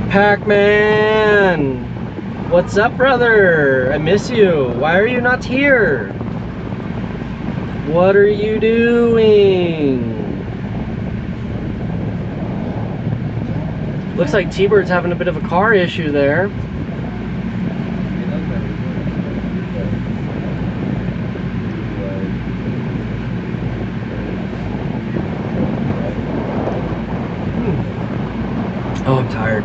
Pac-Man! What's up, brother? I miss you. Why are you not here? What are you doing? Looks like T-Bird's having a bit of a car issue there. Oh, I'm tired.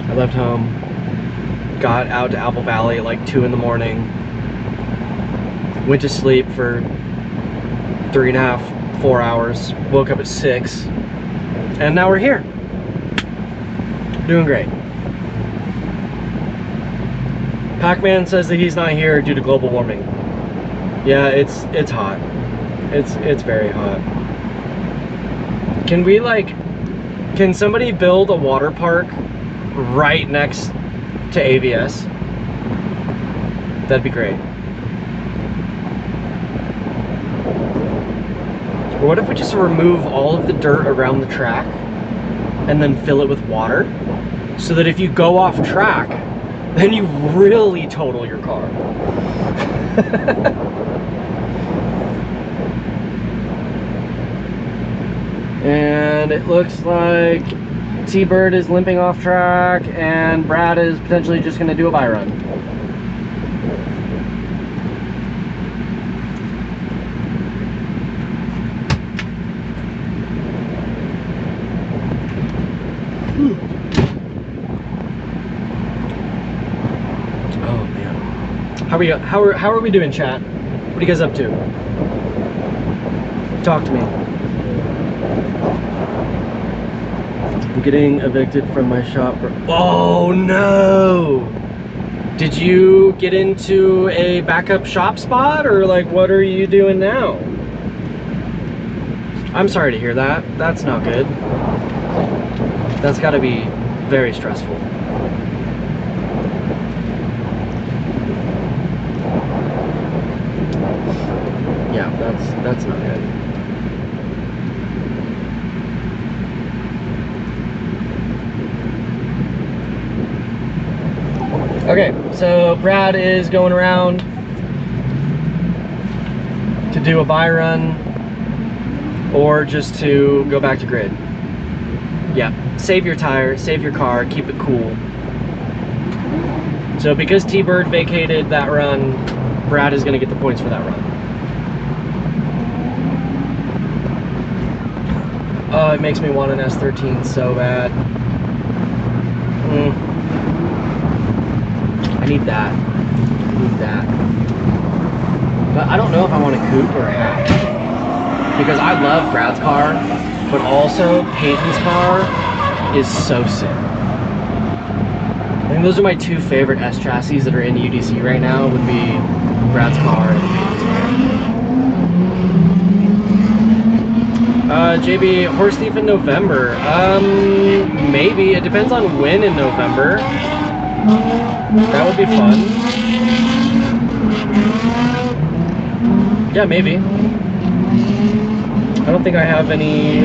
I left home, got out to Apple Valley at like 2 in the morning, went to sleep for 3.5, 4 hours, woke up at 6, and now we're here. Doing great. Pac-Man says that he's not here due to global warming. Yeah, it's hot. It's very hot. Can we can somebody build a water park right next to AVS? That'd be great. Or what if we just remove all of the dirt around the track and then fill it with water, so that if you go off track, then you really total your car. And it looks like T-Bird is limping off track and Brad is potentially just going to do a buy run. Oh man. How are we doing, chat? What are you guys up to? Talk to me. I'm getting evicted from my shop. Oh no! Did you get into a backup shop spot, or like what are you doing now? I'm sorry to hear that. That's not good. That's got to be very stressful. Yeah, that's not good. Okay, so Brad is going around to do a buy run or just to go back to grid. Yeah, save your tire, save your car, keep it cool. So because T-Bird vacated that run, Brad is going to get the points for that run. Oh, it makes me want an S13 so bad. I need that. I need that. But I don't know if I want a coupe or a hatch. Because I love Brad's car, but also Peyton's car is so sick. I think those are my two favorite S chassis that are in UDC right now, would be Brad's car and Peyton's car. JB, Horse Thief in November. Maybe. It depends on when in November. That would be fun. Yeah, maybe. I don't think I have any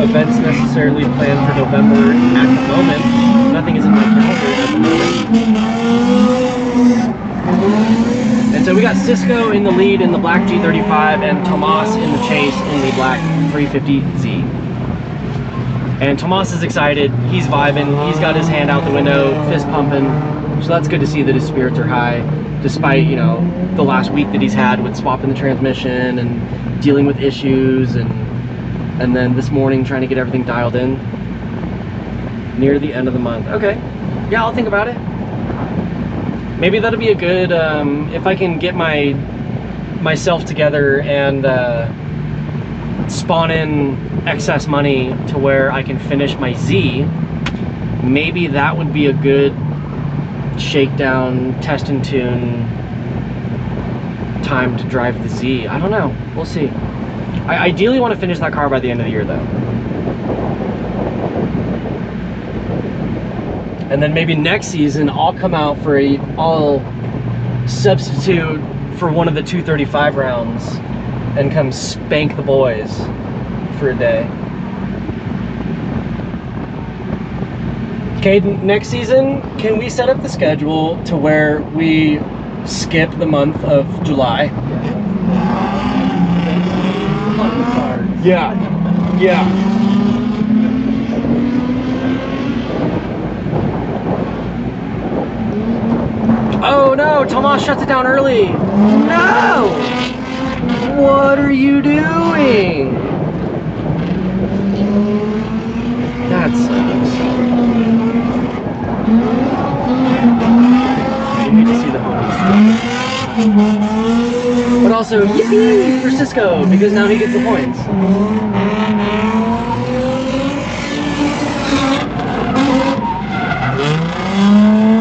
events necessarily planned for November at the moment. Nothing is in my calendar at the moment. And so we got Cisco in the lead in the black G35 and Tomas in the chase in the black 350Z. And Tomas is excited, he's vibing, he's got his hand out the window, fist pumping. So that's good to see that his spirits are high, despite, you know, the last week that he's had with swapping the transmission and dealing with issues, and then this morning trying to get everything dialed in near the end of the month. Okay, yeah, I'll think about it. Maybe that'll be a good, if I can get myself together and spawn in excess money to where I can finish my Z, maybe that would be a good shakedown, test and tune time to drive the Z. I don't know, we'll see. I ideally want to finish that car by the end of the year though. And then maybe next season I'll come out for I'll substitute for one of the 235 rounds and come spank the boys for a day. Caden, next season, can we set up the schedule to where we skip the month of July? Yeah. Yeah. Oh no, Tomas shuts it down early. No! What are you doing? That sucks. You need to see the homies. But also, yippee for Cisco, because now he gets the points.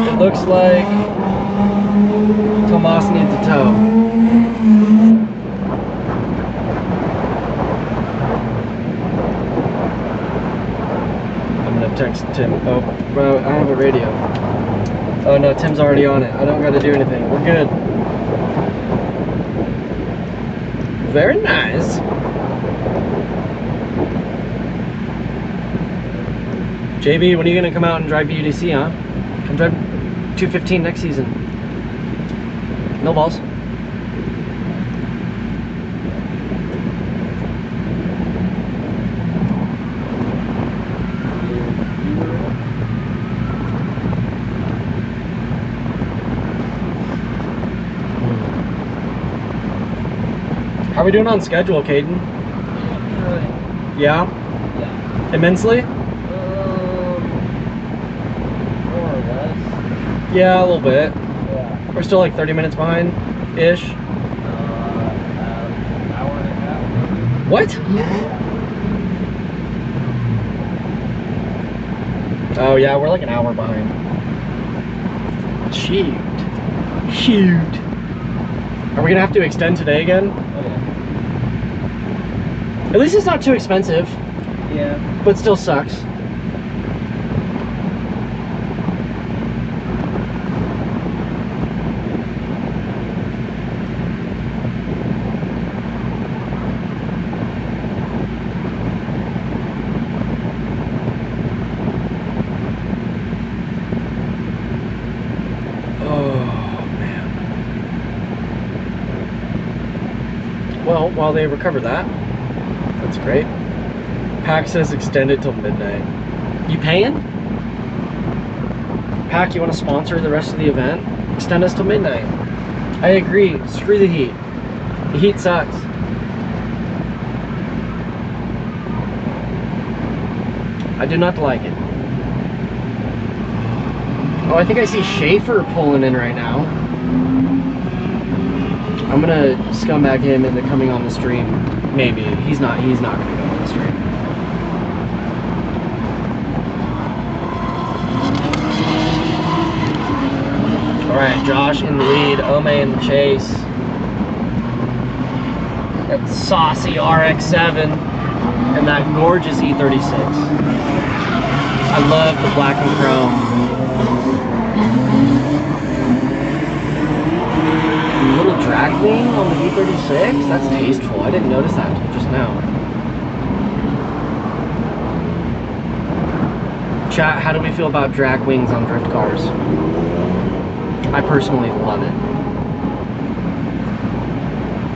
It looks like Tomas needs a tow. I'm gonna text Tim. Oh, well, I have a radio. Oh no, Tim's already on it. I don't gotta do anything. We're good. Very nice. JB, when are you gonna come out and drive UDC, huh? Come drive 215 next season. No balls. How are we doing on schedule, Caden? Yeah? Yeah. Immensely? More or less. Yeah, a little bit. Yeah. We're still like 30 minutes behind-ish. Hour and a half. What? Oh yeah, we're like an hour behind. Shoot. Shoot. Are we gonna have to extend today again? Oh yeah. At least it's not too expensive, Yeah. but still sucks. Well, while they recover that, that's great. Pack says extended till midnight. You paying? Pack, you want to sponsor the rest of the event? Extend us till midnight. I agree. Screw the heat. The heat sucks. I do not like it. Oh, I think I see Schaefer pulling in right now. I'm gonna scumbag him into coming on the stream. Maybe. He's not gonna go on the stream. Alright, Josh in the lead, Ome in the chase. That saucy RX-7 and that gorgeous E36. I love the black and chrome. Little drag wing on the V36? That's tasteful. I didn't notice that until just now. Chat, how do we feel about drag wings on drift cars? I personally love it.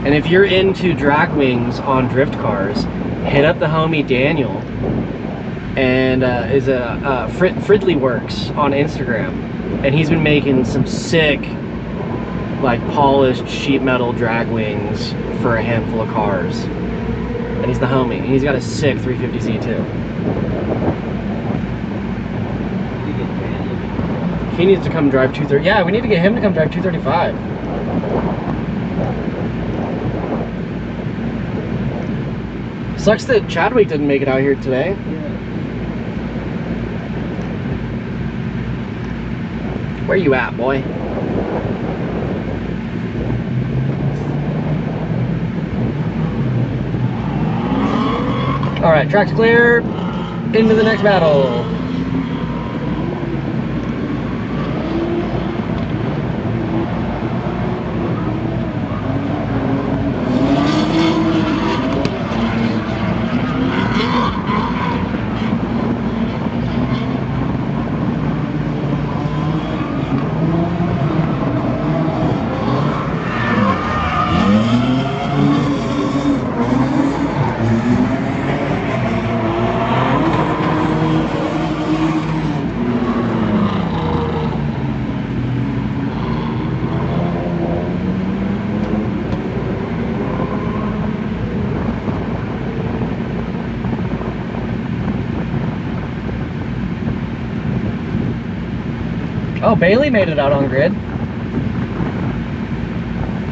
And if you're into drag wings on drift cars, hit up the homie Daniel, and is a Fridley Works on Instagram, and he's been making some sick, like polished sheet metal drag wings for a handful of cars. And he's the homie. And he's got a sick 350Z too. He needs to come drive 230. Yeah, we need to get him to come drive 235. Sucks that Chadwick didn't make it out here today. Where you at, boy? All right, track's clear. Into the next battle. Oh, Bailey made it out on grid.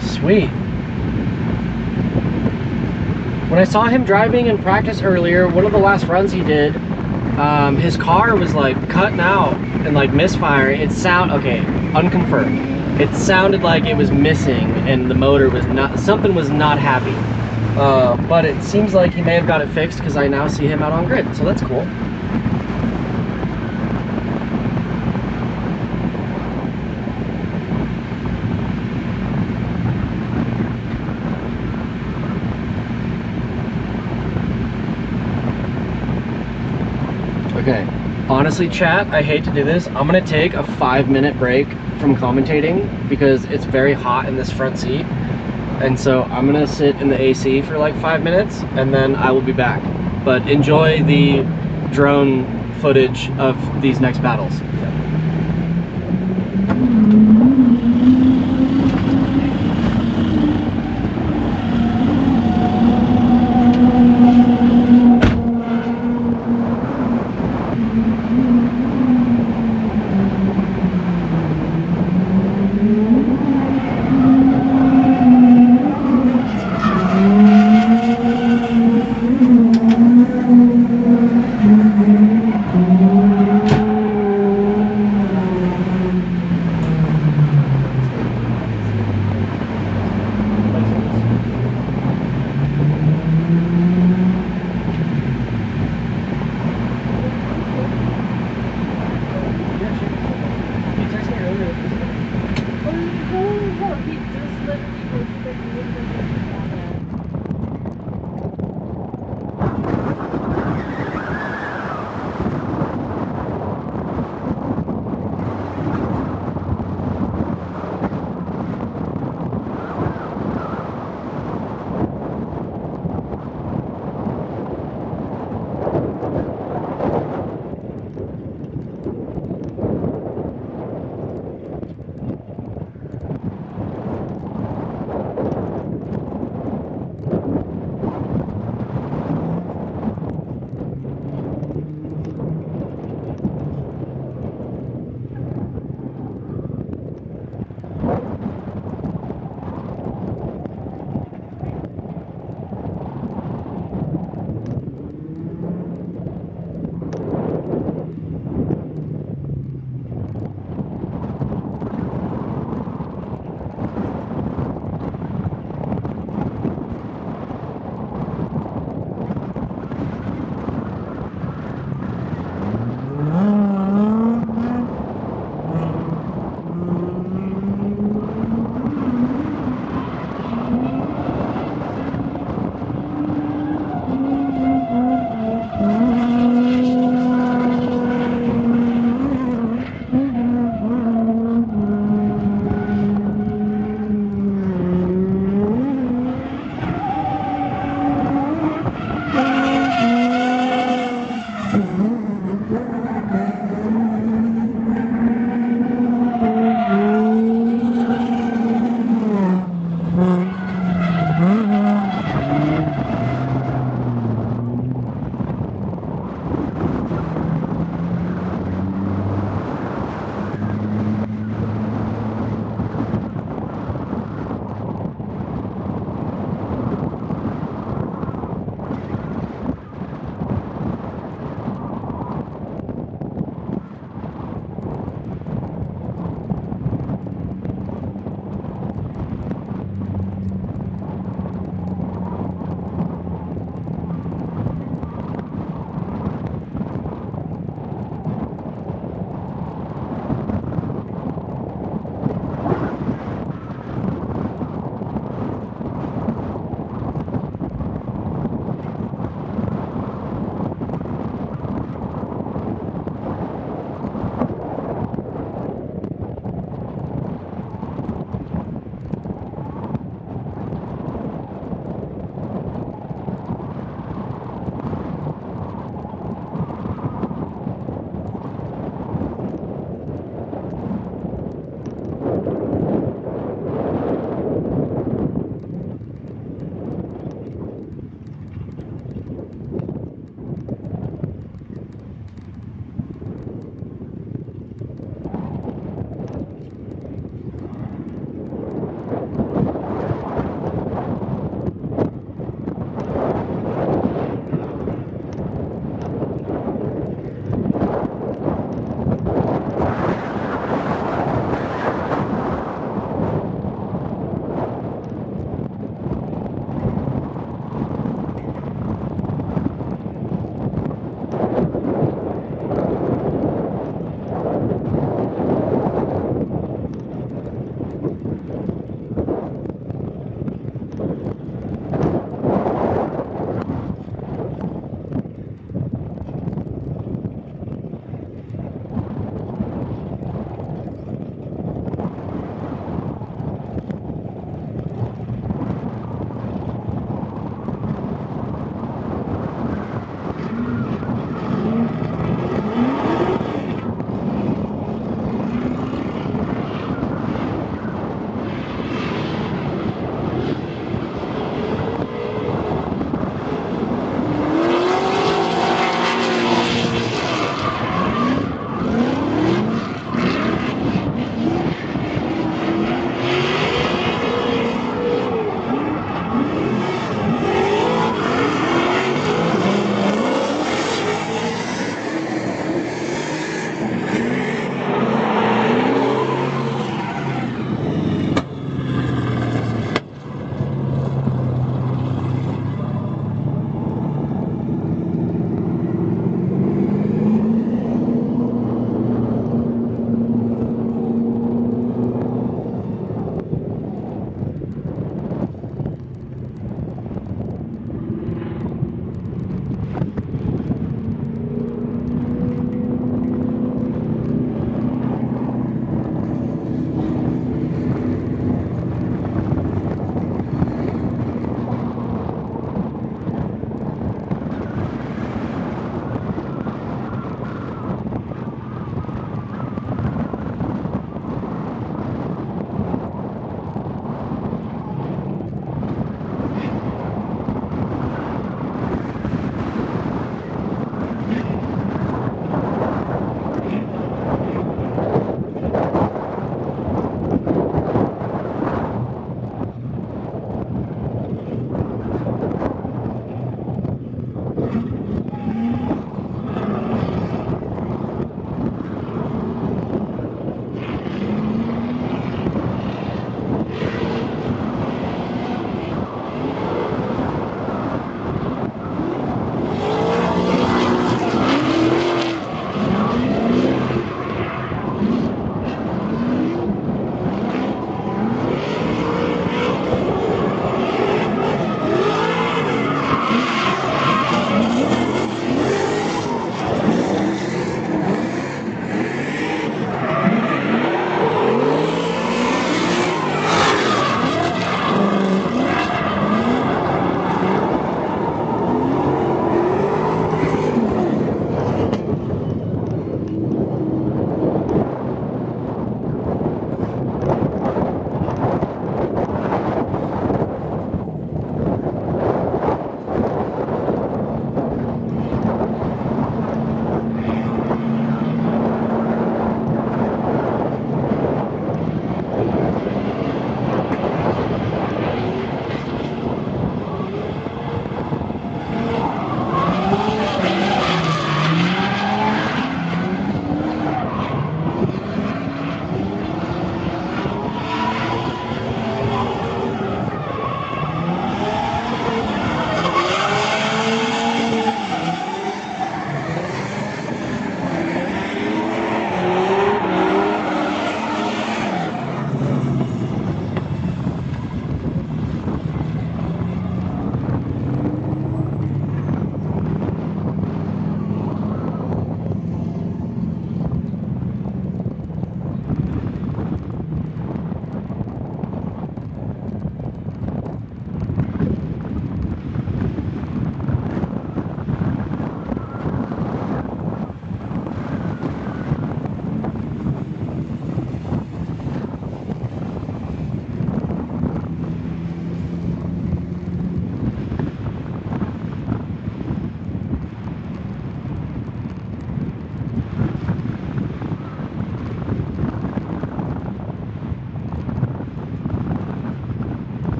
Sweet. When I saw him driving in practice earlier, one of the last runs he did, his car was like cutting out and like misfiring. Okay, unconfirmed. It sounded like it was missing and the motor was not, something was not happy. But it seems like he may have got it fixed because I now see him out on grid, so that's cool. Okay, honestly chat, I hate to do this. I'm gonna take a 5-minute break from commentating because it's very hot in this front seat. And so I'm gonna sit in the AC for like 5 minutes and then I will be back. But enjoy the drone footage of these next battles.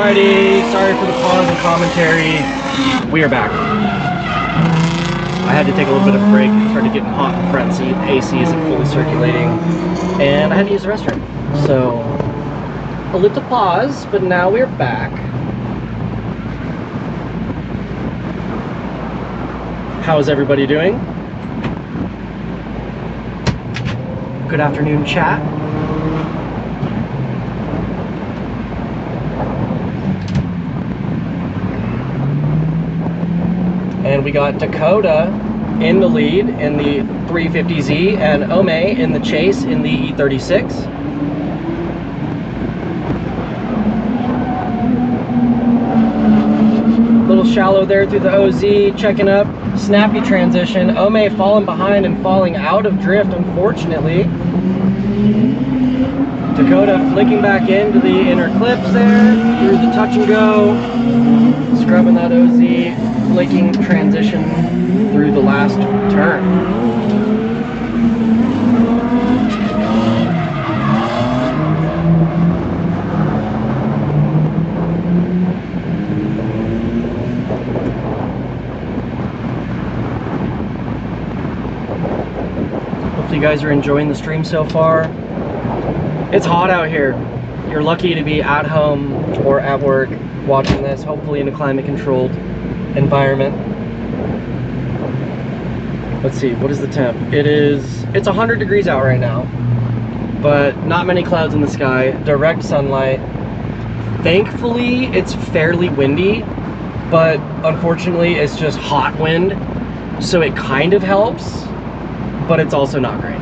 Alrighty, sorry for the pause and commentary. We are back. I had to take a little bit of a break. It started getting hot in the front seat. The AC isn't fully circulating, and I had to use the restroom. So, a little pause, but now we're back. How's everybody doing? Good afternoon, chat. And we got Dakota in the lead in the 350Z and Ome in the chase in the E36. A little shallow there through the OZ, checking up, snappy transition. Ome falling behind and falling out of drift, unfortunately. Dakota flicking back into the inner clips there, through the touch and go, scrubbing that OZ, flicking transition through the last turn. Hopefully you guys are enjoying the stream so far. It's hot out here. You're lucky to be at home or at work watching this, hopefully in a climate controlled environment. Let's see, what is the temp? It's 100 degrees out right now, but not many clouds in the sky, direct sunlight. Thankfully, it's fairly windy, but unfortunately it's just hot wind, so it kind of helps, but it's also not great.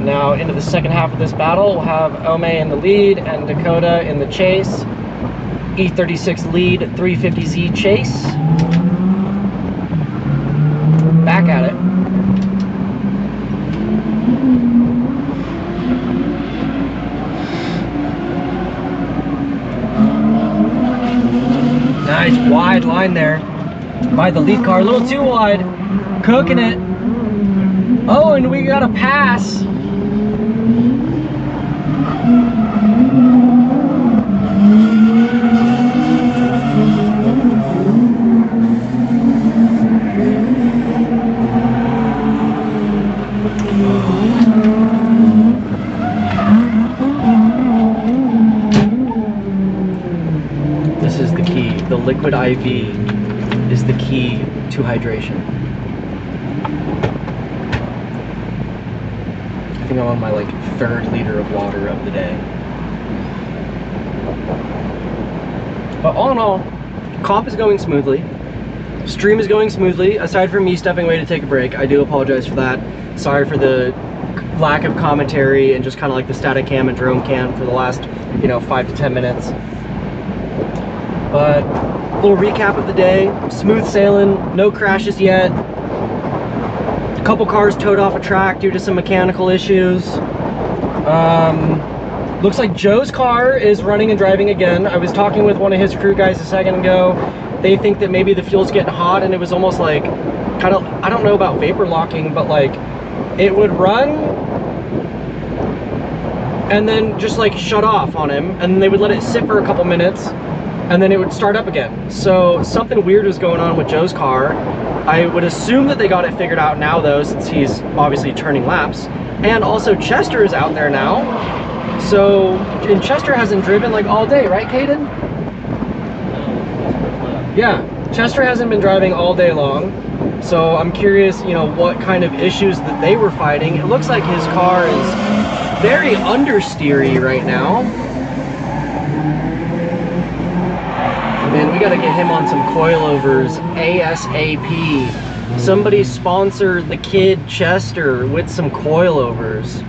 Now into the second half of this battle, we'll have Ome in the lead and Dakota in the chase. E36 lead, 350Z chase. Back at it. Nice wide line there by the lead car, a little too wide, cooking it. Oh, and we got a pass. This is the key. The liquid IV is the key to hydration. I think I'm on my like 3rd liter of water of the day. But all in all, comp is going smoothly. Stream is going smoothly, aside from me stepping away to take a break. I do apologize for that. Sorry for the lack of commentary and just kind of like the static cam and drone cam for the last, 5 to 10 minutes. But Little recap of the day. Smooth sailing, no crashes yet. A couple cars towed off a track due to some mechanical issues. Looks like Joe's car is running and driving again. I was talking with one of his crew guys a second ago. They think that maybe the fuel's getting hot, and it was almost like kind of, I don't know about vapor locking, but like it would run and then just like shut off on him, and they would let it sit for a couple minutes and then it would start up again. So something weird was going on with Joe's car. I would assume that they got it figured out now though, since he's obviously turning laps. And also Chester is out there now. So, and Chester hasn't driven like all day, right, Caden? Yeah, Chester hasn't been driving all day long. So I'm curious, you know, what kind of issues that they were fighting. It looks like his car is very understeery right now. Man, we gotta get him on some coilovers ASAP. Somebody sponsor the kid Chester with some coilovers.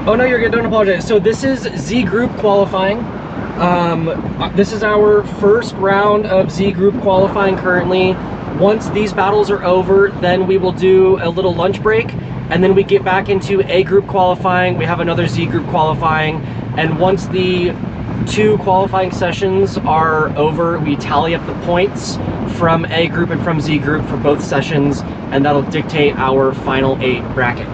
Oh no, you're good, don't apologize. So this is Z Group qualifying. This is our first round of Z Group qualifying currently. Once these battles are over, then we will do a little lunch break, and then we get back into A Group qualifying. We have another Z Group qualifying, and once the 2 qualifying sessions are over, we tally up the points from A Group and from Z Group for both sessions, and that'll dictate our final 8 bracket.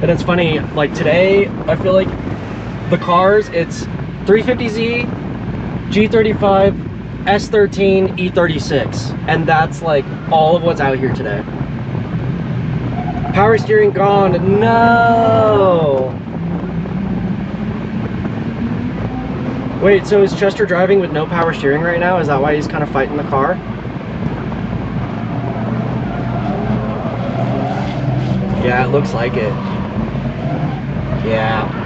And it's funny, like today, I feel like the cars, it's 350Z, G35, S13, E36. And that's like all of what's out here today. Power steering gone, no! Wait, so is Chester driving with no power steering right now? Is that why he's kind of fighting the car? Yeah, it looks like it. Yeah.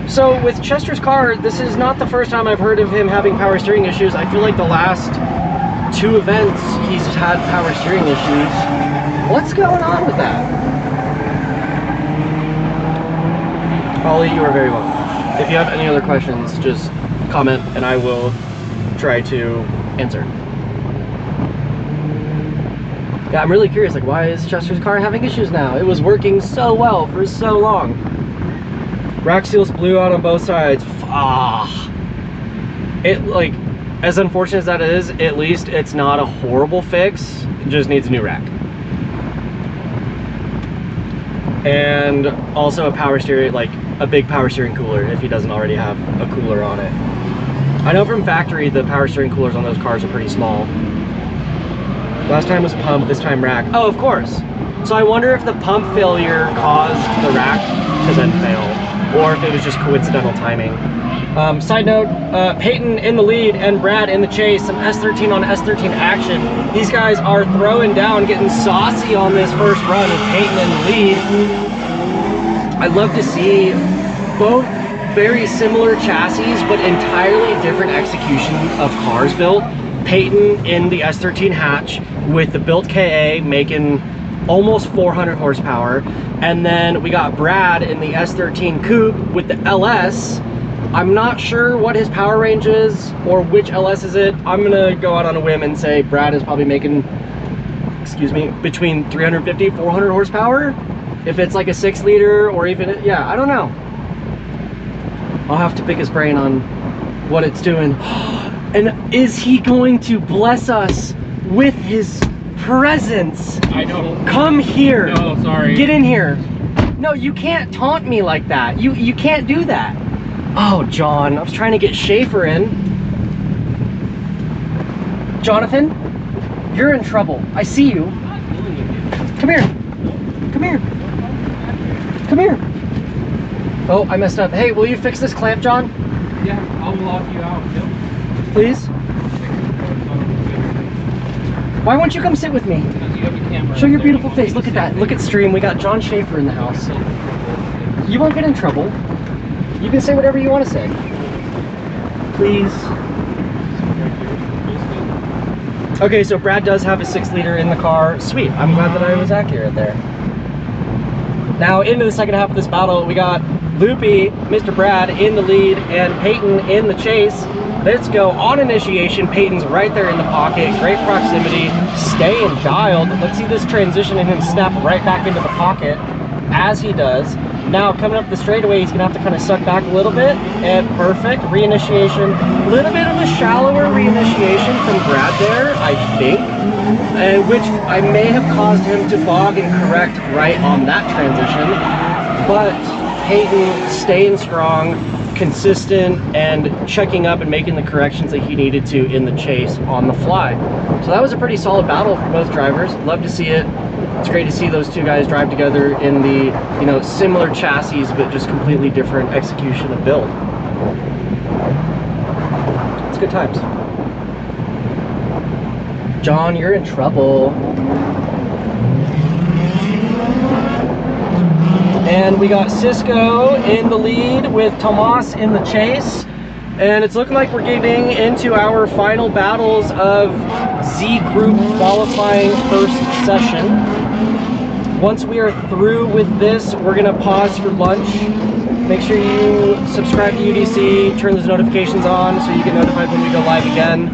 So with Chester's car, this is not the first time I've heard of him having power steering issues. I feel like the last 2 events he's had power steering issues. What's going on with that? Ollie, you are very welcome. If you have any other questions, just comment and I will try to answer. Yeah, I'm really curious, like, why is Chester's car having issues now? It was working so well for so long. Rack seals blew out on both sides. Ah. It, like, as unfortunate as that is, at least it's not a horrible fix. It just needs a new rack. And also a power steering, like, a big power steering cooler if he doesn't already have a cooler on it. I know from factory the power steering coolers on those cars are pretty small. Last time was pump, this time rack. Oh, of course. So I wonder if the pump failure caused the rack to then fail, or if it was just coincidental timing. Side note, Peyton in the lead and Brad in the chase. Some S13 on S13 action. These guys are throwing down, getting saucy on this first run with Peyton in the lead. I'd love to see both very similar chassis, but entirely different execution of cars built. Peyton in the S13 hatch with the built KA making almost 400 horsepower, and then we got Brad in the S13 coupe with the LS. I'm not sure what his power range is or which LS is it. I'm gonna go out on a whim and say Brad is probably making, excuse me, between 350 400 horsepower, if it's like a 6-liter, or even, yeah, I don't know. I'll have to pick his brain on what it's doing. And is he going to bless us with his presence? I know. Come here. No, sorry. Get in here. No, you can't taunt me like that. You can't do that. Oh, John, I was trying to get Schaefer in. Jonathan, you're in trouble. I see you. Come here. Come here. Come here. Oh, I messed up. Hey, will you fix this clamp, John? Yeah, I'll block you out. Yep. Please? Why won't you come sit with me? Because you have a camera. Show your beautiful face. Look at that. Look at stream. We got John Schaefer in the house. You won't get in trouble. You can say whatever you want to say. Please. Okay, so Brad does have a 6-liter in the car. Sweet, I'm glad that I was accurate there. Now, into the second half of this battle, we got Loopy, Mr. Brad in the lead, and Peyton in the chase. Let's go. On initiation, Peyton's right there in the pocket. Great proximity, staying dialed. Let's see this transition and him snap right back into the pocket as he does. Now, coming up the straightaway, he's gonna have to kind of suck back a little bit, and perfect, reinitiation. A little bit of a shallower reinitiation from Brad there, I think, and which I may have caused him to fog and correct right on that transition, but Peyton staying strong, consistent, and checking up and making the corrections that he needed to in the chase on the fly. So that was a pretty solid battle for both drivers. Love to see it. It's great to see those two guys drive together in the, you know, similar chassis, but just completely different execution of build. It's good times. John, you're in trouble. And we got Cisco in the lead with Tomas in the chase. And it's looking like we're getting into our final battles of Z Group qualifying first session. Once we are through with this, we're gonna pause for lunch. Make sure you subscribe to UDC, turn those notifications on so you get notified when we go live again.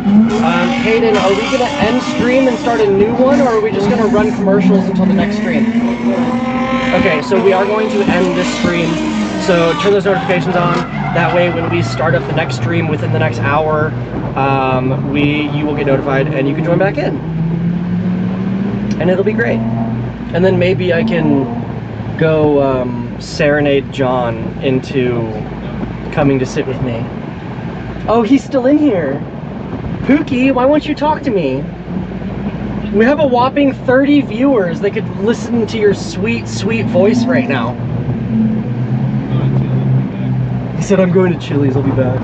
Hayden, are we gonna end stream and start a new one, or are we just gonna run commercials until the next stream? Okay, so we are going to end this stream, so turn those notifications on. That way, when we start up the next stream within the next hour, you will get notified and you can join back in. And it'll be great. And then maybe I can go serenade John into coming to sit with me. Oh, he's still in here. Pookie, why won't you talk to me? We have a whopping 30 viewers that could listen to your sweet, sweet voice right now. He said, I'm going to Chili's, I'll be back.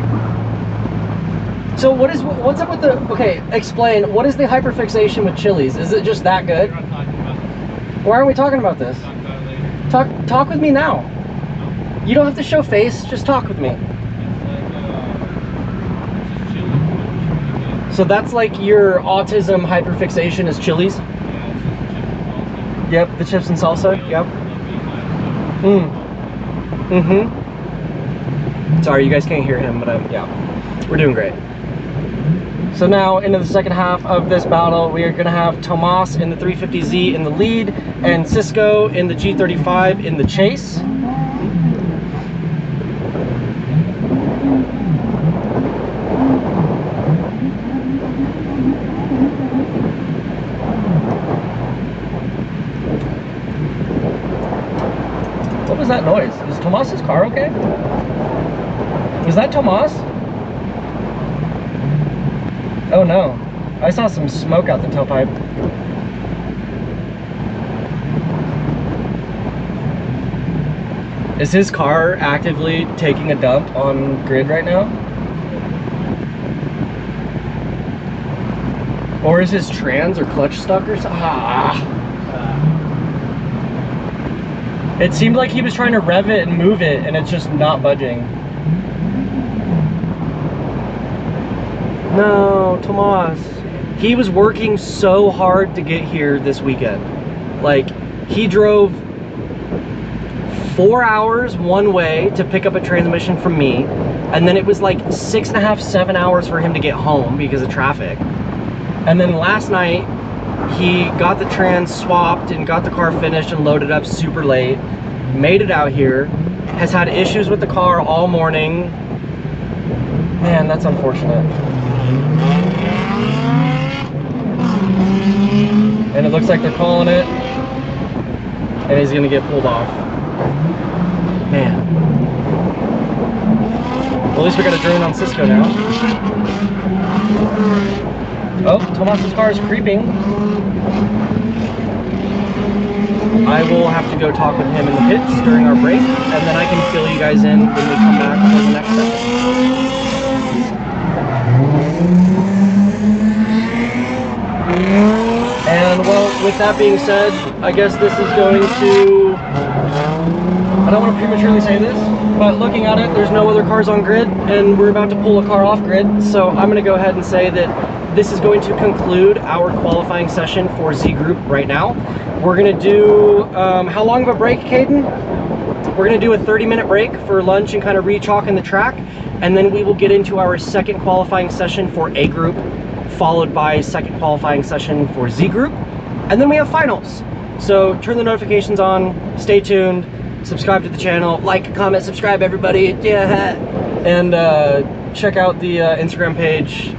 So what's up with the, okay, explain, what is the hyperfixation with Chili's? Is it just that good? Why aren't we talking about this? Talk with me now. You don't have to show face, just talk with me. So that's like your autism hyperfixation is Chili's? Yep, the chips and salsa, yep. Sorry, you guys can't hear him, but yeah, we're doing great. So now, into the second half of this battle, we are gonna have Tomas in the 350Z in the lead, and Cisco in the G35 in the chase. What was that noise? Is Tomas's car okay? Was that Tomas? Oh no, I saw some smoke out the tailpipe. Is his car actively taking a dump on grid right now? Or is his trans or clutch stuck or something? It seemed like he was trying to rev it and move it, and it's just not budging. No, Tomas. He was working so hard to get here this weekend. Like, he drove 4 hours one way to pick up a transmission from me, and then it was like 6.5, 7 hours for him to get home because of traffic. And then last night, he got the trans swapped and got the car finished and loaded up super late, made it out here, has had issues with the car all morning. Man, that's unfortunate. And it looks like they're calling it, and he's gonna get pulled off. Man. Well, at least we got a drone on Cisco now. Oh, Tomas's car is creeping. I will have to go talk with him in the pits during our break, and then I can fill you guys in when we come back for the next session. And well, with that being said, I guess this is going to I don't want to prematurely say this, but looking at it, there's no other cars on grid, and we're about to pull a car off grid. So I'm going to go ahead and say that this is going to conclude our qualifying session for Z Group right now. We're going to do, how long of a break, Caden? We're going to do a 30-minute break for lunch and kind of re-chalking the track, and then we will get into our second qualifying session for A Group, followed by second qualifying session for Z Group, and then we have finals. So turn the notifications on, stay tuned, subscribe to the channel, like, comment, subscribe, everybody, yeah, and check out the Instagram page.